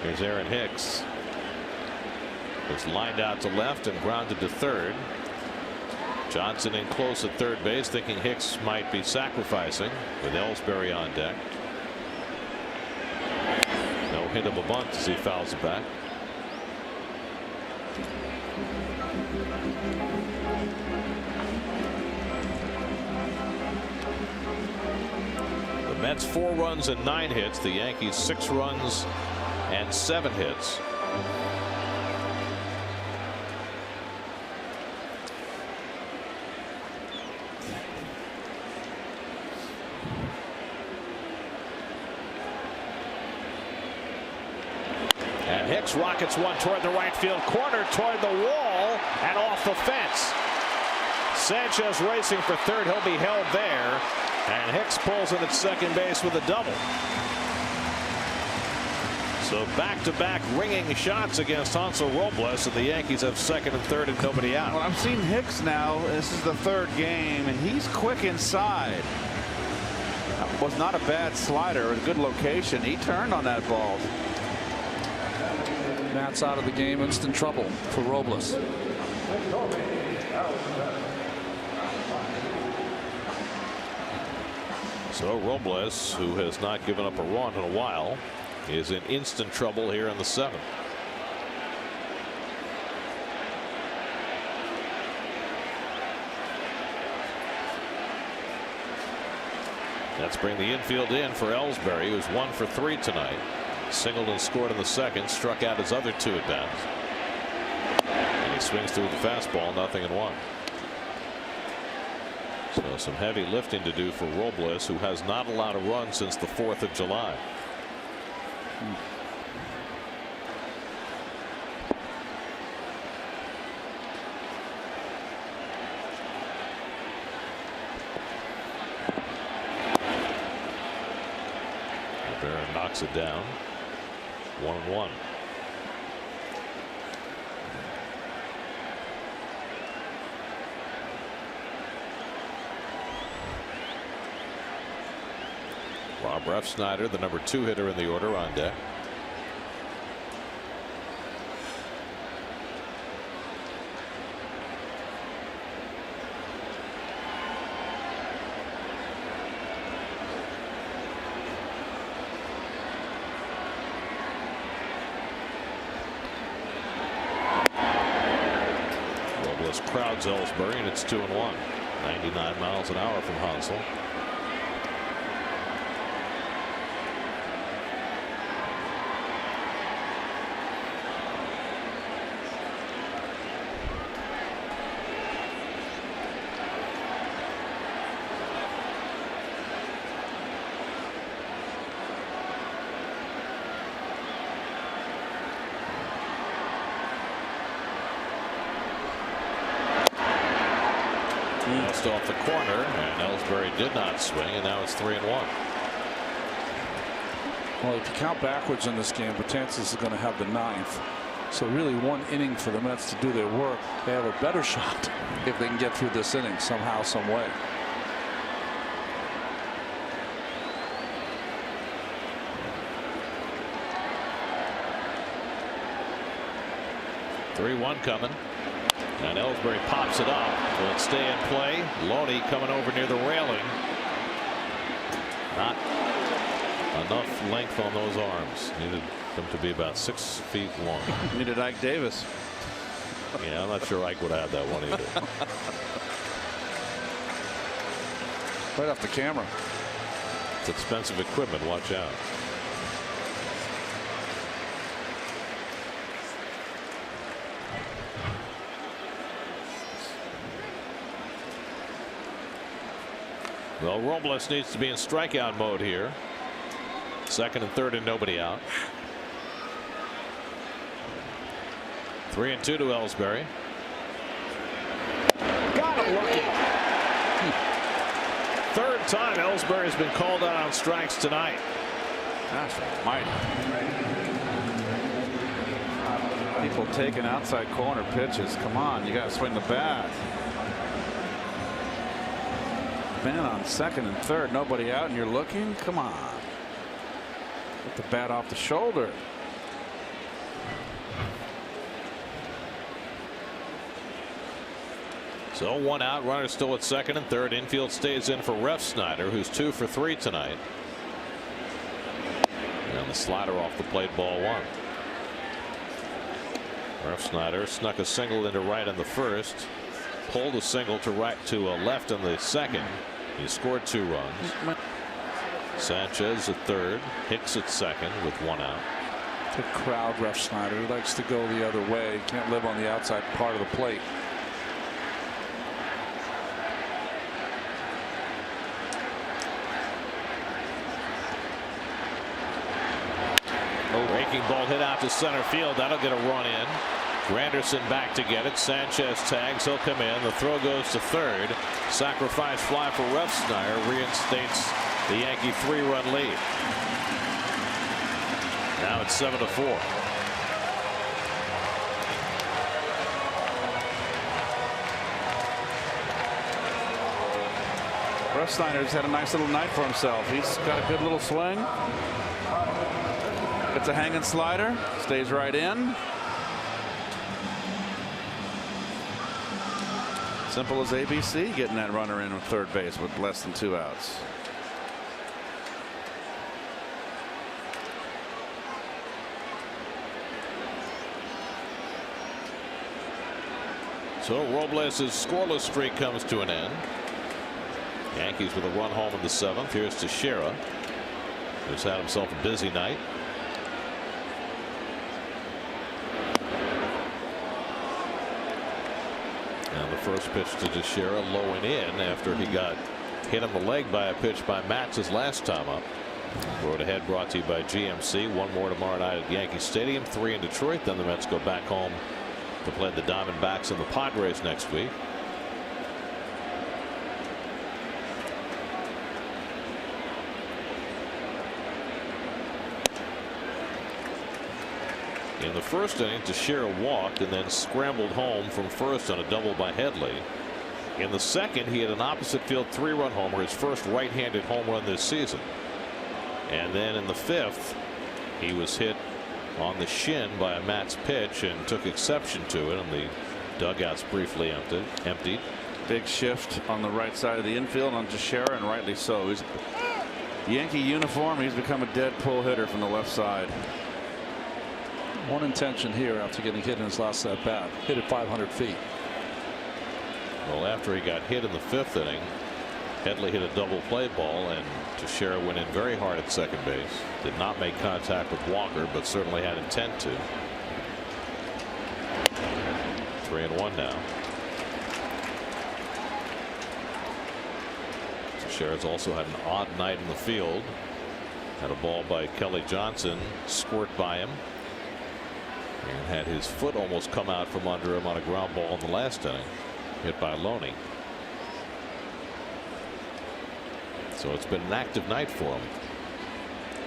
Here's Aaron Hicks. It's lined out to left and grounded to 3rd. Johnson in close at 3rd base, thinking Hicks might be sacrificing, with Ellsbury on deck. No hit of a bunt as he fouls it back. The Mets 4 runs and 9 hits. The Yankees 6 runs and 7 hits. And Hicks rockets one toward the right field corner, toward the wall and off the fence. Sanchez racing for 3rd. He'll be held there. And Hicks pulls in at 2nd base with a double. So back-to-back ringing shots against Hansel Robles, and the Yankees have 2nd and 3rd and nobody out. Well, I'm seeing Hicks now. This is the 3rd game, and he's quick inside. That was not a bad slider, a good location. He turned on that ball. Matt's out of the game, instant trouble for Robles. So Robles, who has not given up a run in a while, is in instant trouble here in the 7th. Let's bring the infield in for Ellsbury, who's 1 for 3 tonight. Singled and scored in the 2nd, struck out his other 2 at bats. And he swings through the fastball, 0-1. So some heavy lifting to do for Robles, who has not allowed a run since the 4th of July. Barron knocks it down. 1-1. Rob Refsnyder, the number 2 hitter in the order, on deck. Robles crowds Ellsbury, and it's 2-1. 99 miles an hour from Hansel. Just off the corner, and Ellsbury did not swing, and now it's 3-1. Well, if you count backwards in this game, Betances is going to have the 9th. So really 1 inning for the Mets to do their work. They have a better shot if they can get through this inning somehow, some way. Three-1 coming. And Ellsbury pops it up. Will it stay in play? Loney coming over near the railing. Not enough length on those arms. Needed them to be about 6 feet long. Needed Ike Davis. Yeah, I'm not sure Ike would have that one either. Right off the camera. It's expensive equipment. Watch out. Well, Robles needs to be in strikeout mode here. 2nd and 3rd and nobody out. 3-2 to Ellsbury. Got him looking. 3rd time Ellsbury has been called out on strikes tonight. Gosh almighty. People taking outside corner pitches. Come on, you got to swing the bat. Man on 2nd and 3rd, nobody out, and you're looking. Come on, get the bat off the shoulder. So 1 out, runner still at 2nd and 3rd. Infield stays in for Refsnyder, who's 2 for 3 tonight. And the slider off the plate, ball 1. Refsnyder snuck a single into right in the 1st, pulled a single to left in the 2nd. He scored 2 runs. Sanchez at 3rd, Hicks at 2nd with 1 out. The crowd, Refsnyder, he likes to go the other way. Can't live on the outside part of the plate. Breaking ball hit out to center field. That'll get a run in. Granderson back to get it. Sanchez tags. He'll come in. The throw goes to 3rd. Sacrifice fly for Refsnyder reinstates the Yankee 3-run lead. Now it's 7-4. Refsnyder's had a nice little night for himself. He's got a good little swing. Gets a hanging slider. Stays right in. Simple as ABC, getting that runner in on 3rd base with less than 2 outs. So Robles' scoreless streak comes to an end. Yankees with a run home in the 7th. Here's Teixeira, who's had himself a busy night. And the first pitch to Teixeira, low and in after he got hit on the leg by a pitch by Matz his last time up. Road Ahead brought to you by GMC. One more tomorrow night at Yankee Stadium, 3 in Detroit. Then the Mets go back home to play the Diamondbacks and the Padres next week. In the first inning, Teixeira walked and then scrambled home from first on a double by Headley. In the second, he had an opposite field 3-run homer, his first right-handed home run this season. And then in the 5th, he was hit on the shin by a Matz pitch and took exception to it, and the dugouts briefly emptied. Big shift on the right side of the infield on Teixeira, and rightly so. He's Yankee uniform. He's become a dead pull hitter from the left side. One intention here after getting hit in his last at bat. Hit it 500 feet. Well, after he got hit in the 5th inning, Headley hit a double play ball, and Teixeira went in very hard at second base. Did not make contact with Walker, but certainly had intent to. 3-1 now. Teixeira's also had an odd night in the field. Had a ball by Kelly Johnson squirt by him, and had his foot almost come out from under him on a ground ball in the last inning, hit by Loney. So it's been an active night for him.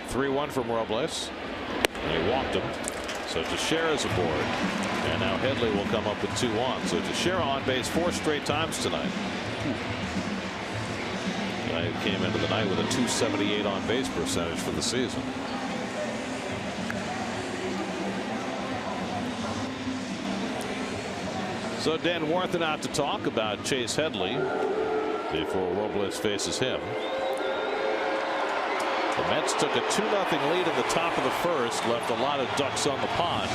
3-1 from Robles, and he walked him. So Teixeira's aboard, and now Headley will come up with 2 on. So Teixeira on base 4 straight times tonight. He came into the night with a .278 on base percentage for the season. So Dan Warthen out to talk about Chase Headley before Robles faces him. The Mets took a 2-0 lead in the top of the first, left a lot of ducks on the pond,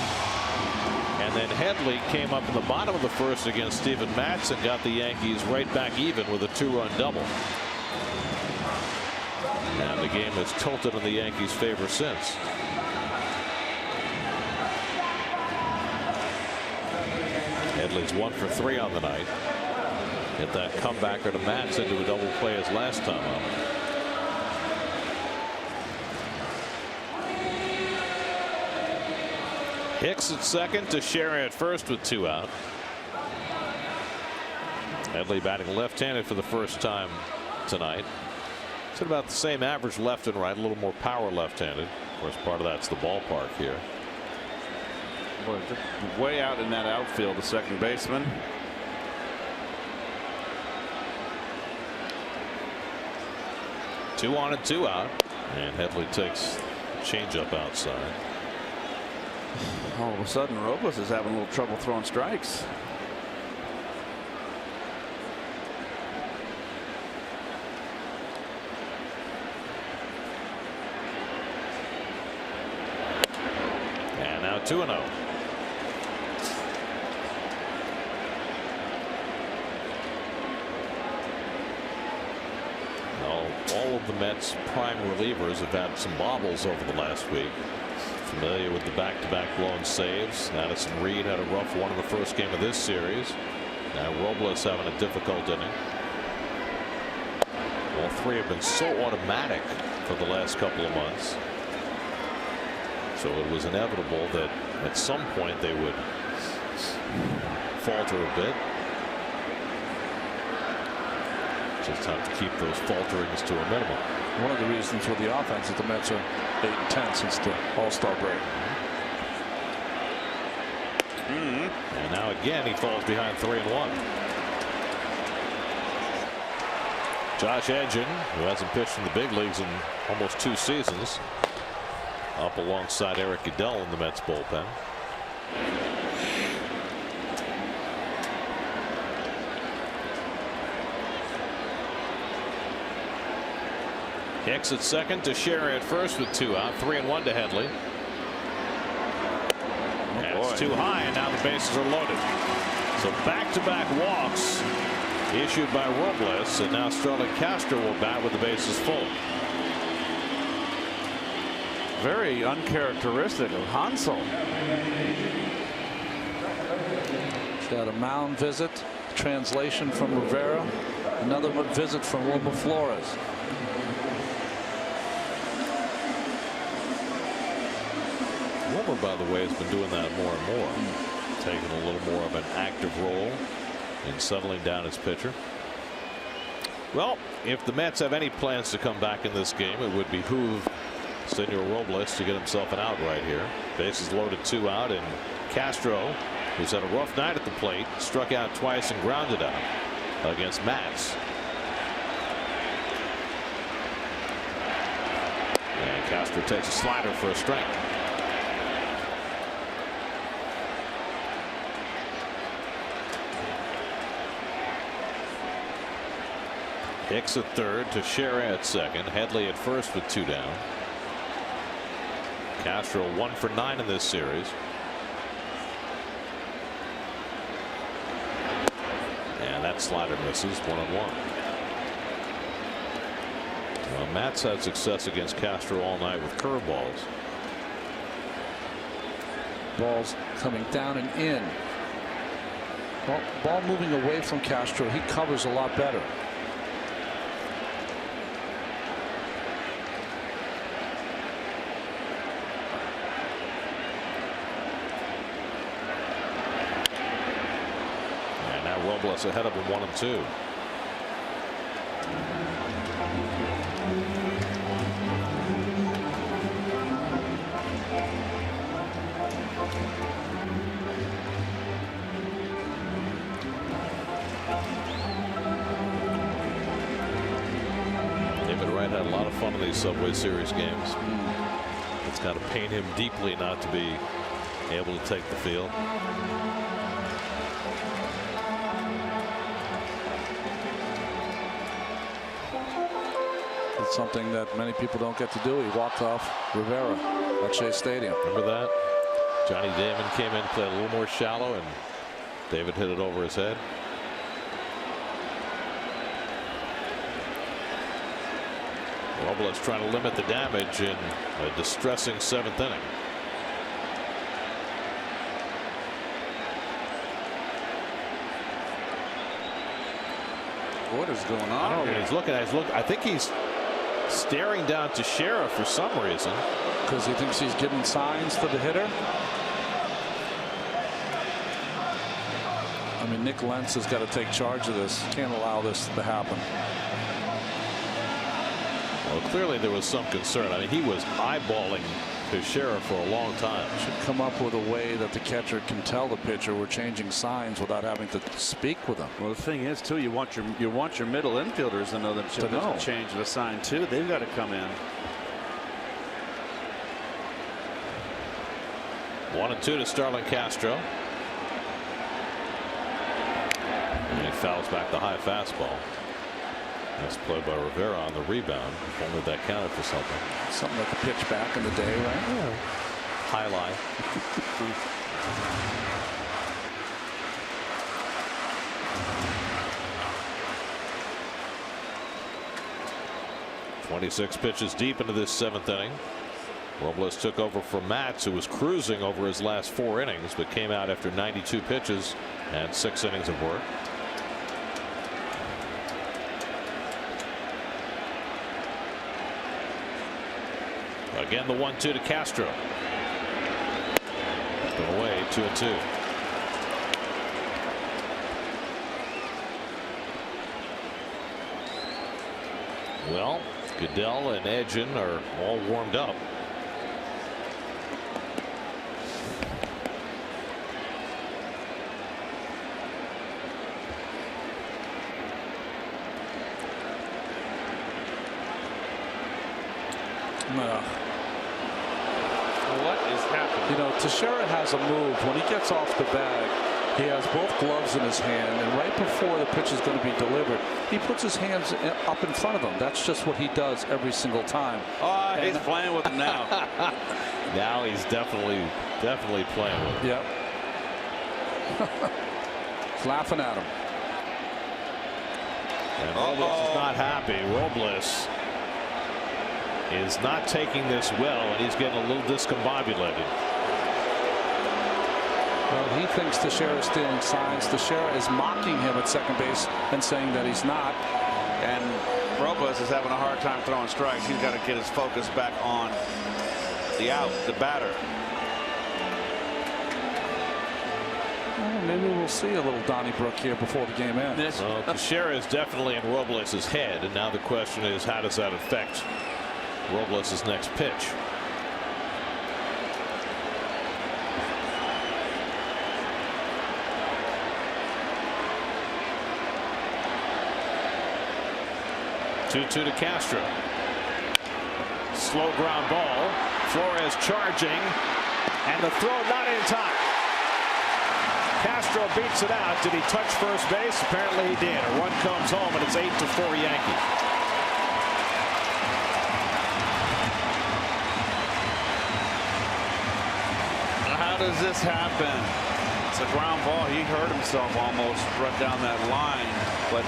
and then Headley came up in the bottom of the first against Steven Matz and got the Yankees right back even with a 2-run double. And the game has tilted in the Yankees' favor since. Headley's 1 for 3 on the night. Hit that comebacker to Matz into a double play his last time up. Hicks at second, Teixeira at first with 2 out. Headley batting left-handed for the first time tonight. It's at about the same average left and right, a little more power left-handed. Of course, part of that's the ballpark here. Boy, way out in that outfield, the second baseman. Two on and 2 out, and Headley takes a changeup outside. All of a sudden, Robles is having a little trouble throwing strikes. And now 2-0. All of the Mets' prime relievers have had some bobbles over the last week. Familiar with the back-to-back blown saves. Addison Reed had a rough one in the first game of this series. Now Robles having a difficult inning. All 3 have been so automatic for the last couple of months. So it was inevitable that at some point they would falter a bit. Just have to keep those falterings to a minimum. One of the reasons for the offense is the Mets are 8-10 since the All-Star break. And now again he falls behind 3-1. Josh Edgen, who hasn't pitched in the big leagues in almost 2 seasons, up alongside Eric Goodell in the Mets bullpen. Hicks at second, Teixeira at first with 2 out, 3-1 to Headley. And it's too high, and now the bases are loaded. So back-to-back walks issued by Robles, and now Starlin Castro will bat with the bases full. Very uncharacteristic of Hansel. He's got a mound visit, translation from Rivera, another visit from Wilmer Flores. Wilmer, by the way, has been doing that more and more, taking a little more of an active role in settling down his pitcher. Well, if the Mets have any plans to come back in this game, it would behoove Senor Robles to get himself an out right here. Bases loaded, 2 out, and Castro, who's had a rough night at the plate, struck out twice and grounded out against Matz. And Castro takes a slider for a strike. Hicks at third, Teixeira at second, Headley at first with 2 down. Castro 1 for 9 in this series. And that slider misses, 1-1. Well, Matt's had success against Castro all night with curveballs. Balls coming down and in. Ball moving away from Castro. He covers a lot better. Robles ahead of him 1-2. David Wright had a lot of fun in these Subway Series games. It's got to pain him deeply not to be able to take the field. Something that many people don't get to do. He walked off Rivera at Shea Stadium. Remember that? Johnny Damon came in, played a little more shallow, and David hit it over his head. Robles trying to limit the damage in a distressing 7th inning. What is going on? I don't know what he's looking at. I think he's staring down Teixeira for some reason. Because he thinks he's giving signs to the hitter. I mean, Nick Lentz has got to take charge of this. Can't allow this to happen. Well, clearly there was some concern. I mean, he was eyeballing Teixeira for a long time. Should come up with a way that the catcher can tell the pitcher we're changing signs without having to speak with them. Well, the thing is, too, you want your middle infielders to know that if there's a change of a sign too. They've got to come in. 1-2 to Starlin Castro. And he fouls back the high fastball. That's played by Rivera on the rebound. If only that counted for something. Something like a pitch back in the day, right? Yeah. High line. 26 pitches deep into this 7th inning. Robles took over from Matz, who was cruising over his last 4 innings, but came out after 92 pitches and 6 innings of work. Again, the 1-2 to Castro. Put away, 2-2. Well, Goodell and Edgin are all warmed up. What is happening? You know, Teixeira has a move. When he gets off the bag, he has both gloves in his hand, and right before the pitch is going to be delivered, he puts his hands up in front of him. That's just what he does every single time. Oh, he's playing with him now. Now he's definitely playing with him. Yep. laughing at him. And Robles is not happy. Robles is not taking this well, and he's getting a little discombobulated. Well, he thinks Teixeira is stealing signs. Teixeira is mocking him at second base and saying that he's not. And Robles is having a hard time throwing strikes. He's got to get his focus back on the out, the batter. Well, maybe we'll see a little Donnybrook here before the game ends. Well, Teixeira is definitely in Robles' head, and now the question is, how does that affect Robles' next pitch? Two to Castro. Slow ground ball. Flores charging, and the throw not in time. Castro beats it out. Did he touch first base? Apparently he did. A run comes home, and it's 8-4 Yankees. How does this happen? It's a ground ball. He hurt himself almost right down that line, but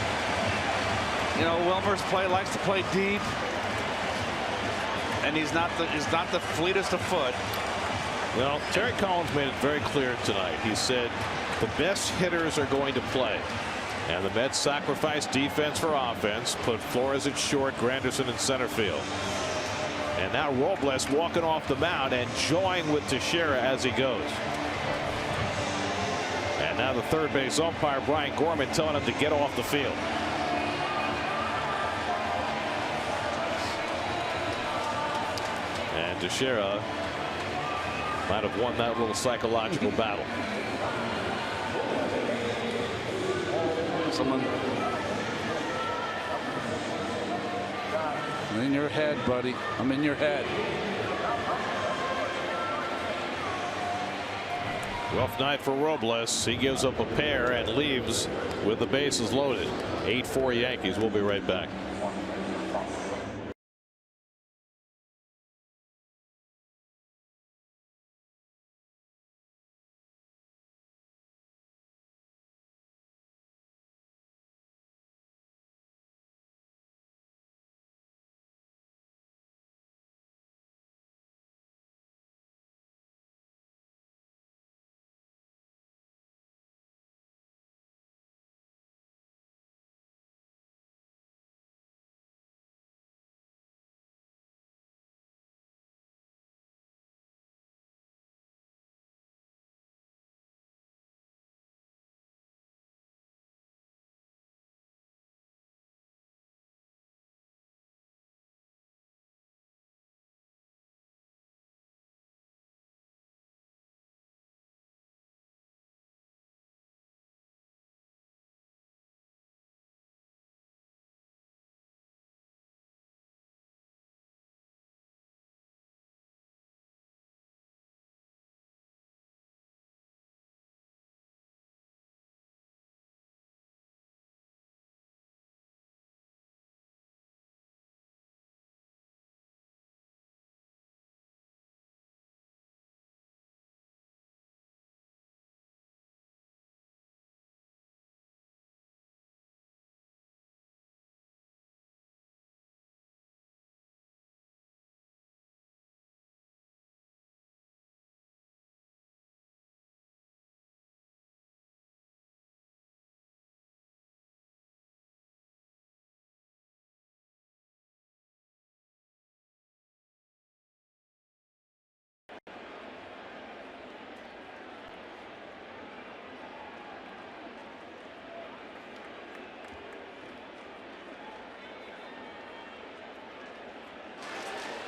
you know, Wilmer's likes to play deep, and he's not the fleetest of foot. Well, Terry Collins made it very clear tonight. He said the best hitters are going to play, and the Mets sacrificed defense for offense, put Flores at short, Granderson in center field, and now Robles walking off the mound and joying with Teixeira as he goes. And now the third base umpire Brian Gorman telling him to get off the field. And Teixeira might have won that little psychological battle. Someone I'm in your head, buddy. I'm in your head. Rough night for Robles. He gives up a pair and leaves with the bases loaded. 8-4 Yankees. We'll be right back.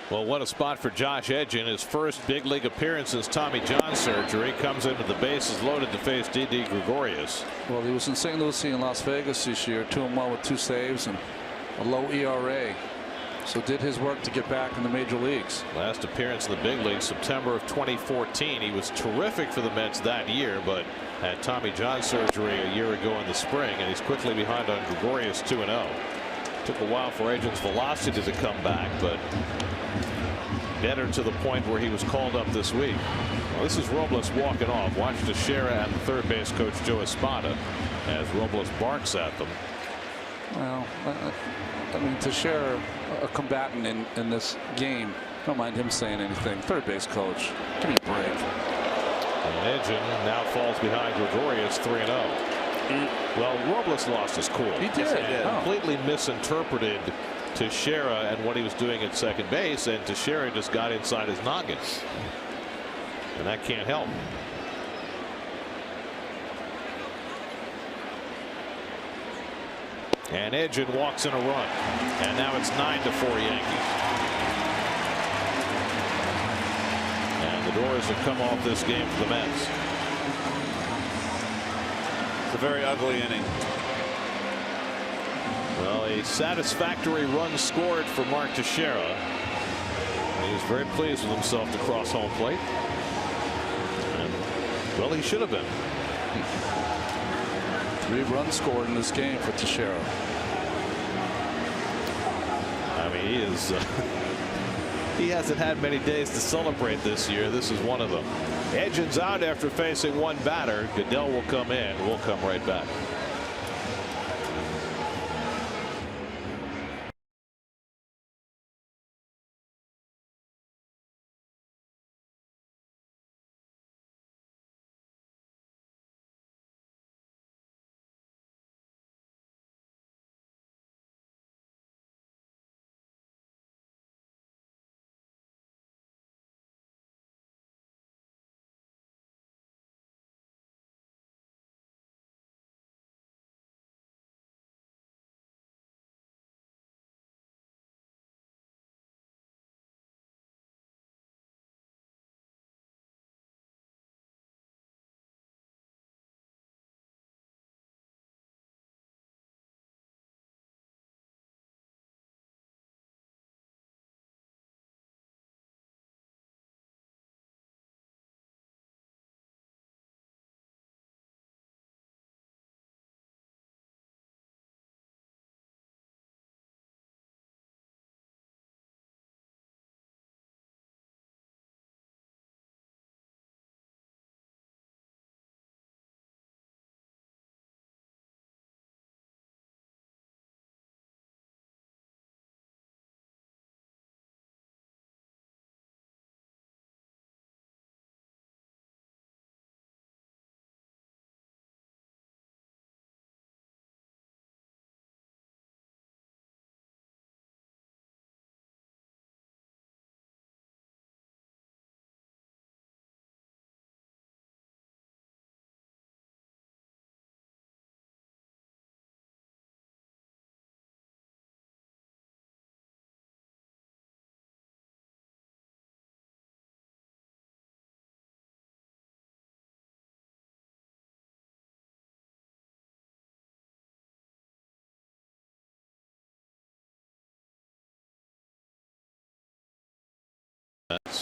Well, what a spot for Josh Edgin. His first big league appearance since Tommy John surgery. Comes into the bases loaded to face Didi Gregorius. Well, he was in St. Lucie and Las Vegas this year, 2-1 with 2 saves and a low ERA. So did his work to get back in the major leagues. Last appearance in the big leagues September of 2014. He was terrific for the Mets that year, but had Tommy John surgery a year ago in the spring, and he's quickly behind on Gregorius 2-0. Took a while for Edgin's velocity to come back, but better to the point where he was called up this week. Well, this is Robles walking off. Watch Teixeira and the third base coach Joe Espada as Robles barks at them. Well, I mean, Teixeira, a combatant in this game. Don't mind him saying anything. Third base coach, give me a break. And Edgin now falls behind Gregorius 3-0. Well, Robles lost his cool. He did. Completely misinterpreted Teixeira and what he was doing at second base, and Teixeira just got inside his noggin. And that can't help. And Edgin walks in a run. And now it's 9-4 Yankees. And the doors have come off this game for the Mets. It's a very ugly inning. Well, a satisfactory run scored for Mark Teixeira. He was very pleased with himself to cross home plate. And, well, he should have been. 3 runs scored in this game for Teixeira. I mean, he is. He hasn't had many days to celebrate this year. This is one of them. Edgin's out after facing one batter. Goodell will come in. We'll come right back.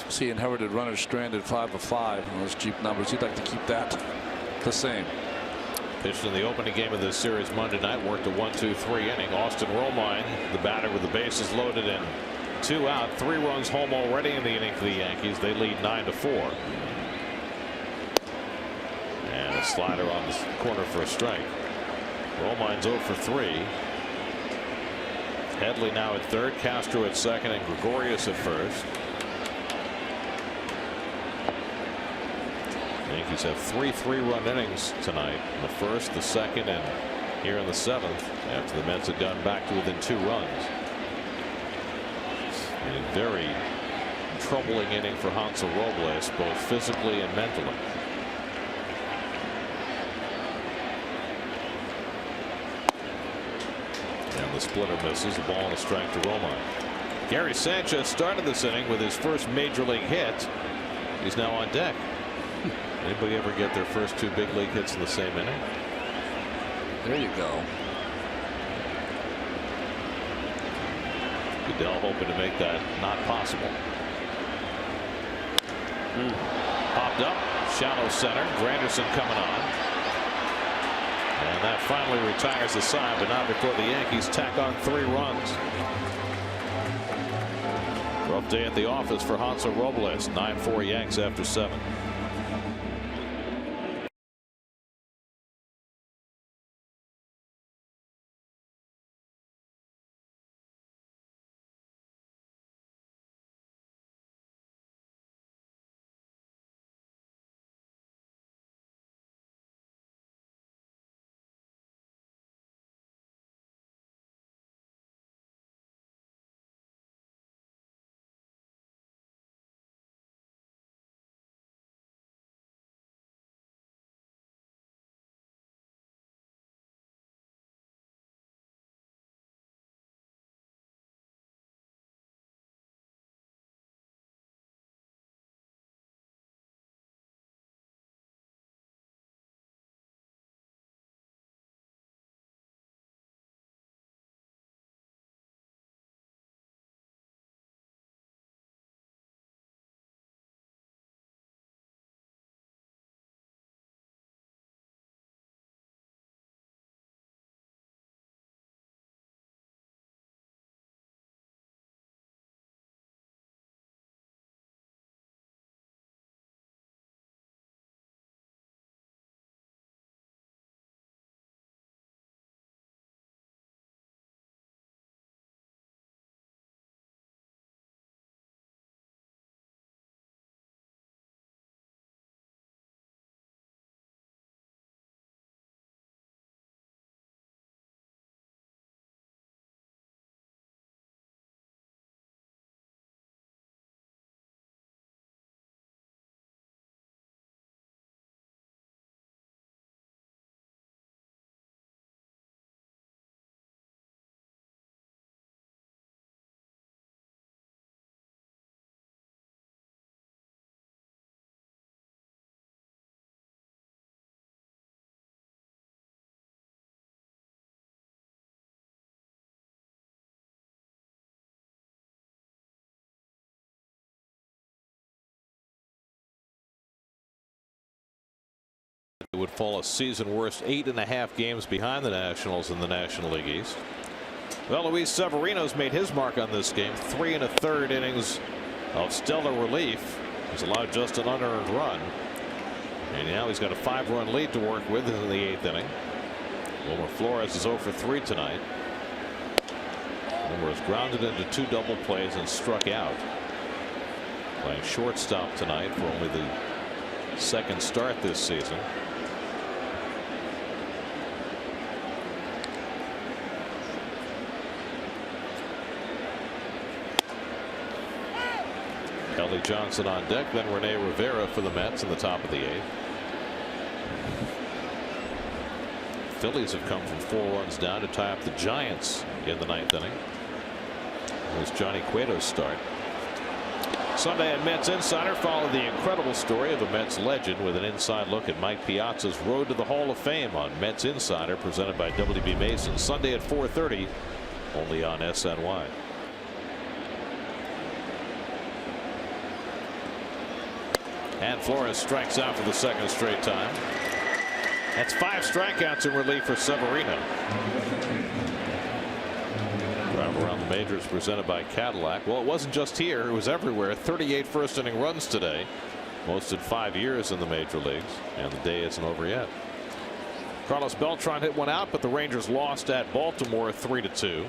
See, inherited runners stranded 5 of 5 on those cheap numbers. He'd like to keep that the same. Pitched in the opening game of this series Monday night, worked a 1-2-3 inning. Austin Romine, the batter with the bases loaded and 2 out, 3 runs home already in the inning for the Yankees. They lead 9-4. And a slider on the corner for a strike. Romine's 0 for 3. Headley now at third, Castro at second, and Gregorius at first. Yankees have 3 3-run innings tonight. The first, the second, and here in the 7th, after the Mets had gone back to within 2 runs. A very troubling inning for Hansel Robles, both physically and mentally. And the splitter misses. A ball and a strike to Romine. Gary Sanchez started this inning with his first major league hit. He's now on deck. Anybody ever get their first 2 big league hits in the same inning? There you go. Goodell hoping to make that not possible. Popped up, shallow center. Granderson coming on. And that finally retires the side, but not before the Yankees tack on 3 runs. Rough day at the office for Hansel Robles. 9-4 Yanks after 7. would fall a season worst 8.5 games behind the Nationals in the National League East. Well, Luis Severino's made his mark on this game. 3 1/3 innings of stellar relief. He's allowed just an unearned run. And now he's got a 5-run lead to work with in the 8th inning. Wilmer Flores is 0 for 3 tonight. Wilmer has grounded into 2 double plays and struck out. Playing shortstop tonight for only the 2nd start this season. Kelly Johnson on deck, then Rene Rivera for the Mets in the top of the 8th. Phillies have come from 4 runs down to tie up the Giants in the 9th inning. There's Johnny Cueto's start. Sunday at Mets Insider followed the incredible story of a Mets legend with an inside look at Mike Piazza's road to the Hall of Fame on Mets Insider, presented by WB Mason, Sunday at 4:30, only on SNY. And Flores strikes out for the 2nd straight time. That's 5 strikeouts in relief for Severino. Drive around the majors presented by Cadillac. Well, it wasn't just here, it was everywhere. 38 first inning runs today, most in 5 years in the major leagues, and the day isn't over yet. Carlos Beltran hit one out, but the Rangers lost at Baltimore 3-2.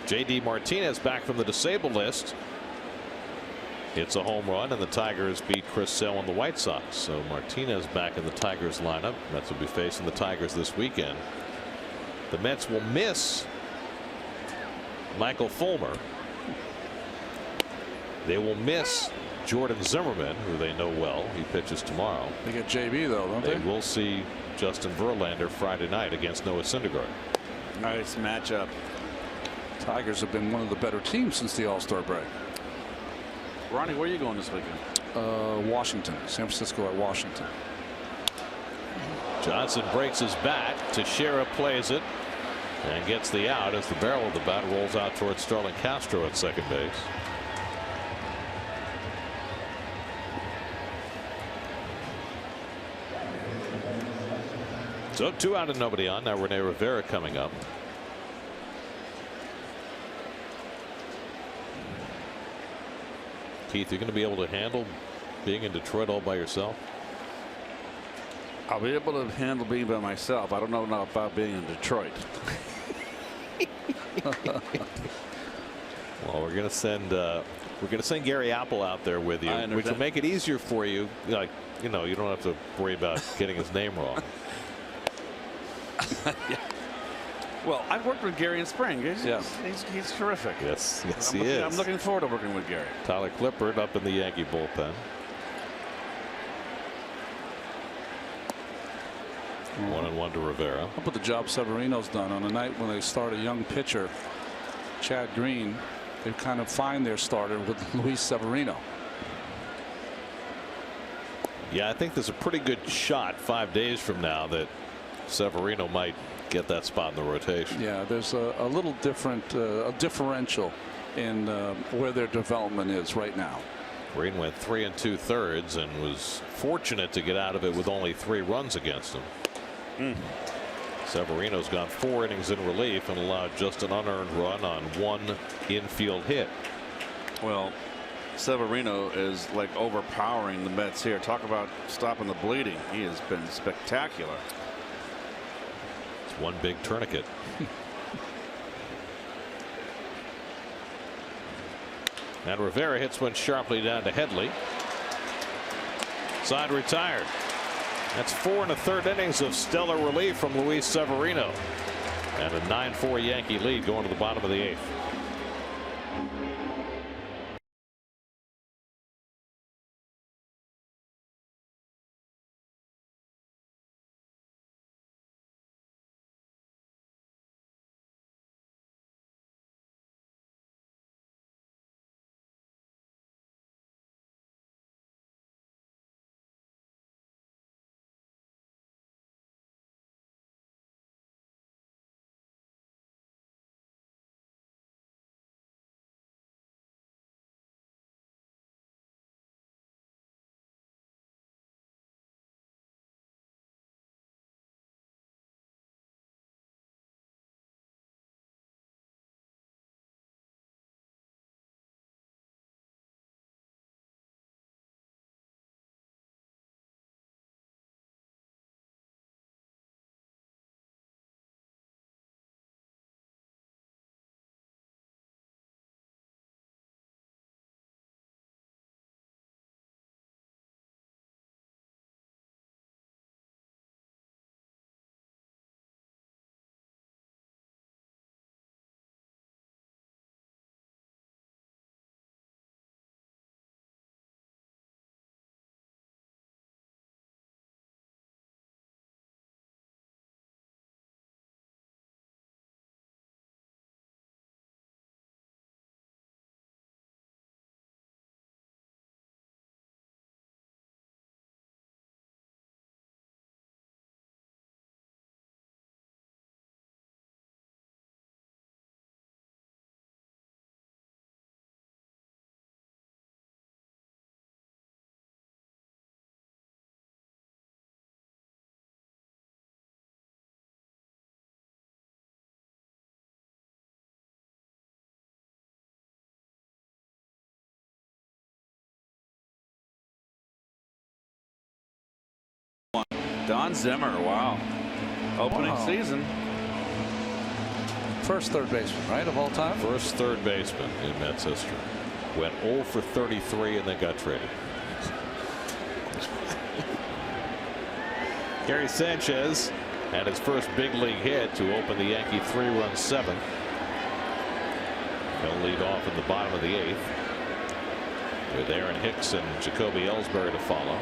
JD Martinez back from the disabled list. It's a home run, and the Tigers beat Chris Sale and the White Sox. So Martinez back in the Tigers lineup. Mets will be facing the Tigers this weekend. The Mets will miss Michael Fulmer. They will miss Jordan Zimmerman, who they know well. He pitches tomorrow. They get JB though, don't they? They will see Justin Verlander Friday night against Noah Syndergaard. Nice matchup. Tigers have been one of the better teams since the All-Star break. Ronnie, where are you going this weekend? Washington. San Francisco at Washington. Johnson breaks his bat. Teixeira plays it and gets the out as the barrel of the bat rolls out towards Starlin Castro at second base. So 2 out and nobody on. Now Rene Rivera coming up. Keith, you're going to be able to handle being in Detroit all by yourself? I'll be able to handle being by myself. I don't know enough about being in Detroit. Well, we're going to send Gary Apple out there with you, which will make it easier for you. Like, you know, you don't have to worry about getting his name wrong. Yeah. Well, I've worked with Gary in spring. He's terrific. Yes, he is. I'm looking forward to working with Gary. Tyler Clippard up in the Yankee bullpen. 1-1 to Rivera. How about the job Severino's done on a night when they start a young pitcher, Chad Green? They kind of find their starter with Luis Severino. Yeah, I think there's a pretty good shot 5 days from now that Severino might get that spot in the rotation. Yeah, there's a little different a differential in where their development is right now. Green went 3 2/3 and was fortunate to get out of it with only 3 runs against him. Severino's gone 4 innings in relief and allowed just an unearned run on 1 infield hit. Well, Severino is like overpowering the Mets here. Talk about stopping the bleeding. He has been spectacular. It's one big tourniquet. And Rivera hits one sharply down to Headley. Side retired. That's 4 1/3 innings of stellar relief from Luis Severino. And a 9-4 Yankee lead going to the bottom of the 8th. Don Zimmer, wow. Opening season. First third baseman, right, of all time? First third baseman in Mets history. Went 0 for 33 and then got traded. Gary Sanchez had his first big league hit to open the Yankee 3-run seventh. He'll lead off in the bottom of the 8th with Aaron Hicks and Jacoby Ellsbury to follow.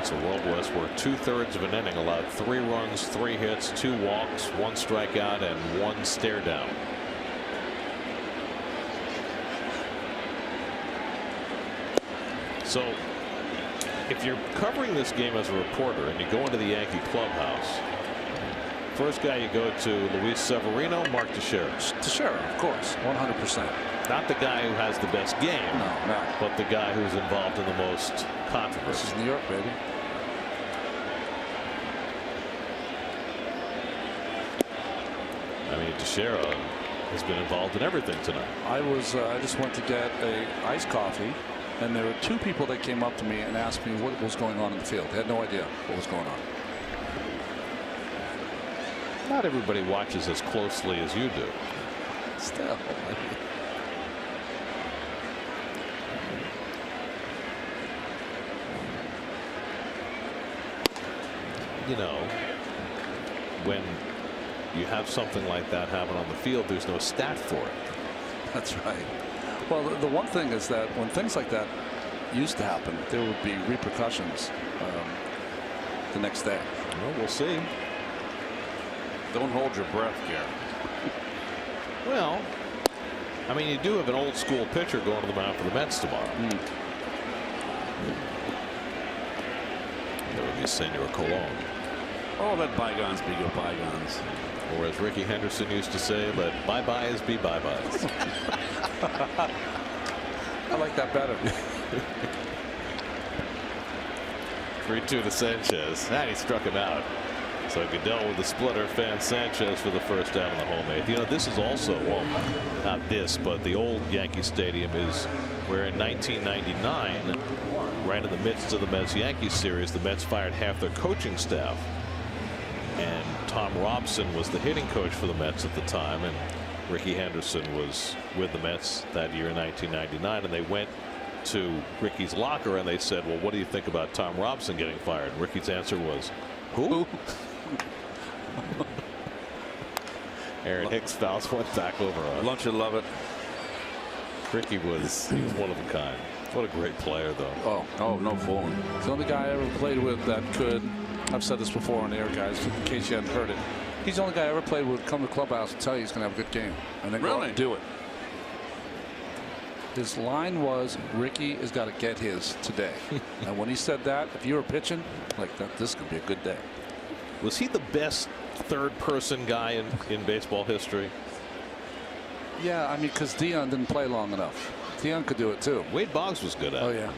So Robles worked 2/3 of an inning, allowed 3 runs, 3 hits, 2 walks, 1 strikeout, and 1 stare down. So if you're covering this game as a reporter and you go into the Yankee clubhouse, first guy you go to, Luis Severino, Mark Teixeira. Teixeira, of course, 100%. Not the guy who has the best game, no, but the guy who's involved in the most controversy. This is New York, baby. I mean, Teixeira has been involved in everything tonight. I just went to get a iced coffee, and there were 2 people that came up to me and asked me what was going on in the field. They had no idea what was going on. Not everybody watches as closely as you do. Still. You know, when you have something like that happen on the field, there's no stat for it. That's right. Well, the one thing is that when things like that used to happen, there would be repercussions the next day. Well, we'll see. Don't hold your breath, Gary. Well, I mean, you do have an old school pitcher going to the mound for the Mets tomorrow. That would be Senor Colon. Oh, let bygones be good bygones. Or as Ricky Henderson used to say, let bye-byes be bye-byes. I like that better. 3-2 to Sanchez. And he struck him out. So Goodell with the splitter, fans Sanchez for the first down in the home 8th. You know, this is also, well, not this, but the old Yankee Stadium is where in 1999, right in the midst of the Mets-Yankees series, the Mets fired half their coaching staff. And Tom Robson was the hitting coach for the Mets at the time, and Ricky Henderson was with the Mets that year in 1999, and they went to Ricky's locker and they said, well, what do you think about Tom Robson getting fired? And Ricky's answer was, who? Aaron Hicks fouls went back over us. Don't you love it? Ricky was one of a kind. What a great player, though. Oh, no fooling. He's the only guy I ever played with that could, I've said this before on the air, guys, in case you hadn't heard it. He's the only guy I ever played with, come to the clubhouse and tell you he's going to have a good game. And then go out and do it. His line was, Ricky has got to get his today. And when he said that, if you were pitching, like that, this could be a good day. Was he the best third-person guy in baseball history? Yeah, I mean, because Dion didn't play long enough. Dion could do it, too. Wade Boggs was good at it. Oh, yeah.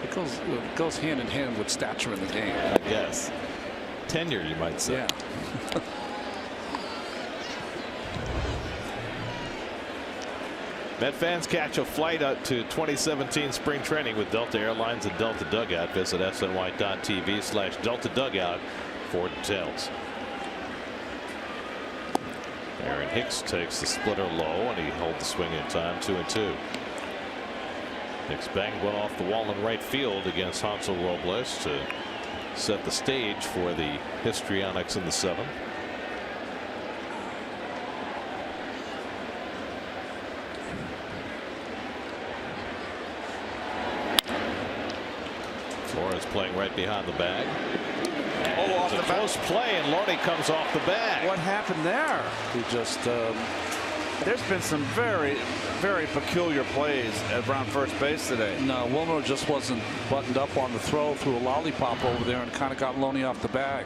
It goes hand in hand with stature in the game. I guess. Tenure, you might say. Yeah. Met fans catch a flight out to 2017 spring training with Delta Airlines and Delta Dugout. Visit SNY.TV/Delta Dugout for details. Aaron Hicks takes the splitter low and he held the swing in time. 2-2. Hicks banged one off the wall in right field against Hansel Robles to set the stage for the histrionics in the 7th. Flores playing right behind the bag. And off it's a close play, and Loney comes off the bag. What happened there? He just there's been some very, very peculiar plays around first base today. No, Wilmer just wasn't buttoned up on the throw, threw a lollipop over there and kind of got Loney off the bag.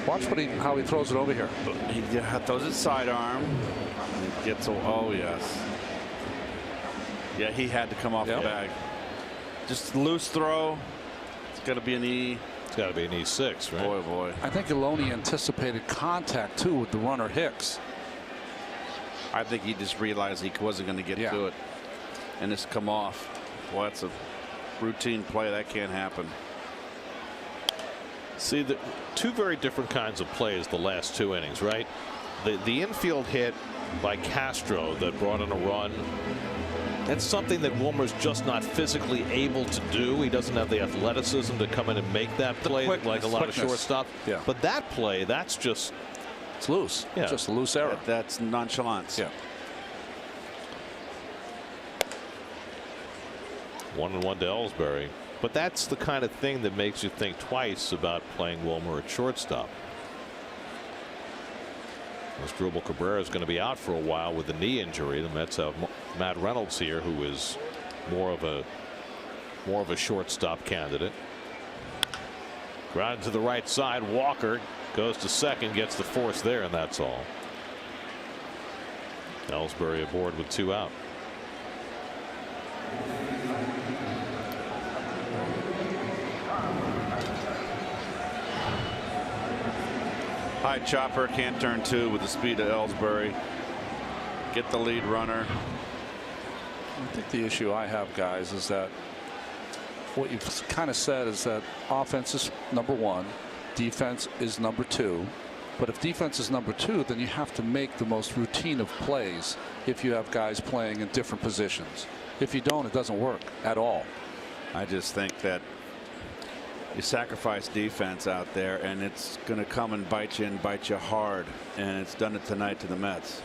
Watch how he throws it over here. He throws it sidearm. He gets oh yes. Yeah, he had to come off the bag. Just loose throw. It's got to be an E. It's got to be an E6, right? Boy, boy. I think Loney anticipated contact too with the runner Hicks. I think he just realized he wasn't going to get to it, and it's come off. Well, that's a routine play. That can't happen. See, the two very different kinds of plays the last 2 innings, right? The infield hit by Castro that brought in a run. That's something that Wilmer's just not physically able to do. He doesn't have the athleticism to come in and make that play like a lot of shortstop. Yeah. But that play, that's just, it's loose. Yeah. Just a loose error. That's nonchalance. Yeah. 1-1 to Ellsbury. But that's the kind of thing that makes you think twice about playing Wilmer at shortstop. Asdrubal Cabrera is going to be out for a while with a knee injury. The Mets have Matt Reynolds here, who is more of a shortstop candidate. Ground to the right side. Walker goes to second, gets the force there, and that's all. Ellsbury aboard with 2 out. High chopper, can't turn 2 with the speed of Ellsbury. Get the lead runner. I think the issue I have, guys, is that what you've kind of said is that offense is number 1, defense is number 2. But if defense is number 2, then you have to make the most routine of plays if you have guys playing in different positions. If you don't, it doesn't work at all. I just think that you sacrifice defense out there, and it's going to come and bite you hard, and it's done it tonight to the Mets.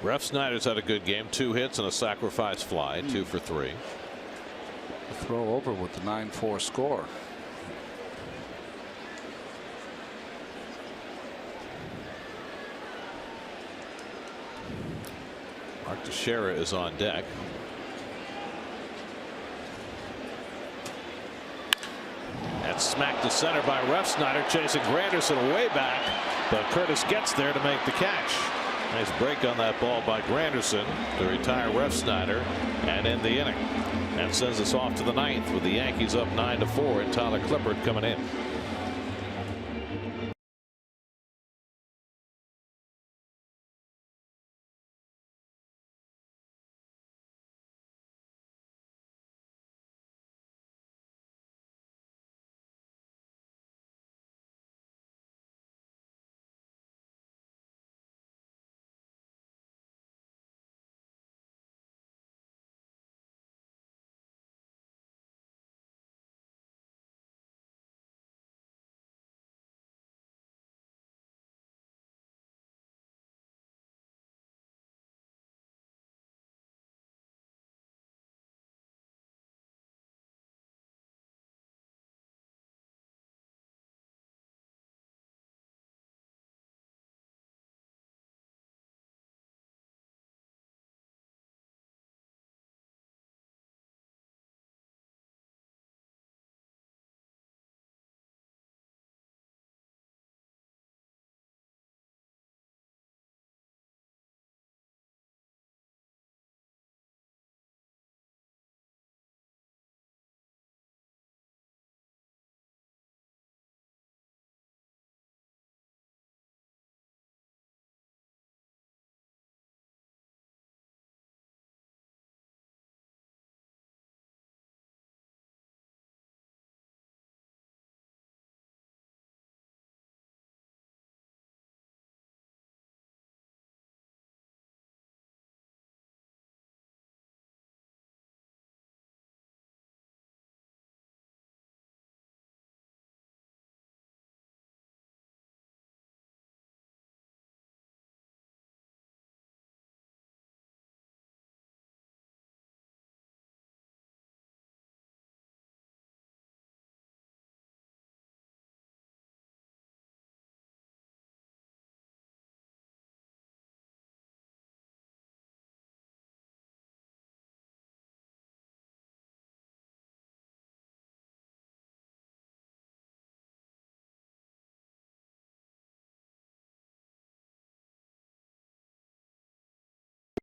Ref Snyder's had a good game. 2 hits and a sacrifice fly. 2 for 3. Throw over with the 9-4 score. Mark Teixeira is on deck. That's smacked to center by Ref Snyder, chasing Granderson way back, but Curtis gets there to make the catch. Nice break on that ball by Granderson to retire Ref Snyder and end the inning. That sends us off to the 9th with the Yankees up 9-4 and Tyler Clippard coming in.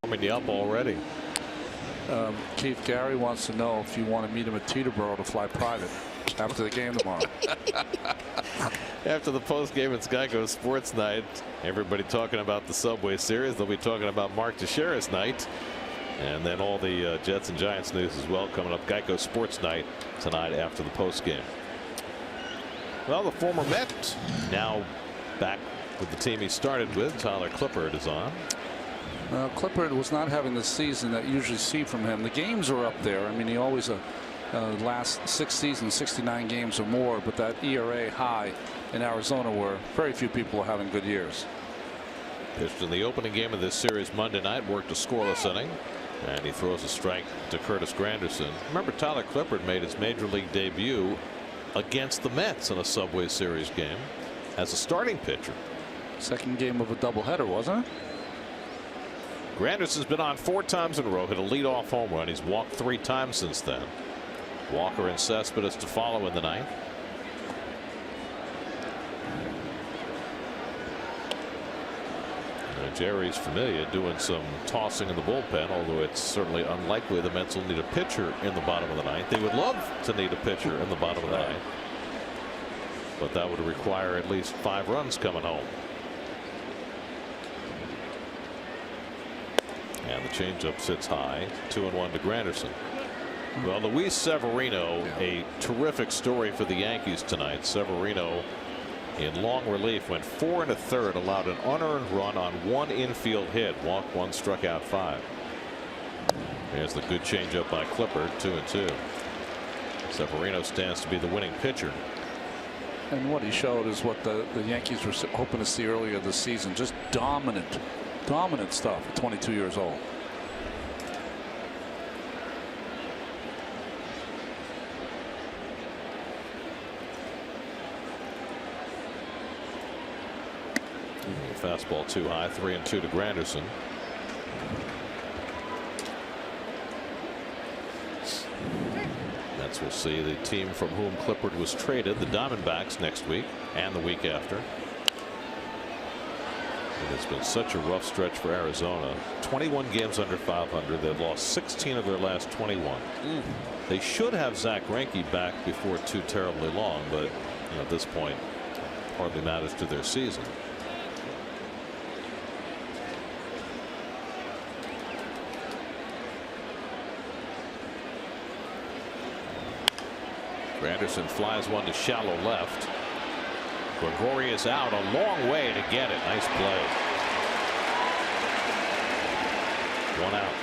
Warming up already. Keith Gary wants to know if you want to meet him at Teterboro to fly private. after the game tomorrow. After the post game, it's Geico Sports Night. Everybody talking about the Subway Series. They'll be talking about Mark Teixeira's night. And then all the Jets and Giants news as well coming up. Geico Sports Night tonight after the post game. Well, the former Met now back with the team he started with. Tyler Clippard is on. Clippard was not having the season that you usually see from him. The games are up there. I mean, he always last 6 seasons, 69 games or more, but that ERA high in Arizona where very few people are having good years. Pitched in the opening game of this series Monday night, worked a scoreless inning, and he throws a strike to Curtis Granderson. Remember, Tyler Clippard made his major league debut against the Mets in a Subway Series game as a starting pitcher. Second game of a doubleheader, wasn't it? Granderson's been on 4 times in a row, hit a leadoff home run. He's walked 3 times since then. Walker and Cespedes to follow in the ninth. Jerry's Familia doing some tossing in the bullpen, although it's certainly unlikely the Mets will need a pitcher in the bottom of the ninth. They would love to need a pitcher in the bottom of the ninth, but that would require at least 5 runs coming home. And the changeup sits high. 2-1 to Granderson. Well, Luis Severino, a terrific story for the Yankees tonight. Severino in long relief went 4 1/3, allowed an unearned run on 1 infield hit, walked 1, struck out 5. There's the good changeup by Clippard, 2-2. Severino stands to be the winning pitcher. And what he showed is what the Yankees were hoping to see earlier this season. Just dominant stuff at 22 years old. Fastball too high. 3-2 to Granderson. Mets will see the team from whom Clippard was traded, the Diamondbacks, next week and the week after. It's been such a rough stretch for Arizona. 21 games under 500. They've lost 16 of their last 21. They should have Zach Greinke back before too terribly long, but at this point hardly matters to their season. Granderson flies one to shallow left. Gregorius out a long way to get it. Nice play. 1 out.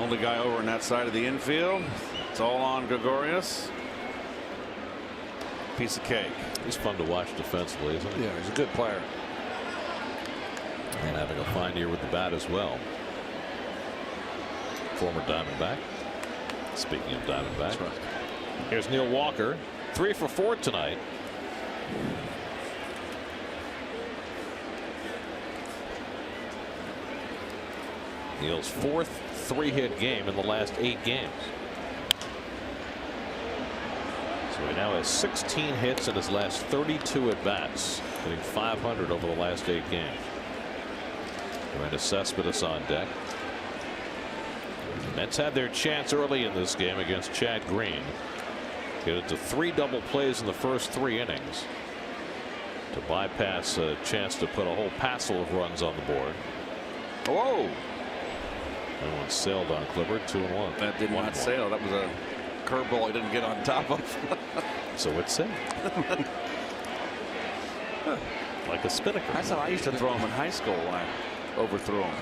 Only guy over on that side of the infield. It's all on Gregorius. Piece of cake. He's fun to watch defensively, isn't he? Yeah, he's a good player. And having a fine year with the bat as well. Former Diamondback. Speaking of Diamondbacks. That's right. Here's Neil Walker, 3 for 4 tonight. Neil's 4th 3-hit game in the last 8 games. So he now has 16 hits in his last 32 at bats, hitting .500 over the last 8 games. Miranda Cespedes on deck. The Mets had their chance early in this game against Chad Green. Get it to 3 double plays in the first 3 innings to bypass a chance to put a whole passel of runs on the board. Whoa! That one sailed on Clippard. 2-1. That did not sail. That was a curveball he didn't get on top of. So it sailed. Like a spinnaker. That's how I used to throw him in high school when I overthrew him.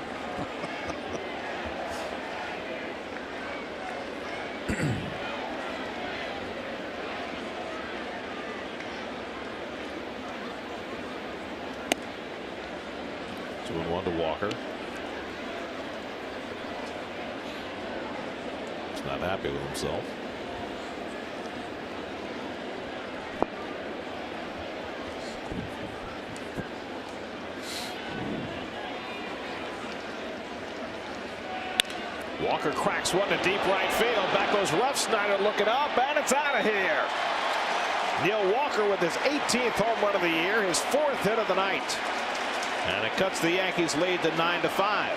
To Walker. He's not happy with himself. Walker cracks one to deep right field. Back goes Refsnyder looking up, and it's out of here. Neil Walker with his 18th home run of the year, his 4th hit of the night. And it cuts the Yankees lead to 9-5.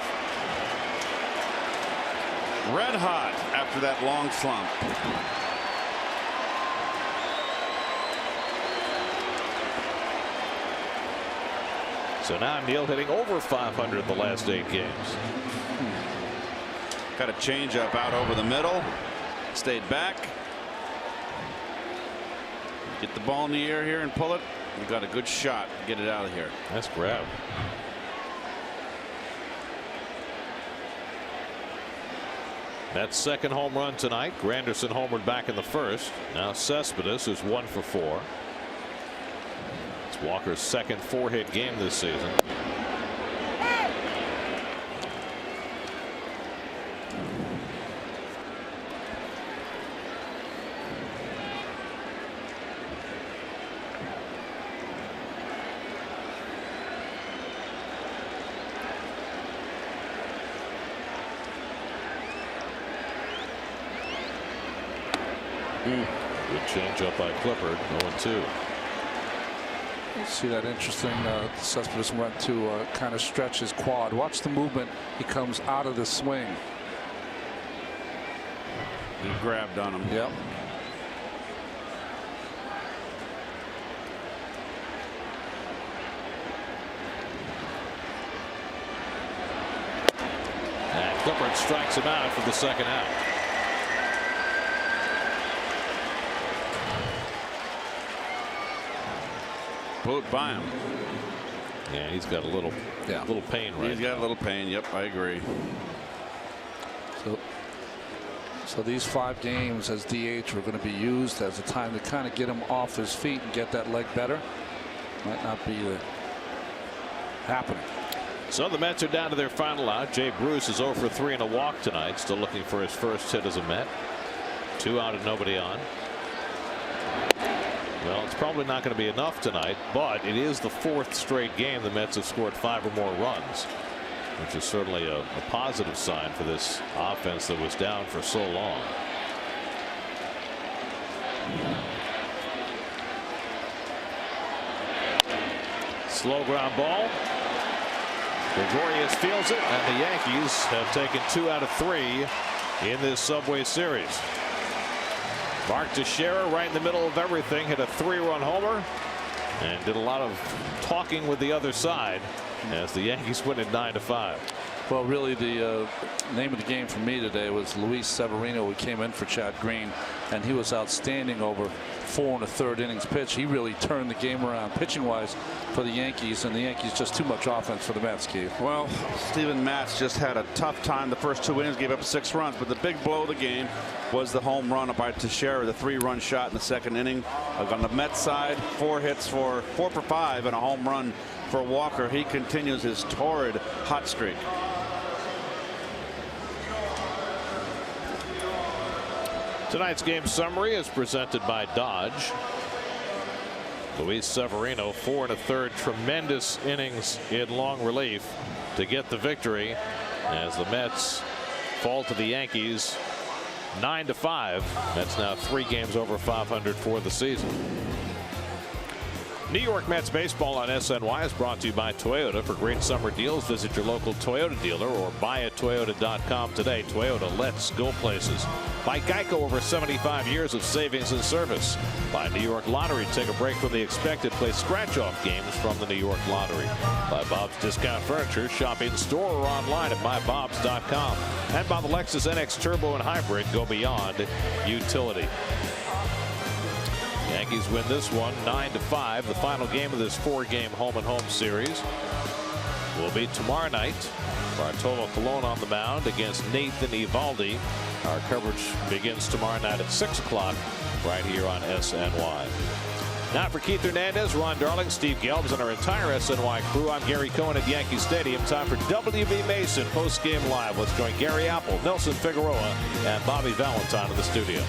red hot after that long slump. So now Neal hitting over 500 the last 8 games. Got a change up out over the middle. Stayed back. Get the ball in the air here and pull it. We got a good shot to get it out of here. Nice grab. That's second home run tonight. Granderson homered back in the first. Now Cespedes is 1 for 4. It's Walker's second 4-hit game this season. Good change up by Clippard. 0-2. See that interesting. Cespedes went to kind of stretch his quad. Watch the movement. He comes out of the swing. He grabbed on him. Yep. And Clippard strikes him out for the second out. Boot by him. Yeah, he's got a little pain right He's got a little pain. Yep, I agree. So these 5 games as DH are going to be used as a time to kind of get him off his feet and get that leg better. Might not be happening. So the Mets are down to their final out. Jay Bruce is 0 for 3 and a walk tonight. Still looking for his first hit as a Met. 2 out and nobody on. Well, it's probably not going to be enough tonight, but it is the 4th straight game the Mets have scored 5 or more runs, which is certainly a positive sign for this offense that was down for so long. Slow ground ball. Gregorius fields it, and the Yankees have taken 2 out of 3 in this Subway Series. Mark Teixeira right in the middle of everything, hit a 3-run homer and did a lot of talking with the other side as the Yankees win it 9-5. Well, really, the name of the game for me today was Luis Severino, who came in for Chad Green, and he was outstanding over 4 1/3 innings pitch. He really turned the game around pitching wise for the Yankees, and the Yankees just too much offense for the Mets, Keith. Well, Steven Matz just had a tough time the first 2 innings, gave up 6 runs, but the big blow of the game was the home run by Teixeira, the 3-run shot in the second inning. On the Mets side, 4 hits for 4 for 5 and a home run for Walker. He continues his torrid hot streak. Tonight's game summary is presented by Dodge. Luis Severino, 4 1/3 tremendous innings in long relief to get the victory as the Mets fall to the Yankees 9-5. Mets now 3 games over 500 for the season. New York Mets baseball on SNY is brought to you by Toyota. For great summer deals, visit your local Toyota dealer or buyatoyota.com today. Toyota, let's go places. By Geico, over 75 years of savings and service. By New York Lottery, take a break from the expected. Play scratch-off games from the New York Lottery. By Bob's Discount Furniture, shop in store or online at mybobs.com. And by the Lexus NX Turbo and Hybrid, go beyond utility. Yankees win this one 9-5. The final game of this 4-game home-and-home series will be tomorrow night. Bartolo Colon on the mound against Nathan Eovaldi. Our coverage begins tomorrow night at 6 o'clock right here on SNY. Now for Keith Hernandez, Ron Darling, Steve Gelbs, and our entire SNY crew, I'm Gary Cohen at Yankee Stadium. Time for WB Mason post-game live. Let's join Gary Apple, Nelson Figueroa, and Bobby Valentine in the studio.